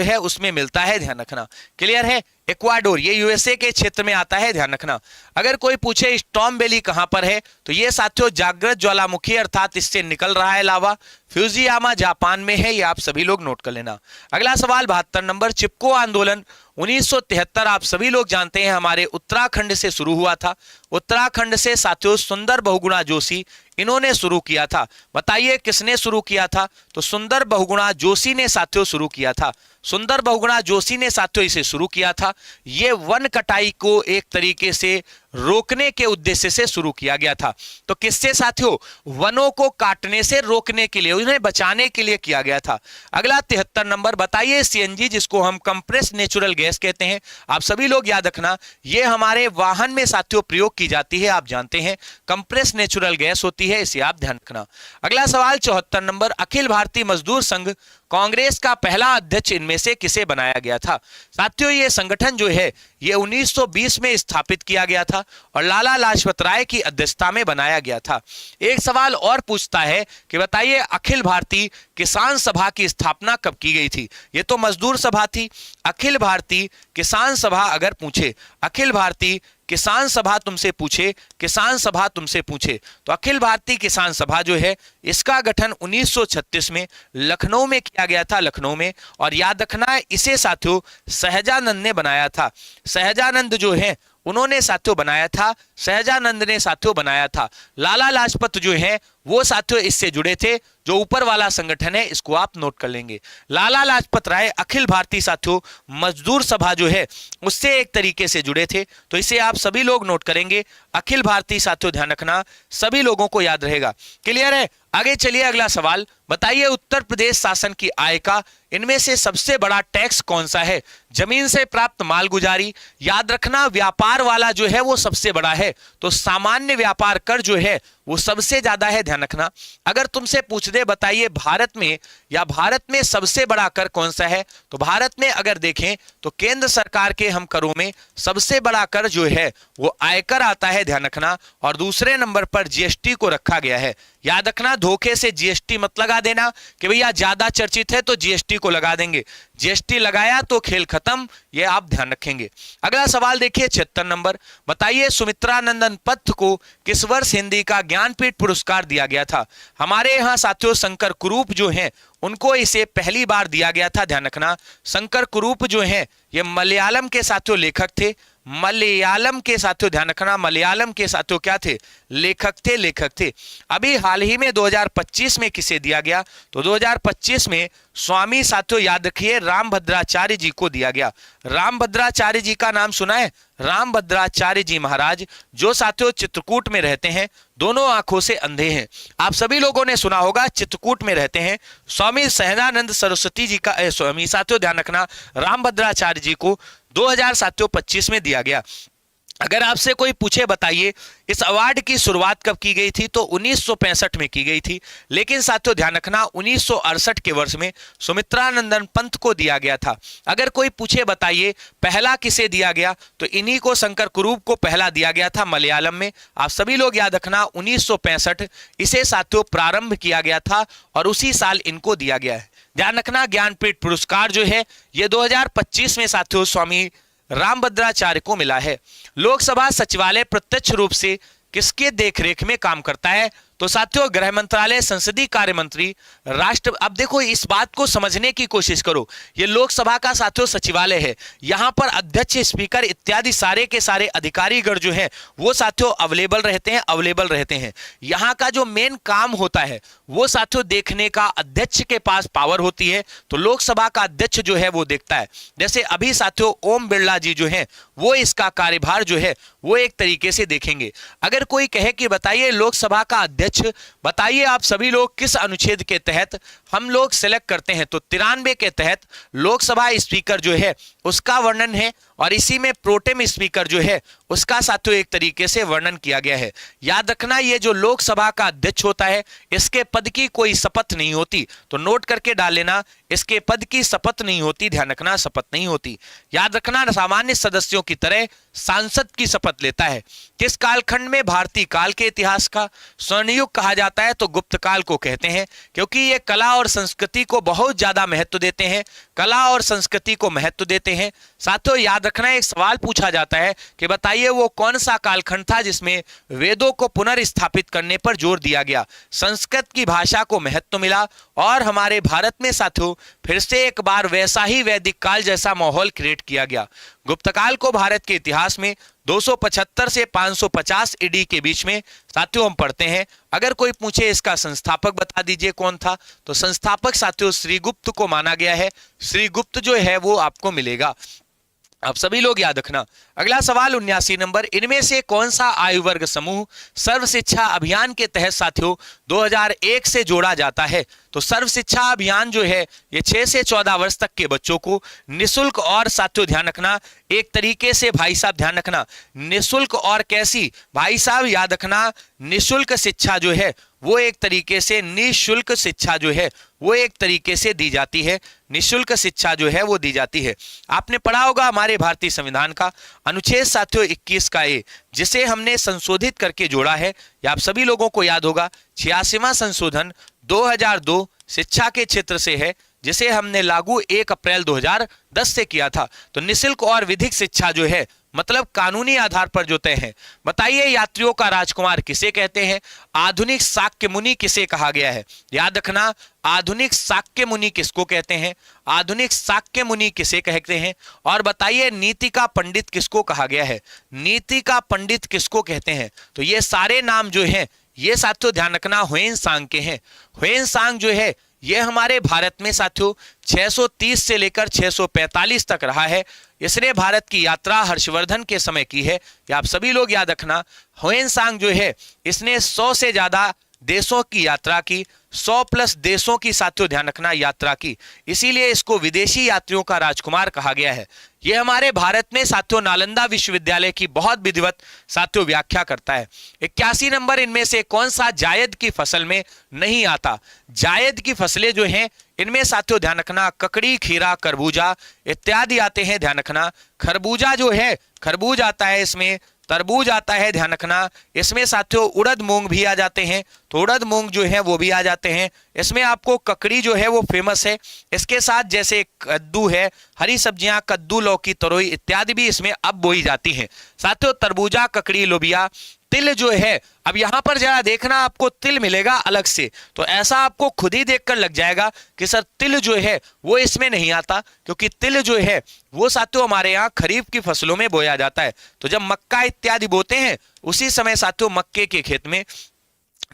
है उसमें मिलता है। ध्यान रखना, क्लियर है? इक्वाडोर ये यूएसए के क्षेत्र में आता है। ध्यान रखना, अगर कोई पूछे स्ट्रॉम्बेली कहां पर है तो ये साथियों जागृत ज्वालामुखी अर्थात इससे निकल रहा है लावा। फ्यूजियामा जापान में है, ये आप सभी लोग नोट कर लेना। अगला सवाल 72 नंबर, चिपको आंदोलन 1973 आप सभी लोग जानते हैं हमारे उत्तराखंड से शुरू हुआ था। उत्तराखंड से साथियों सुंदर बहुगुणा जोशी इन्होंने शुरू किया था। बताइए किसने शुरू किया था? तो सुंदर बहुगुणा जोशी ने साथियों शुरू किया था। सुंदर बहुगुणा जोशी ने साथियों इसे शुरू किया था। ये वन कटाई को एक तरीके से रोकने के उद्देश्य से शुरू किया गया था। तो किससे साथियों? वनों को काटने से रोकने के लिए, उन्हें बचाने के लिए किया गया था। अगला 73 नंबर, बताइए सीएनजी जिसको हम कंप्रेस्ड नेचुरल गैस कहते हैं, आप सभी लोग याद रखना ये हमारे वाहन में साथियों प्रयोग की जाती है। आप जानते हैं कंप्रेस्ड नेचुरल गैस होती है, इसे आप ध्यान रखना। अगला सवाल 74 नंबर, अखिल भारतीय मजदूर संघ कांग्रेस का पहला अध्यक्ष इनमें से किसे बनाया गया था? साथियों ये संगठन जो है ये 1920 में स्थापित किया गया था और लाला लाजपत राय की अध्यक्षता में बनाया गया था। एक सवाल और पूछता है कि बताइए अखिल भारतीय किसान सभा की स्थापना कब की गई थी? ये तो मजदूर सभा थी। अखिल भारतीय किसान सभा अगर पूछे, अखिल भारतीय किसान सभा तुमसे पूछे, किसान सभा तुमसे पूछे तो अखिल भारतीय किसान सभा जो है इसका गठन 1936 में लखनऊ में किया गया था, लखनऊ में। और याद रखना इसे साथियों सहजानंद ने बनाया था। सहजानंद जो है उन्होंने साथियों बनाया था, सहजानंद ने साथियों बनाया था। लाला लाजपत जो है वो साथियों इससे जुड़े थे। जो ऊपर वाला संगठन है इसको आप नोट कर लेंगे। लाला लाजपत राय अखिल भारतीय साथियों मजदूर सभा जो है उससे एक तरीके से जुड़े थे, तो इसे आप सभी लोग नोट करेंगे। अखिल भारतीय साथियों ध्यान रखना, सभी लोगों को याद रहेगा। क्लियर है? आगे चलिए अगला सवाल बताइए, उत्तर प्रदेश शासन की आय का इनमें से सबसे बड़ा टैक्स कौन सा है? जमीन से प्राप्त मालगुजारी, याद रखना व्यापार वाला जो है वो सबसे बड़ा है, तो सामान्य व्यापार कर जो है वो सबसे ज्यादा है, ध्यान रखना। अगर तुमसे पूछ दे बताइए भारत में सबसे बड़ा कर कौन सा है, तो भारत में अगर देखें तो केंद्र सरकार के हम करों में सबसे बड़ा कर जो है वो आयकर आता है, ध्यान रखना। और दूसरे नंबर पर जीएसटी को रखा गया है। याद रखना धोखे से जीएसटी मत लगा देना कि भैया ज्यादा चर्चित है तो जीएसटी को लगा देंगे, जीएसटी लगाया तो खेल खत्म, ये आप ध्यान रखेंगे। अगला सवाल देखिए 76 नंबर, बताइए सुमित्रा नंदन पन्त को किस वर्ष हिंदी का ज्ञानपीठ पुरस्कार दिया गया था? हमारे यहाँ साथियों शंकर कुरूप जो हैं उनको इसे पहली बार दिया गया था, ध्यान रखना। शंकर कुरूप जो हैं ये मलयालम के साथियों लेखक थे, मलयालम के साथियों ध्यान रखना, मलयालम के साथियों क्या थे? लेखक थे। अभी हाल ही में 2025 में किसे दिया गया? तो 2025 में स्वामी साथियों याद रखिए रामभद्राचार्य जी को दिया गया। रामभद्राचार्य जी का नाम सुना है? रामभद्राचार्य जी महाराज जो साथियों चित्रकूट में रहते हैं, दोनों आंखों से अंधे हैं। आप सभी लोगों ने सुना होगा चित्रकूट में रहते हैं। स्वामी सहजानंद सरस्वती जी का स्वामी साथियों ध्यान रखना रामभद्राचार्य जी को 2025 में दिया गया। अगर आपसे कोई पूछे बताइए इस अवार्ड की शुरुआत कब की गई थी, तो 1965 में की गई थी, लेकिन साथियों ध्यान रखना 1968 के वर्ष में सुमित्रा नंदन पन्त को दिया गया था। अगर कोई पूछे बताइए पहला किसे दिया गया, तो इन्हीं को शंकर कुरूप को पहला दिया गया था मलयालम में। आप सभी लोग याद रखना 1965 इसे साथियों प्रारंभ किया गया था और उसी साल इनको दिया गया है। ध्यान रखना ज्ञानपीठ पुरस्कार जो है ये 2025 में साथियों स्वामी रामभद्राचार्य को मिला है। लोकसभा सचिवालय प्रत्यक्ष रूप से किसके देखरेख में काम करता है? तो साथियों गृह मंत्रालय, संसदीय कार्य मंत्री, राष्ट्र। अब देखो इस बात को समझने की कोशिश करो, ये लोकसभा का साथियों सचिवालय है, यहाँ पर अध्यक्ष, स्पीकर इत्यादि सारे के सारे अधिकारीगण जो हैं वो साथियों अवेलेबल रहते हैं। यहाँ का जो मेन काम होता है वो साथियों देखने का अध्यक्ष के पास पावर होती है, तो लोकसभा का अध्यक्ष जो है वो देखता है। जैसे अभी साथियों ओम बिरला जी जो है वो इसका कार्यभार जो है वो एक तरीके से देखेंगे। अगर कोई कहे कि बताइए लोकसभा का अध्यक्ष बताइए आप सभी लोग किस अनुच्छेद के तहत हम लोग सिलेक्ट करते हैं, तो 93 के तहत लोकसभा स्पीकर जो है उसका वर्णन है और इसी में प्रोटेम स्पीकर जो है उसका साथियों एक तरीके से वर्णन किया गया है। याद रखना ये जो लोकसभा का अध्यक्ष होता है इसके पद की कोई शपथ नहीं होती, तो नोट करके डाल लेना इसके पद की शपथ नहीं होती, ध्यान रखना शपथ नहीं होती। याद रखना सामान्य सदस्यों की तरह सांसद की शपथ लेता है। किस कालखंड में भारतीय काल के इतिहास का स्वर्णयुग कहा जाता है? तो गुप्त काल को कहते हैं, क्योंकि ये कला और संस्कृति को बहुत ज्यादा महत्व देते हैं, कला और संस्कृति को महत्व देते हैं। साथियों याद रखना एक सवाल पूछा जाता है कि बताइए वो कौन सा कालखंड था जिसमें वेदों को पुनर्स्थापित करने पर जोर दिया गया, संस्कृत की भाषा को महत्व मिला और हमारे भारत में साथियों फिर से एक बार वैसा ही वैदिक काल जैसा माहौल क्रिएट किया गया। गुप्त काल को भारत के इतिहास में 275 से 550 ईडी के बीच में साथियों हम पढ़ते हैं। अगर कोई पूछे इसका संस्थापक बता दीजिए कौन था, तो संस्थापक साथियों श्रीगुप्त को माना गया है। श्रीगुप्त जो है वो आपको मिलेगा, आप सभी लोग याद रखना। अगला सवाल 79 नंबर, इनमें से कौन सा आयु वर्ग समूह सर्व शिक्षा अभियान के तहत साथियों 2001 से जोड़ा जाता है? तो सर्व शिक्षा अभियान जो है ये 6 से 14 वर्ष तक के बच्चों को निःशुल्क और साथियों ध्यान रखना एक तरीके से भाई साहब ध्यान रखना निःशुल्क और कैसी भाई साहब याद रखना निःशुल्क शिक्षा जो है वो एक तरीके से निःशुल्क शिक्षा जो है वो एक तरीके से दी जाती है, निःशुल्क शिक्षा जो है वो दी जाती है। आपने पढ़ा होगा हमारे भारतीय संविधान का अनुच्छेद साथियों 21 का ए, जिसे हमने संशोधित करके जोड़ा है, या आप सभी लोगों को याद होगा 86वां संशोधन 2002 शिक्षा के क्षेत्र से है, जिसे हमने लागू 1 अप्रैल 2010 से किया था। तो निःशुल्क और विधिक शिक्षा जो है मतलब कानूनी आधार पर जो तय है। बताइए यात्रियों का राजकुमार किसे कहते हैं? आधुनिक शाक्य मुनि किसे कहा गया है? याद रखना आधुनिक शाक्य मुनि किसको कहते हैं? आधुनिक शाक्य मुनि किसे कहते हैं? और बताइए नीति का पंडित किसको कहा गया है? नीति का पंडित किसको कहते हैं? तो ये सारे नाम जो हैं ये साथियों ध्यान रखना ह्वेनसांग के हैं। ह्वेनसांग जो है ये हमारे भारत में साथियों 630 से लेकर 645 तक रहा है। इसने भारत की यात्रा हर्षवर्धन के समय की है, ये आप सभी लोग याद रखना। ह्वेनसांग जो है इसने 100 से ज्यादा देशों की यात्रा की, 100 प्लस देशों की साथियों ध्यान रखना यात्रा की, इसीलिए इसको विदेशी यात्रियों का राजकुमार कहा गया है। यह हमारे भारत में साथियों नालंदा विश्वविद्यालय की बहुत विधिवत साथियों व्याख्या करता है। 81 नंबर, इनमें से कौन सा जायद की फसल में नहीं आता? जायद की फसलें जो हैं इनमें साथियों ध्यान रखना ककड़ी, खीरा, खरबूजा इत्यादि आते हैं। ध्यान रखना खरबूजा जो है खरबूज आता है, इसमें तरबूज आता है। ध्यान रखना इसमें साथियों उड़द मूंग भी आ जाते हैं, तो उड़द मूंग जो है वो भी आ जाते हैं। इसमें आपको ककड़ी जो है वो फेमस है। इसके साथ जैसे कद्दू है, हरी सब्जियां कद्दू, लौकी, तरोई इत्यादि भी इसमें अब बोई जाती हैं। साथियों तरबूजा, ककड़ी, लोबिया, तिल जो है, अब यहां पर जरा देखना आपको तिल मिलेगा अलग से, तो ऐसा आपको खुद ही देखकर लग जाएगा कि सर तिल जो है वो इसमें नहीं आता, क्योंकि तिल जो है वो साथियों हमारे यहाँ खरीफ की फसलों में बोया जाता है। तो जब मक्का इत्यादि बोते हैं उसी समय साथियों मक्के के खेत में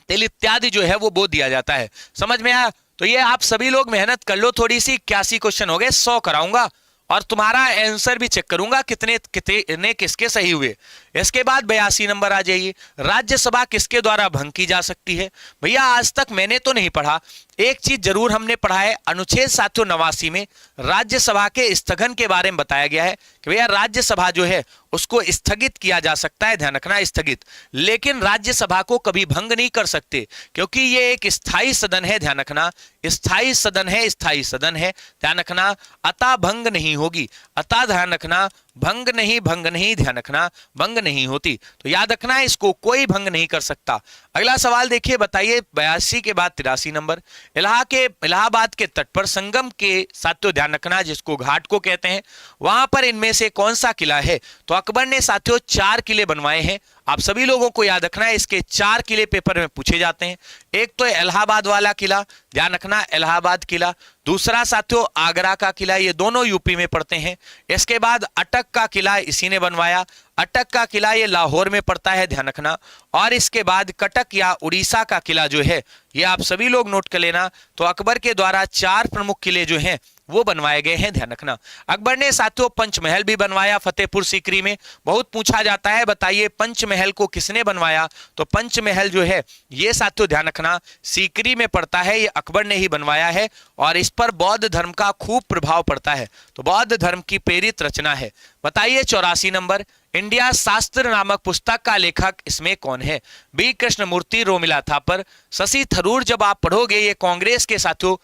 तिल इत्यादि जो है वो बो दिया जाता है। समझ में आया? तो ये आप सभी लोग मेहनत कर लो थोड़ी सी। 81 क्वेश्चन हो गए, 100 कराऊंगा और तुम्हारा आंसर भी चेक करूंगा कितने कितने किसके सही हुए। इसके बाद 82 नंबर आ जाइए। राज्यसभा किसके द्वारा भंग की जा सकती है? भैया आज तक मैंने तो नहीं पढ़ा, एक चीज जरूर हमने पढ़ा है, अनुच्छेद 789 में राज्यसभा के स्थगन के बारे में बताया गया है कि भैया राज्यसभा जो है उसको स्थगित किया जा सकता है। ध्यान रखना स्थगित, लेकिन राज्यसभा को कभी भंग नहीं कर सकते, क्योंकि ये एक स्थायी सदन है। ध्यान रखना स्थायी सदन है, स्थायी सदन है। ध्यान रखना अतः भंग नहीं होगी, अतः ध्यान रखना भंग नहीं, भंग नहीं, ध्यान रखना भंग नहीं होती। तो याद रखना इसको कोई भंग नहीं कर सकता। अगला सवाल देखिए, बताइए 82 के बाद 83 नंबर। इलाहाबाद के तट पर संगम के साथियों ध्यान रखना जिसको घाट को कहते हैं, वहां पर इनमें से कौन सा किला है? तो अकबर ने साथियों 4 किले बनवाए हैं। आप सभी लोगों को याद रखना है, इसके 4 किले पेपर में पूछे जाते हैं। एक तो इलाहाबाद वाला किला, ध्यान रखना इलाहाबाद किला। दूसरा साथियों आगरा का किला, ये दोनों यूपी में पड़ते हैं। इसके बाद अटक का किला इसी ने बनवाया, अटक का किला ये लाहौर में पड़ता है। ध्यान रखना। और इसके बाद कटक या उड़ीसा का किला जो है ये आप सभी लोग नोट कर लेना। तो अकबर के द्वारा 4 प्रमुख किले जो हैं वो बनवाए गए हैं। ध्यान रखना अकबर ने साथियों पंचमहल भी बनवाया फतेहपुर सीकरी में। बहुत पूछा जाता है, बताइए पंचमहल को किसने बनवाया? तो पंचमहल जो है ये साथियों ध्यान रखना सीकरी में पड़ता है, ये अकबर ने ही बनवाया है और इस पर बौद्ध धर्म का खूब प्रभाव पड़ता है, तो बौद्ध धर्म की प्रेरित रचना है। बताइए 84 नंबर। इंडिया शास्त्र नामक पुस्तक का लेखक इसमें कौन है? बी कृष्णमूर्ति, रोमिला थापर, शशि थरूर। जब आप पढ़ोगे ये कांग्रेस के साथियों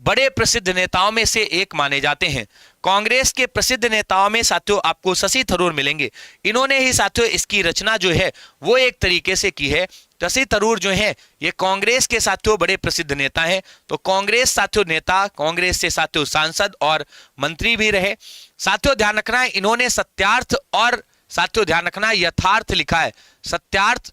बड़े प्रसिद्ध नेताओं में से एक माने जाते हैं। कांग्रेस के प्रसिद्ध नेताओं में साथियों आपको शशि थरूर मिलेंगे। इन्होंने ही साथियों इसकी रचना जो है वो एक तरीके से की है। शशि थरूर जो है ये कांग्रेस के साथियों बड़े प्रसिद्ध नेता हैं। तो कांग्रेस साथियों नेता, कांग्रेस से साथियों सांसद और मंत्री भी रहे। साथियों ध्यान रखना इन्होंने सत्यार्थ और साथियों ध्यान रखना यथार्थ लिखा है। सत्यार्थ,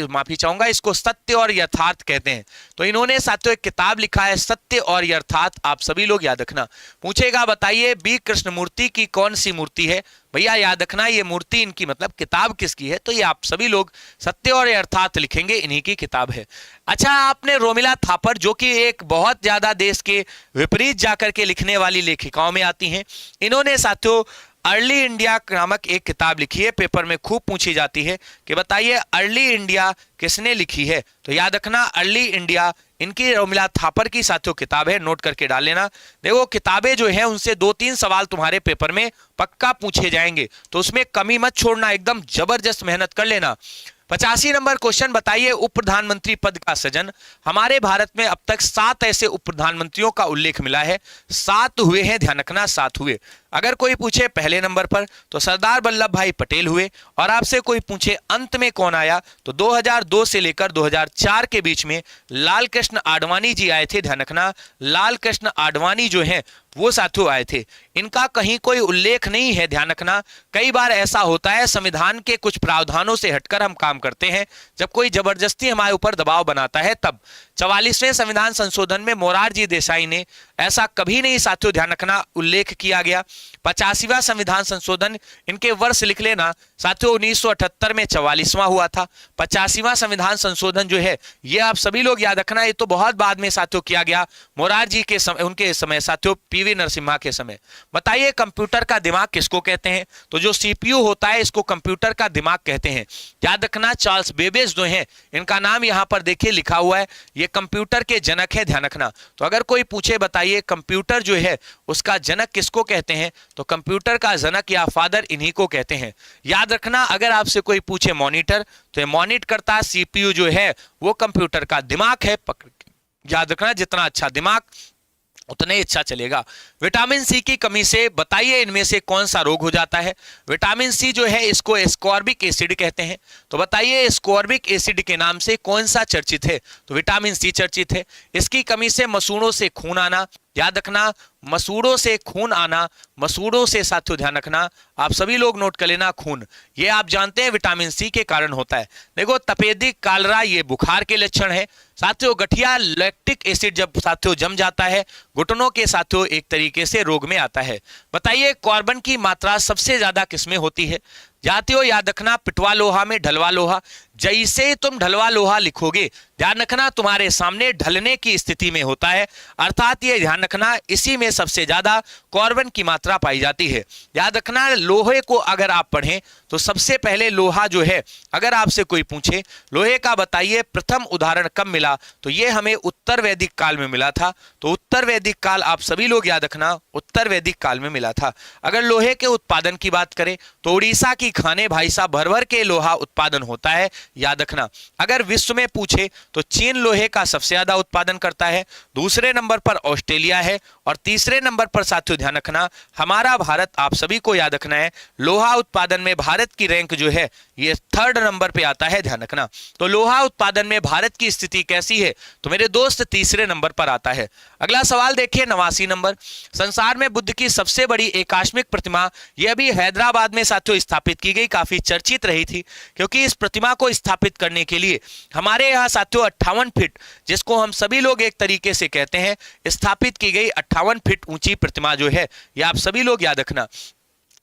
माफी चाहूंगा, इसको सत्य और यथार्थ कहते हैं। तो इन्होंने साथियों एक किताब लिखा है सत्य और यथार्थ, आप सभी लोग याद रखना। पूछेगा बताइए बी कृष्णमूर्ति की कौन सी मूर्ति है? भैया याद रखना ये मूर्ति इनकी मतलब किताब किसकी है? तो ये आप सभी लोग सत्य और यथार्थ लिखेंगे, इन्हीं की किताब है। अच्छा, आपने रोमिला थापर जो कि एक बहुत ज्यादा देश के विपरीत जाकर के लिखने वाली लेखिकाओं में आती हैं, इन्होंने साथियों अर्ली इंडिया नामक एक किताब लिखी है, पेपर में खूब पूछी जाती है कि बताइए अर्ली इंडिया किसने लिखी है? तो याद रखना अर्ली इंडिया इनकी रोमिला थापर की साथियों किताब है, नोट करके डाल लेना। देखो किताबें जो है उनसे 2-3 सवाल तुम्हारे पेपर में पक्का पूछे जाएंगे, तो उसमें कमी मत छोड़ना, एकदम जबरदस्त मेहनत कर लेना। 85 नंबर क्वेश्चन, बताइए उप प्रधानमंत्री पद का सृजन। हमारे भारत में अब तक 7 ऐसे उप प्रधानमंत्रियों का उल्लेख मिला है, 7 हुए हैं, ध्यान रखना 7 हुए। अगर कोई पूछे पहले नंबर पर तो सरदार वल्लभ भाई पटेल हुए, और आपसे कोई पूछे अंत में कौन आया तो 2002 से लेकर 2004 के बीच में लाल कृष्ण आडवाणी जी आए थे। ध्यान रखना लाल कृष्ण आडवाणी जो हैं वो साथियों आए थे, इनका कहीं कोई उल्लेख नहीं है। ध्यान रखना कई बार ऐसा होता है संविधान के कुछ प्रावधानों से हटकर हम काम करते हैं, जब कोई जबरदस्ती हमारे ऊपर दबाव बनाता है तब। 44वें संविधान संशोधन में मोरारजी देसाई ने ऐसा कभी नहीं साथियों ध्यान रखना उल्लेख किया गया। 85वां संविधान संशोधन, इनके वर्ष लिख लेना साथियों 1978 में 44वां हुआ था। 85वां संविधान संशोधन जो है ये आप सभी लोग याद रखना, ये तो बहुत बाद में साथियों किया गया, मोरारजी के समय, उनके समय साथियों पीवी नरसिम्हा के समय। बताइए कंप्यूटर का दिमाग किसको कहते हैं? तो जो सीपीयू होता है इसको कंप्यूटर का दिमाग कहते हैं। याद रखना चार्ल्स बेबेज जो है इनका नाम यहां पर देखिए लिखा हुआ है, ये कंप्यूटर के जनक है, ध्यान रखना। तो अगर कोई पूछे बताइए कंप्यूटर जो है उसका जनक किसको कहते हैं, तो कंप्यूटर का जनक या फादर इन्हीं को कहते हैं। याद रखना अगर आपसे कोई पूछे मॉनिटर, तो ये मॉनिटर करता सीपीयू जो है वो कंप्यूटर का दिमाग है। याद रखना जितना अच्छा दिमाग उतना ही अच्छा चलेगा। विटामिन सी की कमी से बताइए इनमें से कौन सा रोग हो जाता है? विटामिन सी जो है इसको एस्कॉर्बिक एसिड कहते हैं। तो बताइए एस्कॉर्बिक एसिड के नाम से कौन सा चर्चित है? तो विटामिन सी चर्चित है। इसकी कमी से मसूड़ों से खून आना, याद रखना मसूड़ों से खून आना, मसूड़ों से साथियों ध्यान रखना, आप सभी लोग नोट कर लेना, खून ये आप जानते हैं विटामिन सी के कारण होता है। देखो तपेदिक कालरा ये बुखार के लक्षण है। साथियों गठिया लैक्टिक एसिड जब साथियों जम जाता है घुटनों के साथियों एक तरीके से रोग में आता है। बताइए कार्बन की मात्रा सबसे ज्यादा किसमें होती है? जाते हो याद रखना पिटवा लोहा में ढलवा लोहा। जैसे तुम ढलवा लोहा लिखोगे ध्यान रखना तुम्हारे सामने ढलने की स्थिति में होता है, अर्थात ये ध्यान रखना इसी में सबसे ज्यादा कार्बन की मात्रा पाई जाती है। याद रखना लोहे को अगर आप पढ़ें तो सबसे पहले लोहा जो है अगर आपसे कोई पूछे लोहे का बताइए प्रथम उदाहरण कब मिला, तो ये हमें उत्तर वैदिक काल में मिला था। तो उत्तर वैदिक काल आप सभी लोग याद रखना उत्तर वैदिक काल में मिला था। अगर लोहे के उत्पादन की बात करें तो उड़ीसा की खाने भाई साहब भर भर के लोहा उत्पादन होता है, याद रखना। अगर विश्व में पूछे तो चीन लोहे का सबसे ज्यादा उत्पादन करता है, दूसरे नंबर पर ऑस्ट्रेलिया है और तीसरे नंबर पर साथियों ध्यान रखना हमारा भारत। आप सभी को याद रखना है लोहा उत्पादन में भारत की रैंक जो है ये 3rd नंबर पे आता है, ध्यान रखना। तो लोहा उत्पादन में भारत की स्थिति कैसी है? तो मेरे दोस्त तीसरे नंबर पर आता है। अगला सवाल देखिए 89 नंबर, संसार में बुद्ध की सबसे बड़ी एकाश्मिक प्रतिमा यह भी हैदराबाद में साथियों स्थापित की गई, काफी चर्चित रही थी क्योंकि इस प्रतिमा को स्थापित करने के लिए हमारे यहाँ साथियों 58 फीट जिसको हम सभी लोग एक तरीके से कहते हैं स्थापित की गई 58 फीट ऊंची प्रतिमा जो है ये आप सभी लोग याद रखना।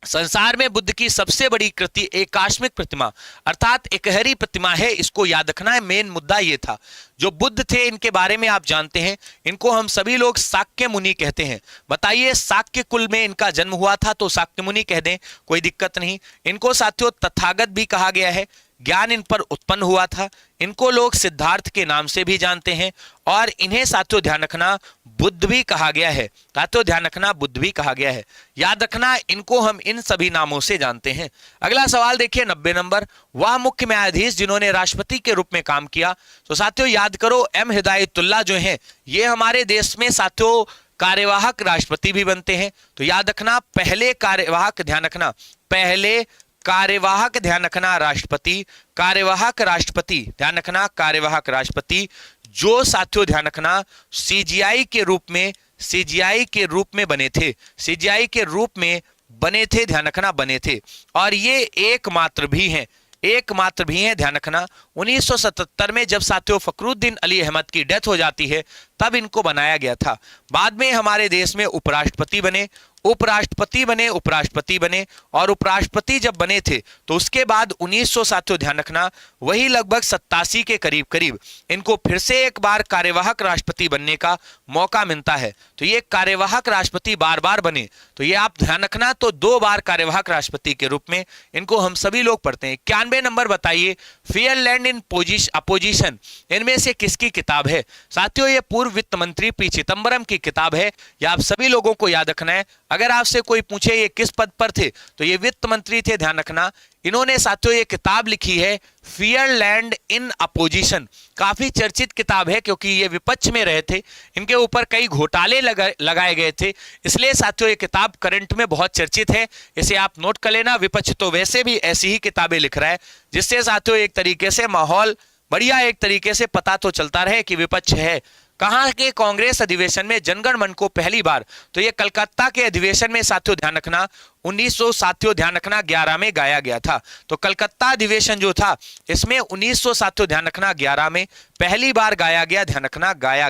संसार में बुद्ध की सबसे बड़ी कृति एकाश्मिक प्रतिमा अर्थात एकहरी प्रतिमा है, इसको याद रखना है। मेन मुद्दा ये था जो बुद्ध थे इनके बारे में आप जानते हैं, इनको हम सभी लोग शाक्य मुनि कहते हैं। बताइए शाक्य कुल में इनका जन्म हुआ था तो शाक्य मुनि कह दें, कोई दिक्कत नहीं। इनको साथियों तथागत भी कहा गया है, ज्ञान इन पर उत्पन्न हुआ था। इनको लोग सिद्धार्थ के नाम से भी जानते हैं और इन्हें साथियों ध्यान रखना बुद्ध भी कहा गया है। साथियों ध्यान रखना बुद्ध भी कहा गया है, याद रखना इनको हम इन सभी नामों से जानते हैं। अगला सवाल देखिए 90 नंबर, वह मुख्य न्यायाधीश जिन्होंने राष्ट्रपति के रूप में काम किया। तो साथियों याद करो एम हिदायतुल्लाह जो है ये हमारे देश में साथियों कार्यवाहक राष्ट्रपति भी बनते हैं। तो याद रखना पहले कार्यवाहक, ध्यान रखना पहले कार्यवाहक, ध्यान रखना राष्ट्रपति, कार्यवाहक राष्ट्रपति, ध्यान रखना कार्यवाहक राष्ट्रपति जो साथियों ध्यान रखना सीजीआई के रूप में, सीजीआई के रूप में बने थे, सीजीआई के रूप में बने थे, ध्यान रखना बने थे। और ये एकमात्र भी हैं, एकमात्र भी हैं, ध्यान रखना। 1977 में जब साथियों फखरुद्दीन अली अहमद की डेथ हो जाती है तब इनको बनाया गया था। बाद में हमारे देश में उपराष्ट्रपति बने, उपराष्ट्रपति बने, उपराष्ट्रपति बने और उपराष्ट्रपति जब बने थे तो उसके बाद 1900 साथियों ध्यान रखना वही लगभग 87 के करीब करीब इनको फिर से एक बार कार्यवाहक राष्ट्रपति बनने का मौका मिलता है। तो ये कार्यवाहक राष्ट्रपति बार बार बने, तो ये आप ध्यान रखना। तो 2 बार कार्यवाहक राष्ट्रपति के रूप में इनको हम सभी लोग पढ़ते हैं। 91 नंबर बताइए फेयरलैंड इन अपोजिशन इनमें से किसकी किताब है? साथियों ये पूर्व वित्त मंत्री पी चिदंबरम की किताब है, यह आप सभी लोगों को याद रखना है। अगर आपसे कोई पूछे ये किस पद पर थे तो ये वित्त मंत्री थे, ध्यान रखना। इन्होंने साथियों ये किताब लिखी है फेयरलैंड इन अपोजिशन, काफी चर्चित किताब है क्योंकि ये विपक्ष में रहे थे, इनके ऊपर कई घोटाले लगाए गए थे, इसलिए साथियों ये किताब करंट में बहुत चर्चित है, इसे आप नोट कर लेना। विपक्ष तो वैसे भी ऐसी ही किताबें लिख रहा है जिससे साथियों एक तरीके से माहौल बढ़िया एक तरीके से पता तो चलता रहे कि विपक्ष है। कहां के कांग्रेस अधिवेशन में जनगण मन को पहली बार, तो ये कलकत्ता के अधिवेशन में साथियों ध्यान रखना 1900 ध्यान रखना 11 में गाया गया था। तो कलकत्ता अधिवेशन जो था इसमें 1900 ध्यान रखना 11 में पहली बार गाया गया, ध्यान रखना गाया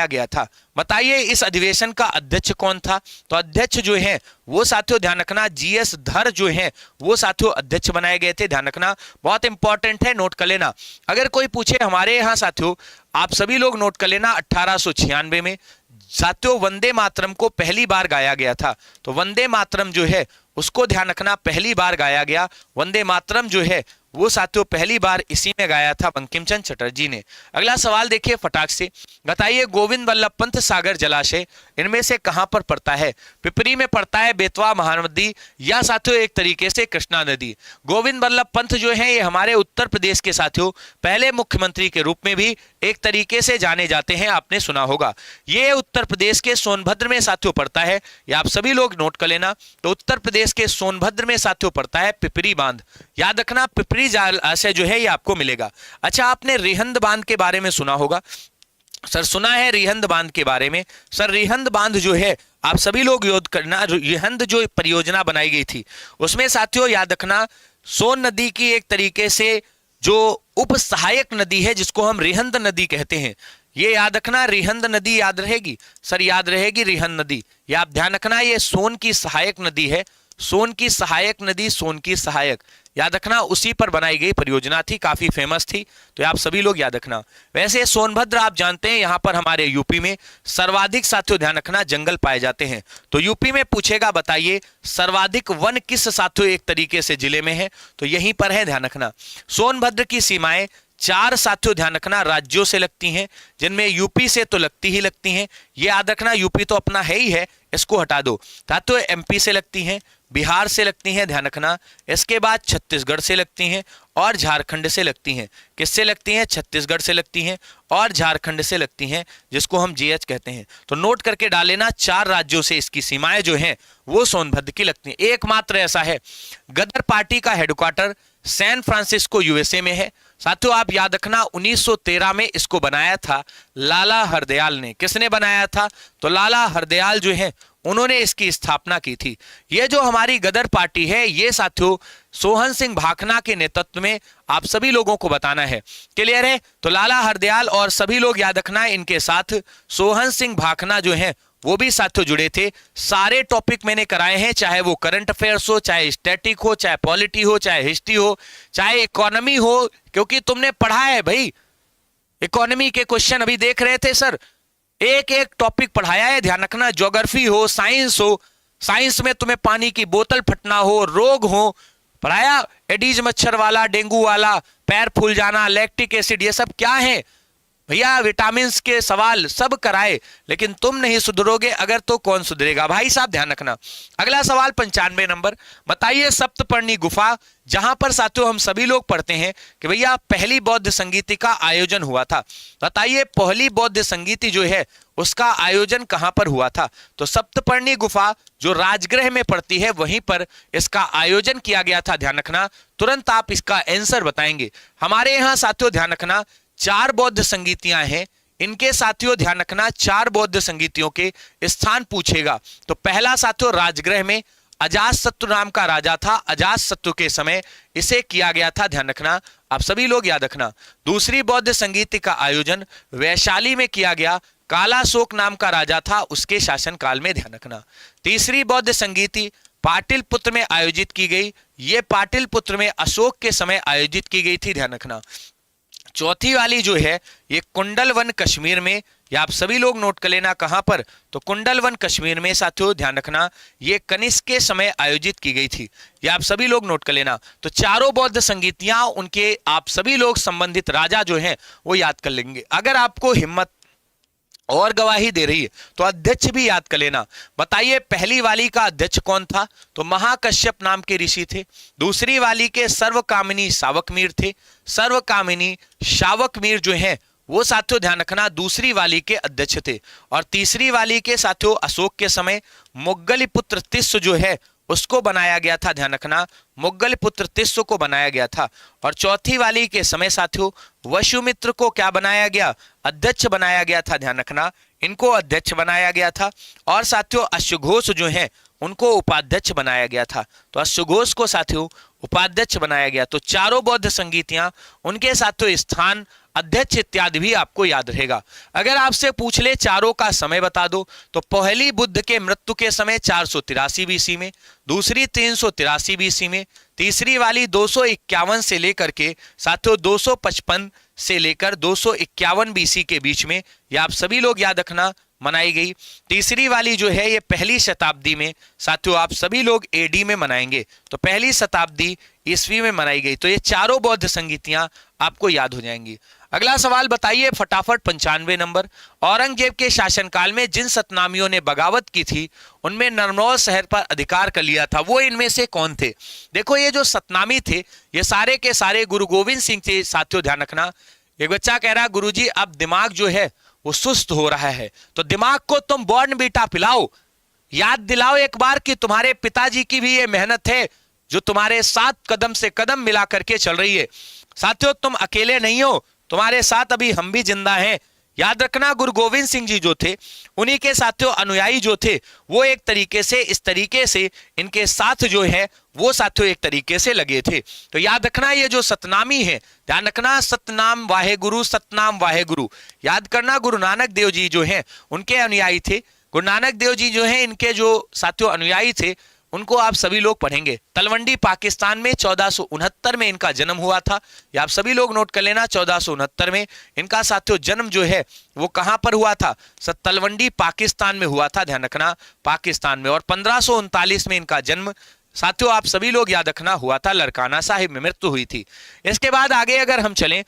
गया था। बताइए इस अधिवेशन का अध्यक्ष कौन था? तो अध्यक्ष जो है वो साथियों ध्यान रखना जीएस धर जो है वो साथियों अध्यक्ष बनाए गए थे। ध्यान रखना बहुत इंपॉर्टेंट है, नोट कर लेना। अगर कोई पूछे हमारे यहाँ साथियों, आप सभी लोग नोट कर लेना, 1896 में साथियों वंदे मातरम को पहली बार गाया गया था। तो वंदे मातरम जो है उसको ध्यान रखना पहली बार गाया गया। वंदे मातरम जो है वो साथियों पहली बार इसी में गाया था बंकिम चंद्र चटर्जी ने। अगला सवाल देखिए फटाक से, बताइए गोविंद वल्लभ पंत सागर जलाशय इनमें से कहां पर पड़ता है? पिपरी में पड़ता है, बेतवा महानदी, या साथियों एक तरीके से कृष्णा नदी। गोविंद वल्लभ पंत जो है ये हमारे उत्तर प्रदेश के साथियों पहले मुख्यमंत्री के रूप में भी एक तरीके से जाने जाते हैं, आपने सुना होगा। ये उत्तर प्रदेश के सोनभद्र में साथियों पड़ता है, ये आप सभी लोग नोट कर लेना। तो उत्तर प्रदेश के सोनभद्र में साथियों पड़ता है पिपरी बांध, याद रखना पिपरी जलाशय जो है ये आपको मिलेगा। अच्छा, आपने रिहंद बांध के बारे में सुना होगा। सर सुना है रिहंद बांध के बारे में। सर रिहंद बांध जो है आप सभी लोग याद करना, रिहंद जो परियोजना बनाई गई थी उसमें साथियों याद रखना सोन नदी की एक तरीके से जो उप सहायक नदी है जिसको हम रिहंद नदी कहते हैं, ये याद रखना रिहंद नदी याद रहेगी। सर याद रहेगी रिहंद नदी, ये आप ध्यान रखना, ये सोन की सहायक नदी है, सोन की सहायक नदी, सोन की सहायक, याद रखना उसी पर बनाई गई परियोजना थी, काफी फेमस थी। तो आप सभी लोग याद रखना। वैसे सोनभद्र आप जानते हैं यहां पर हमारे यूपी में सर्वाधिक साथियों ध्यान रखना जंगल पाए जाते हैं। तो यूपी में पूछेगा बताइए सर्वाधिक वन किस साथियों एक तरीके से जिले में है? तो यहीं पर है, ध्यान रखना। सोनभद्र की सीमाएं 4 साथियों ध्यान रखना राज्यों से लगती हैं, जिनमें यूपी से तो लगती ही लगती हैं, ये याद रखना यूपी तो अपना है ही है, इसको हटा दो। साथियों एमपी से लगती हैं, बिहार से लगती हैं, ध्यान रखना। इसके बाद छत्तीसगढ़ से लगती हैं और झारखंड से लगती हैं। किससे लगती हैं? छत्तीसगढ़ से लगती हैं और झारखंड से लगती हैं, जिसको हम जीएच कहते हैं। तो नोट करके डाल लेना, 4 राज्यों से इसकी सीमाएं जो हैं वो सोनभद्र की लगती हैं। एकमात्र ऐसा है, गदर पार्टी का हेडक्वार्टर सैन फ्रांसिस्को यूएसए में है। साथियों आप याद रखना 1913 में इसको बनाया था लाला हरदयाल ने। किसने बनाया था? तो लाला हरदयाल जो है उन्होंने इसकी स्थापना की थी। ये जो हमारी गदर पार्टी है ये साथियों सोहन सिंह भाखना के नेतृत्व में, आप सभी लोगों को बताना है, क्लियर है? तो लाला हरदयाल और सभी लोग याद रखना, इनके साथ सोहन सिंह भाखना जो है वो भी साथियों जुड़े थे। सारे टॉपिक मैंने कराए हैं, चाहे वो करंट अफेयर्स हो, चाहे स्टैटिक हो, चाहे पॉलिटी हो, चाहे हिस्ट्री हो, चाहे इकोनॉमी हो, क्योंकि तुमने पढ़ा है भाई। इकोनॉमी के क्वेश्चन अभी देख रहे थे सर, एक एक टॉपिक पढ़ाया है, ध्यान रखना। ज्योग्राफी हो, साइंस में तुम्हें पानी की बोतल फटना हो, रोग हो, पढ़ाया। एडीज मच्छर वाला, डेंगू वाला, पैर फूल जाना, लैक्टिक एसिड, ये सब क्या है भैया? विटामिन के सवाल सब कराए, लेकिन तुम नहीं सुधरोगे अगर, तो कौन सुधरेगा भाई साहब, ध्यान रखना। अगला सवाल 95 नंबर, बताइए सप्तपर्णी गुफा, जहां पर साथियों हम सभी लोग पढ़ते हैं कि भैया पहली बौद्ध संगीति का आयोजन हुआ था। बताइए पहली बौद्ध संगीति जो है उसका आयोजन कहां पर हुआ था? तो सप्तपर्णी गुफा जो राजगृह में पड़ती है वहीं पर इसका आयोजन किया गया था, ध्यान रखना। तुरंत आप इसका आंसर बताएंगे। हमारे यहां साथियों ध्यान रखना 4 बौद्ध संगीतियां हैं, इनके साथियों ध्यान रखना 4 बौद्ध संगीतियों के स्थान पूछेगा। तो पहला साथियों राजगृह में अजातशत्रु नाम का राजा था, अजातशत्रु के समय इसे किया गया था, ध्यान रखना, आप सभी लोग याद रखना। दूसरी बौद्ध संगीति का आयोजन वैशाली में किया गया, कालाशोक नाम का राजा था, उसके शासनकाल में, ध्यान रखना। तीसरी बौद्ध संगीति पाटिलपुत्र में आयोजित की गई, ये पाटिलपुत्र में अशोक के समय आयोजित की गई थी, ध्यान रखना। चौथी वाली जो है ये कुंडलवन कश्मीर में, या आप सभी लोग नोट कर लेना कहां पर? तो कुंडलवन कश्मीर में साथियों ध्यान रखना, ये कनिष्क के समय आयोजित की गई थी, ये आप सभी लोग नोट कर लेना। तो चारों बौद्ध संगीतियां, उनके आप सभी लोग संबंधित राजा जो हैं वो याद कर लेंगे। अगर आपको हिम्मत और गवाही दे रही है तो अध्यक्ष भी याद कर लेना। बताइए पहली वाली का अध्यक्ष कौन था? तो महाकश्यप नाम के ऋषि थे। दूसरी वाली के सर्वकामिनी शावकमीर थे, सर्वकामिनी शावकमीर जो हैं वो साथियों ध्यान रखना दूसरी वाली के अध्यक्ष थे। और तीसरी वाली के साथियों अशोक के समय मुगलिपुत्र तिस्स जो है उसको बनाया गया था, ध्यान रखना, मुगलिपुत्र तिस्स को बनाया गया था। और चौथी वाली के समय साथियों वसुमित्र को क्या बनाया गया? अध्यक्ष बनाया गया था, ध्यान रखना, इनको अध्यक्ष बनाया गया था। और साथियों अश्वघोष जो है उनको उपाध्यक्ष बनाया गया था। तो अश्वघोष को साथियों उपाध्यक्ष बनाया गया। तो चारों बौद्ध संगीतियां, उनके साथियों स्थान, अध्यक्ष इत्यादि भी आपको याद रहेगा। अगर आपसे पूछ ले चारों का समय बता दो, तो पहली बुद्ध के मृत्यु के समय 483 बीसी में, दूसरी 383 बीसी में, तीसरी वाली 251 से लेकर के साथियों 255 से लेकर 251 बीसी के बीच में, ये आप सभी लोग याद रखना, मनाई गई। तीसरी वाली जो है ये पहली शताब्दी में साथियों आप सभी लोग एडी में मनाएंगे। तो पहली शताब्दी ईस्वी में मनाई गई। तो ये चारों बौद्ध संगीतियां आपको याद हो जाएंगी। अगला सवाल बताइए फटाफट 95 नंबर। औरंगजेब के शासनकाल में जिन सतनामियों ने बगावत की थी उनमें नरनौल शहर पर अधिकार कर लिया था, वो इनमें से कौन थे? देखो ये जो सतनामी थे ये सारे के सारे गुरु गोविंद सिंह थे साथियों, ध्यान रखना। एक बच्चा कह रहा गुरुजी अब दिमाग जो है वो सुस्त हो रहा है, तो दिमाग को तुम बॉर्नवीटा पिलाओ, याद दिलाओ एक बार कि तुम्हारे पिताजी की भी ये मेहनत है जो तुम्हारे साथ कदम से कदम मिला करके चल रही है। साथियों तुम अकेले नहीं हो, तुम्हारे साथ अभी हम भी जिंदा हैं। याद रखना गुरु गोविंद सिंह जी जो थे उन्हीं के साथियों अनुयायी जो थे वो एक तरीके से इस तरीके से इनके साथ जो है वो साथियों एक तरीके से लगे थे। तो याद रखना ये जो सतनामी है, ध्यान रखना सतनाम वाहे गुरु, सतनाम वाहे गुरु, याद करना गुरु नानक देव जी जो हैं उनके अनुयायी थे। गुरु नानक देव जी जो हैं इनके जो साथियों अनुयायी थे उनको आप सभी लोग पढ़ेंगे। तलवंडी पाकिस्तान में 1469 में इनका जन्म हुआ था, ये आप सभी लोग नोट कर लेना। 1469 में इनका साथियों जन्म जो है वो कहां पर हुआ था? तलवंडी पाकिस्तान में हुआ था, ध्यान रखना पाकिस्तान में। और 1539 में इनका जन्म साथियों आप सभी लोग याद रखना हुआ था लड़काना साहिब में, मृत्यु हुई थी। इसके बाद आगे अगर हम चलें,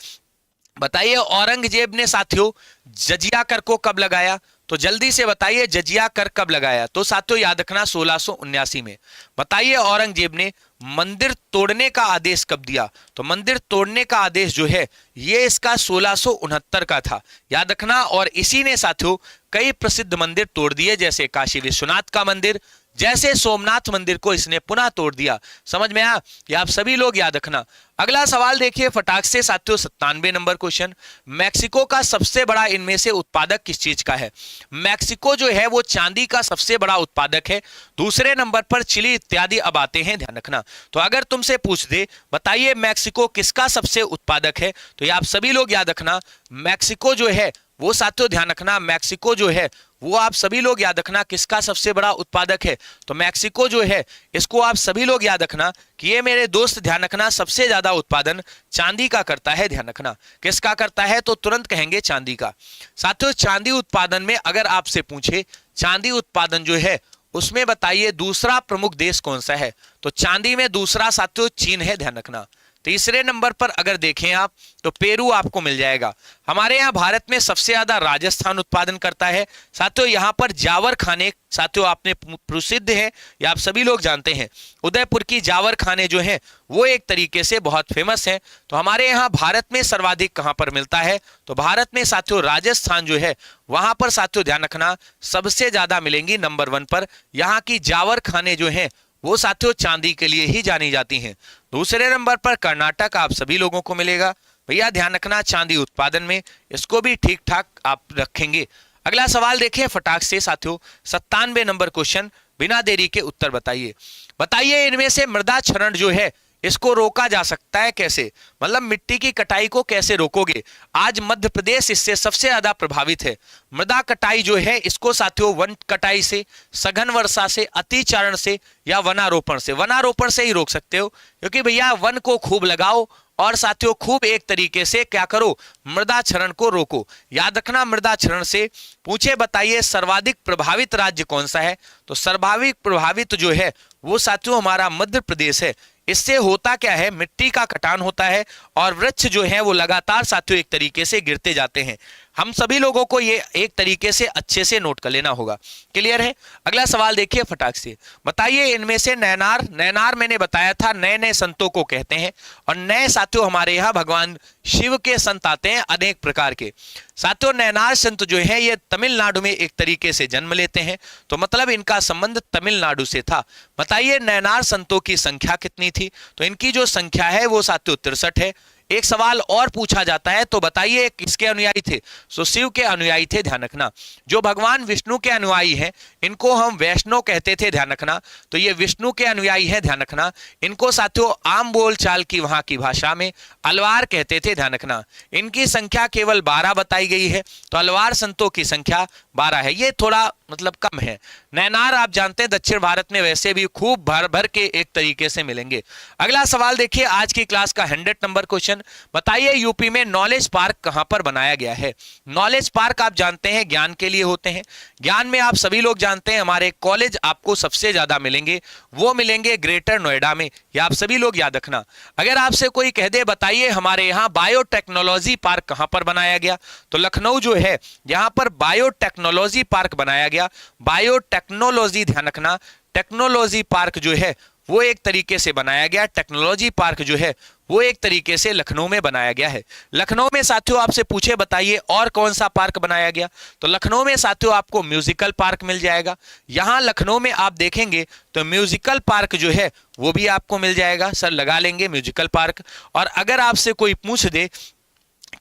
बताइए औरंगजेब ने साथियों जजिया कर को कब लगाया? तो जल्दी से बताइए जजिया कर कब लगाया? तो साथियों याद रखना 1679 में। बताइए औरंगजेब ने मंदिर तोड़ने का आदेश कब दिया? तो मंदिर तोड़ने का आदेश जो है ये इसका 1669 का था, याद रखना। और इसी ने साथियों कई प्रसिद्ध मंदिर तोड़ दिए, जैसे काशी विश्वनाथ का मंदिर, जैसे सोमनाथ मंदिर को इसने पुनः तोड़ दिया। समझ में आया? ये आप सभी लोग याद रखना। अगला सवाल देखिए फटाक से साथियों 97 नंबर क्वेश्चन। मैक्सिको का सबसे बड़ा इनमें से उत्पादक किस चीज का है? मैक्सिको जो है वो चांदी का सबसे बड़ा उत्पादक है। दूसरे नंबर पर चिली इत्यादि अब आते हैं, ध्यान रखना। तो अगर तुमसे पूछ दे बताइए मैक्सिको किसका सबसे उत्पादक है, तो ये आप सभी लोग याद रखना मैक्सिको जो है वो साथियों ध्यान रखना मैक्सिको जो है वो आप सभी लोग याद रखना किसका सबसे बड़ा उत्पादक है? तो मैक्सिको जो है इसको आप सभी लोग याद रखना कि ये मेरे दोस्त ध्यान रखना सबसे ज्यादा उत्पादन चांदी का करता है। ध्यान रखना किसका करता है? तो तुरंत कहेंगे चांदी का। साथियों चांदी उत्पादन में अगर आपसे पूछे चांदी उत्पादन जो है उसमें बताइए दूसरा प्रमुख देश कौन सा है? तो चांदी में दूसरा साथियों चीन है, ध्यान रखना। तीसरे नंबर पर अगर देखें आप तो पेरू आपको मिल जाएगा। हमारे यहाँ भारत में सबसे ज्यादा राजस्थान उत्पादन करता है। साथियों यहाँ पर जावर खाने साथियों आपने प्रसिद्ध है, ये आप सभी लोग जानते हैं। उदयपुर की जावर खाने जो है वो एक तरीके से बहुत फेमस है। तो हमारे यहाँ भारत में सर्वाधिक कहाँ पर मिलता है? तो भारत में साथियों राजस्थान जो है वहां पर साथियों ध्यान रखना सबसे ज्यादा मिलेंगी नंबर 1 पर। यहाँ की जावर खाने जो है वो साथियों चांदी के लिए ही जानी जाती हैं। दूसरे नंबर पर कर्नाटक आप सभी लोगों को मिलेगा। भैया ध्यान रखना चांदी उत्पादन में इसको भी ठीक ठाक आप रखेंगे। अगला सवाल देखिए फटाक से साथियों 97 नंबर क्वेश्चन, बिना देरी के उत्तर बताइए। बताइए इनमें से मृदा क्षरण जो है इसको रोका जा सकता है कैसे? मतलब मिट्टी की कटाई को कैसे रोकोगे? आज मध्य प्रदेश इससे सबसे ज्यादा प्रभावित है। मृदा कटाई जो है इसको साथियों वन कटाई से, सघन वर्षा से, अतिचारण से या वनारोपण से, वनारोपण से ही रोक सकते हो, क्योंकि भैया वन को खूब लगाओ और साथियों खूब एक तरीके से क्या करो मृदा क्षरण को रोको। याद रखना मृदा क्षरण से पूछे बताइए सर्वाधिक प्रभावित राज्य कौन सा है? तो सर्वाधिक प्रभावित जो है वो साथियों हमारा मध्य प्रदेश है। इससे होता क्या है मिट्टी का कटान होता है और वृक्ष जो है वो लगातार साथियों एक तरीके से गिरते जाते हैं। हम सभी लोगों को ये एक तरीके से अच्छे से नोट कर लेना होगा। क्लियर है? अगला सवाल देखिए फटाक से। बताइए इनमें से नैनार, नैनार मैंने बताया था नए नए संतों को कहते हैं और नए साथियों हमारे यहाँ भगवान शिव के संत आते हैं अनेक प्रकार के। साथियों नैनार संत जो है ये तमिलनाडु में एक तरीके से जन्म लेते हैं, तो मतलब इनका संबंध तमिलनाडु से था। बताइए नैनार संतों की संख्या कितनी थी? तो इनकी जो संख्या है वो साथियों 63 है। एक सवाल और पूछा जाता है, तो बताइए किसके अनुयायी थे? सो शिव के अनुयायी थे, ध्यान रखना। जो भगवान विष्णु के अनुयायी हैं इनको हम वैष्णव कहते थे, ध्यान रखना। तो ये विष्णु के अनुयायी हैं, ध्यान रखना। इनको साथियों आम बोलचाल की वहां की भाषा में अलवार कहते थे, ध्यान रखना। इनकी संख्या केवल 12 बताई गई है, तो अलवार संतों की संख्या 12 है। ये थोड़ा मतलब कम है। नैनार आप जानते हैं दक्षिण भारत में वैसे भी खूब भर भर के एक तरीके से मिलेंगे। अगला सवाल देखिए, आज की क्लास का 100 नंबर क्वेश्चन। बताइए यूपी में नॉलेज पार्क कहां पर बनाया गया है? नॉलेज पार्क आप जानते हैं ज्ञान के लिए होते हैं। ज्ञान में आप सभी लोग जानते हैं हमारे कॉलेज आपको सबसे ज्यादा मिलेंगे, वो मिलेंगे ग्रेटर नोएडा में। ये आप सभी लोग याद रखना। अगर आपसे कोई कह दे बताइए हमारे यहाँ बायोटेक्नोलॉजी पार्क कहां पर बनाया गया, तो लखनऊ जो है यहां पर बायोटेक्नोलॉजी पार्क बनाया गया। बायोटेक्नोलॉजी, ध्यान रखना, टेक्नोलॉजी पार्क जो है वो एक तरीके से बनाया गया। टेक्नोलॉजी पार्क जो है वो एक तरीके से लखनऊ में बनाया गया है। लखनऊ में साथियों आपसे पूछे बताइए और कौन सा पार्क बनाया गया, तो लखनऊ में साथियों आपको म्यूजिकल पार्क मिल जाएगा। यहां लखनऊ में आप देखेंगे तो म्यूजिकल पार्क जो है वो भी आपको मिल जाएगा। सर लगा लेंगे म्यूजिकल पार्क। और अगर आपसे कोई पूछ दे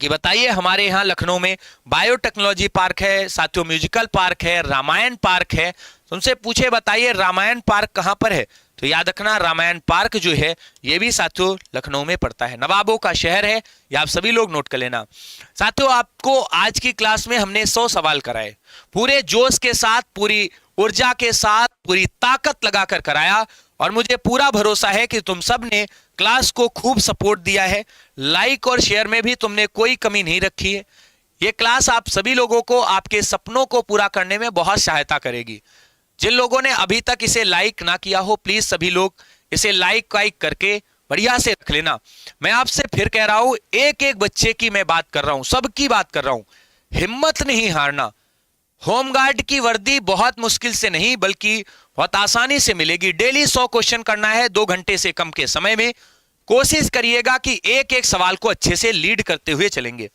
कि बताइए हमारे यहाँ लखनऊ में बायोटेक्नोलॉजी पार्क है, साथियों म्यूजिकल पार्क है, रामायण पार्क है, तो उनसे पूछे बताइए रामायण पार्क कहां पर है, तो याद रखना रामायण पार्क जो है ये भी साथियों लखनऊ में पड़ता है। नवाबों का शहर है, ये आप सभी लोग नोट कर लेना। साथियों आपको आज की क्लास में हमने 100 सवाल कराए, पूरे जोश के साथ, पूरी ऊर्जा के साथ, पूरी ताकत लगाकर कराया। और मुझे पूरा भरोसा है कि तुम सब ने क्लास को खूब सपोर्ट दिया है। लाइक और शेयर में भी तुमने कोई कमी नहीं रखी है। ये क्लास आप सभी लोगों को आपके सपनों को पूरा करने में बहुत सहायता करेगी। जिन लोगों ने अभी तक इसे लाइक ना किया हो, प्लीज सभी लोग इसे लाइक करके बढ़िया से रख लेना। मैं आपसे फिर कह रहा हूं, एक एक बच्चे की मैं बात कर रहा हूं, सबकी बात कर रहा हूं। हिम्मत नहीं हारना। होमगार्ड की वर्दी बहुत मुश्किल से नहीं बल्कि बहुत आसानी से मिलेगी। डेली 100 क्वेश्चन करना है 2 घंटे से कम के समय में। कोशिश करिएगा कि एक एक सवाल को अच्छे से लीड करते हुए चलेंगे।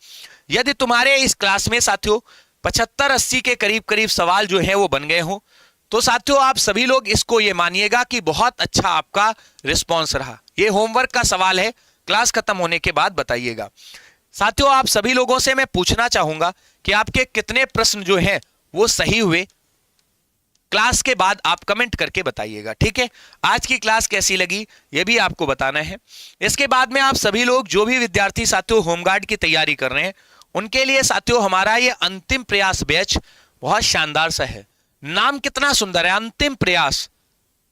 यदि तुम्हारे इस क्लास में साथियों 75-80 के करीब करीब सवाल जो है वो बन गए हो, तो साथियों आप सभी लोग इसको ये मानिएगा कि बहुत अच्छा आपका रिस्पॉन्स रहा। ये होमवर्क का सवाल है, क्लास खत्म होने के बाद बताइएगा। साथियों आप सभी लोगों से मैं पूछना चाहूंगा कि आपके कितने प्रश्न जो हैं वो सही हुए, क्लास के बाद आप कमेंट करके बताइएगा, ठीक है। आज की क्लास कैसी लगी ये भी आपको बताना है। इसके बाद में आप सभी लोग जो भी विद्यार्थी साथियों होमगार्ड की तैयारी कर रहे हैं उनके लिए साथियों हमारा ये अंतिम प्रयास बैच बहुत शानदार सा है। नाम कितना सुंदर है, अंतिम प्रयास।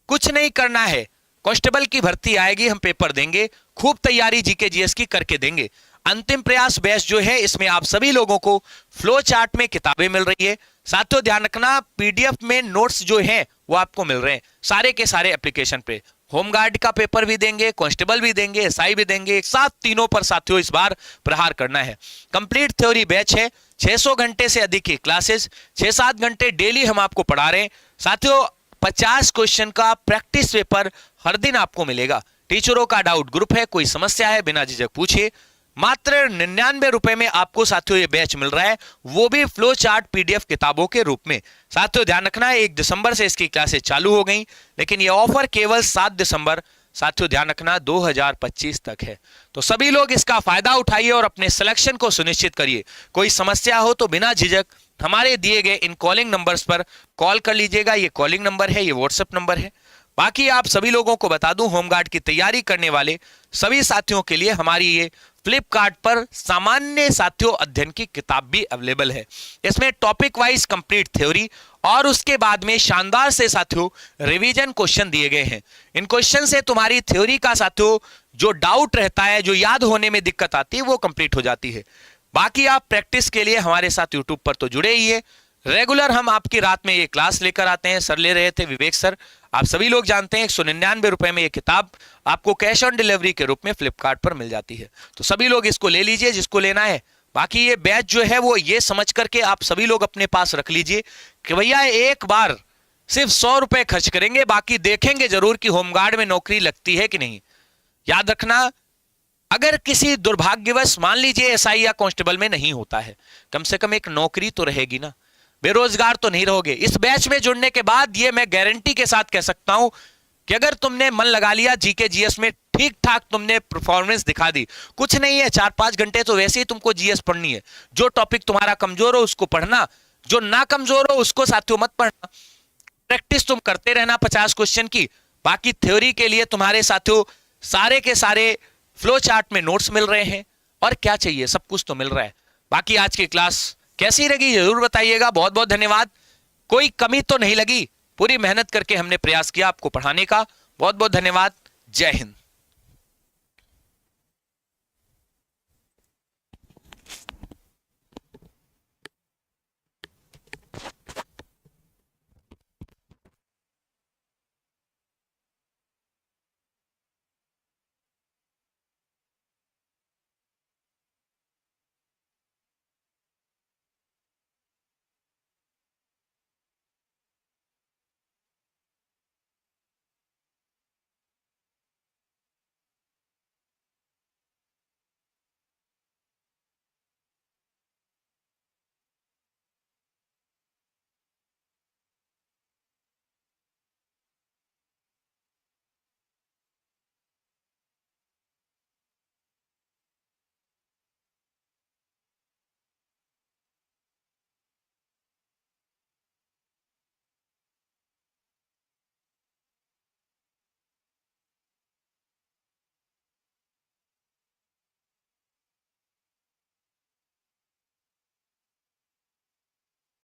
कुछ नहीं करना है, कांस्टेबल की भर्ती आएगी, हम पेपर देंगे, खूब तैयारी जीके जीएस की करके देंगे। अंतिम प्रयास बैच जो है इसमें आप सभी लोगों को फ्लो चार्ट में किताबें मिल रही है। साथियों ध्यान रखना पीडीएफ में नोट्स जो हैं वो आपको मिल रहे हैं सारे के सारे एप्लीकेशन पे। होमगार्ड का पेपर भी देंगे, कांस्टेबल भी देंगे, एसआई भी देंगे, एक साथ तीनों पर साथियों इस बार प्रहार करना है। कंप्लीट थ्योरी बैच है, 600 घंटे से अधिक की क्लासेस, 6-7 घंटे डेली हम आपको पढ़ा रहे हैं। साथियों 50 क्वेश्चन का प्रैक्टिस पेपर हर दिन आपको मिलेगा। टीचरों का डाउट ग्रुप है, कोई समस्या है बिना झिझक पूछिए। मात्र 99 रुपए में आपको साथियों ये बैच मिल रहा है, वो भी फ्लो चार्ट पीडीएफ किताबों के रूप में। साथियों ध्यान रखना है 1 दिसंबर से इसकी क्लासेस चालू हो गई, लेकिन ये ऑफर केवल 7 दिसंबर साथियों ध्यान रखना 2025 तक है। तो सभी लोग इसका फायदा उठाइए और अपने सिलेक्शन को सुनिश्चित करिए। कोई समस्या हो तो बिना झिझक हमारे दिए गए इन कॉलिंग नंबर्स पर कॉल कर लीजिएगा। ये कॉलिंग नंबर है, ये व्हाट्सएप नंबर है। बाकी आप सभी लोगों को बता दूं, होमगार्ड की तैयारी करने वाले सभी साथियों के लिए हमारी ये फ्लिपकार्ट पर सामान्य साथियों अध्ययन की किताब भी अवेलेबल है। इसमें टॉपिक वाइज कंप्लीट थ्योरी और उसके बाद में शानदार से साथियों रिवीजन क्वेश्चन दिए गए हैं। इन क्वेश्चन से तुम्हारी थ्योरी का साथियों जो डाउट रहता है, जो याद होने में दिक्कत आती है, वो कंप्लीट हो जाती है। बाकी आप प्रैक्टिस के लिए हमारे साथ यूट्यूब पर तो जुड़े ही है। रेगुलर हम आपकी रात में ये क्लास लेकर आते हैं। सर ले रहे थे, विवेक सर, आप सभी लोग जानते हैं। 199 रुपए में ये किताब आपको कैश ऑन डिलीवरी के रूप में फ्लिपकार्ट पर मिल जाती है। तो सभी लोग इसको ले लीजिए जिसको लेना है। बाकी ये बैच जो है वो ये समझ करके आप सभी लोग अपने पास रख लीजिए कि भैया एक बार सिर्फ 100 रुपए खर्च करेंगे, बाकी देखेंगे जरूर कि होमगार्ड में नौकरी लगती है कि नहीं। याद रखना, अगर किसी दुर्भाग्यवश मान लीजिए एसआई या कांस्टेबल में नहीं होता है, कम से कम एक नौकरी तो रहेगी ना, बेरोजगार तो नहीं रहोगे। इस बैच में जुड़ने के बाद ये मैं गारंटी के साथ कह सकता हूं कि अगर तुमने मन लगा लिया जीके जीएस में ठीक ठाक तुमने परफॉर्मेंस दिखा दी। कुछ नहीं है, 4-5 घंटे तो वैसे ही तुमको जीएस पढ़नी है। जो टॉपिक तुम्हारा कमजोर हो उसको पढ़ना, जो ना कमजोर हो उसको साथियों मत पढ़ना। प्रैक्टिस तुम करते रहना 50 क्वेश्चन की। बाकी थ्योरी के लिए तुम्हारे साथियों सारे के सारे फ्लो चार्ट में नोट्स मिल रहे हैं, और क्या चाहिए, सब कुछ तो मिल रहा है। बाकी आज की क्लास कैसी लगी जरूर बताइएगा। बहुत बहुत धन्यवाद। कोई कमी तो नहीं लगी, पूरी मेहनत करके हमने प्रयास किया आपको पढ़ाने का। बहुत बहुत धन्यवाद। जय हिंद।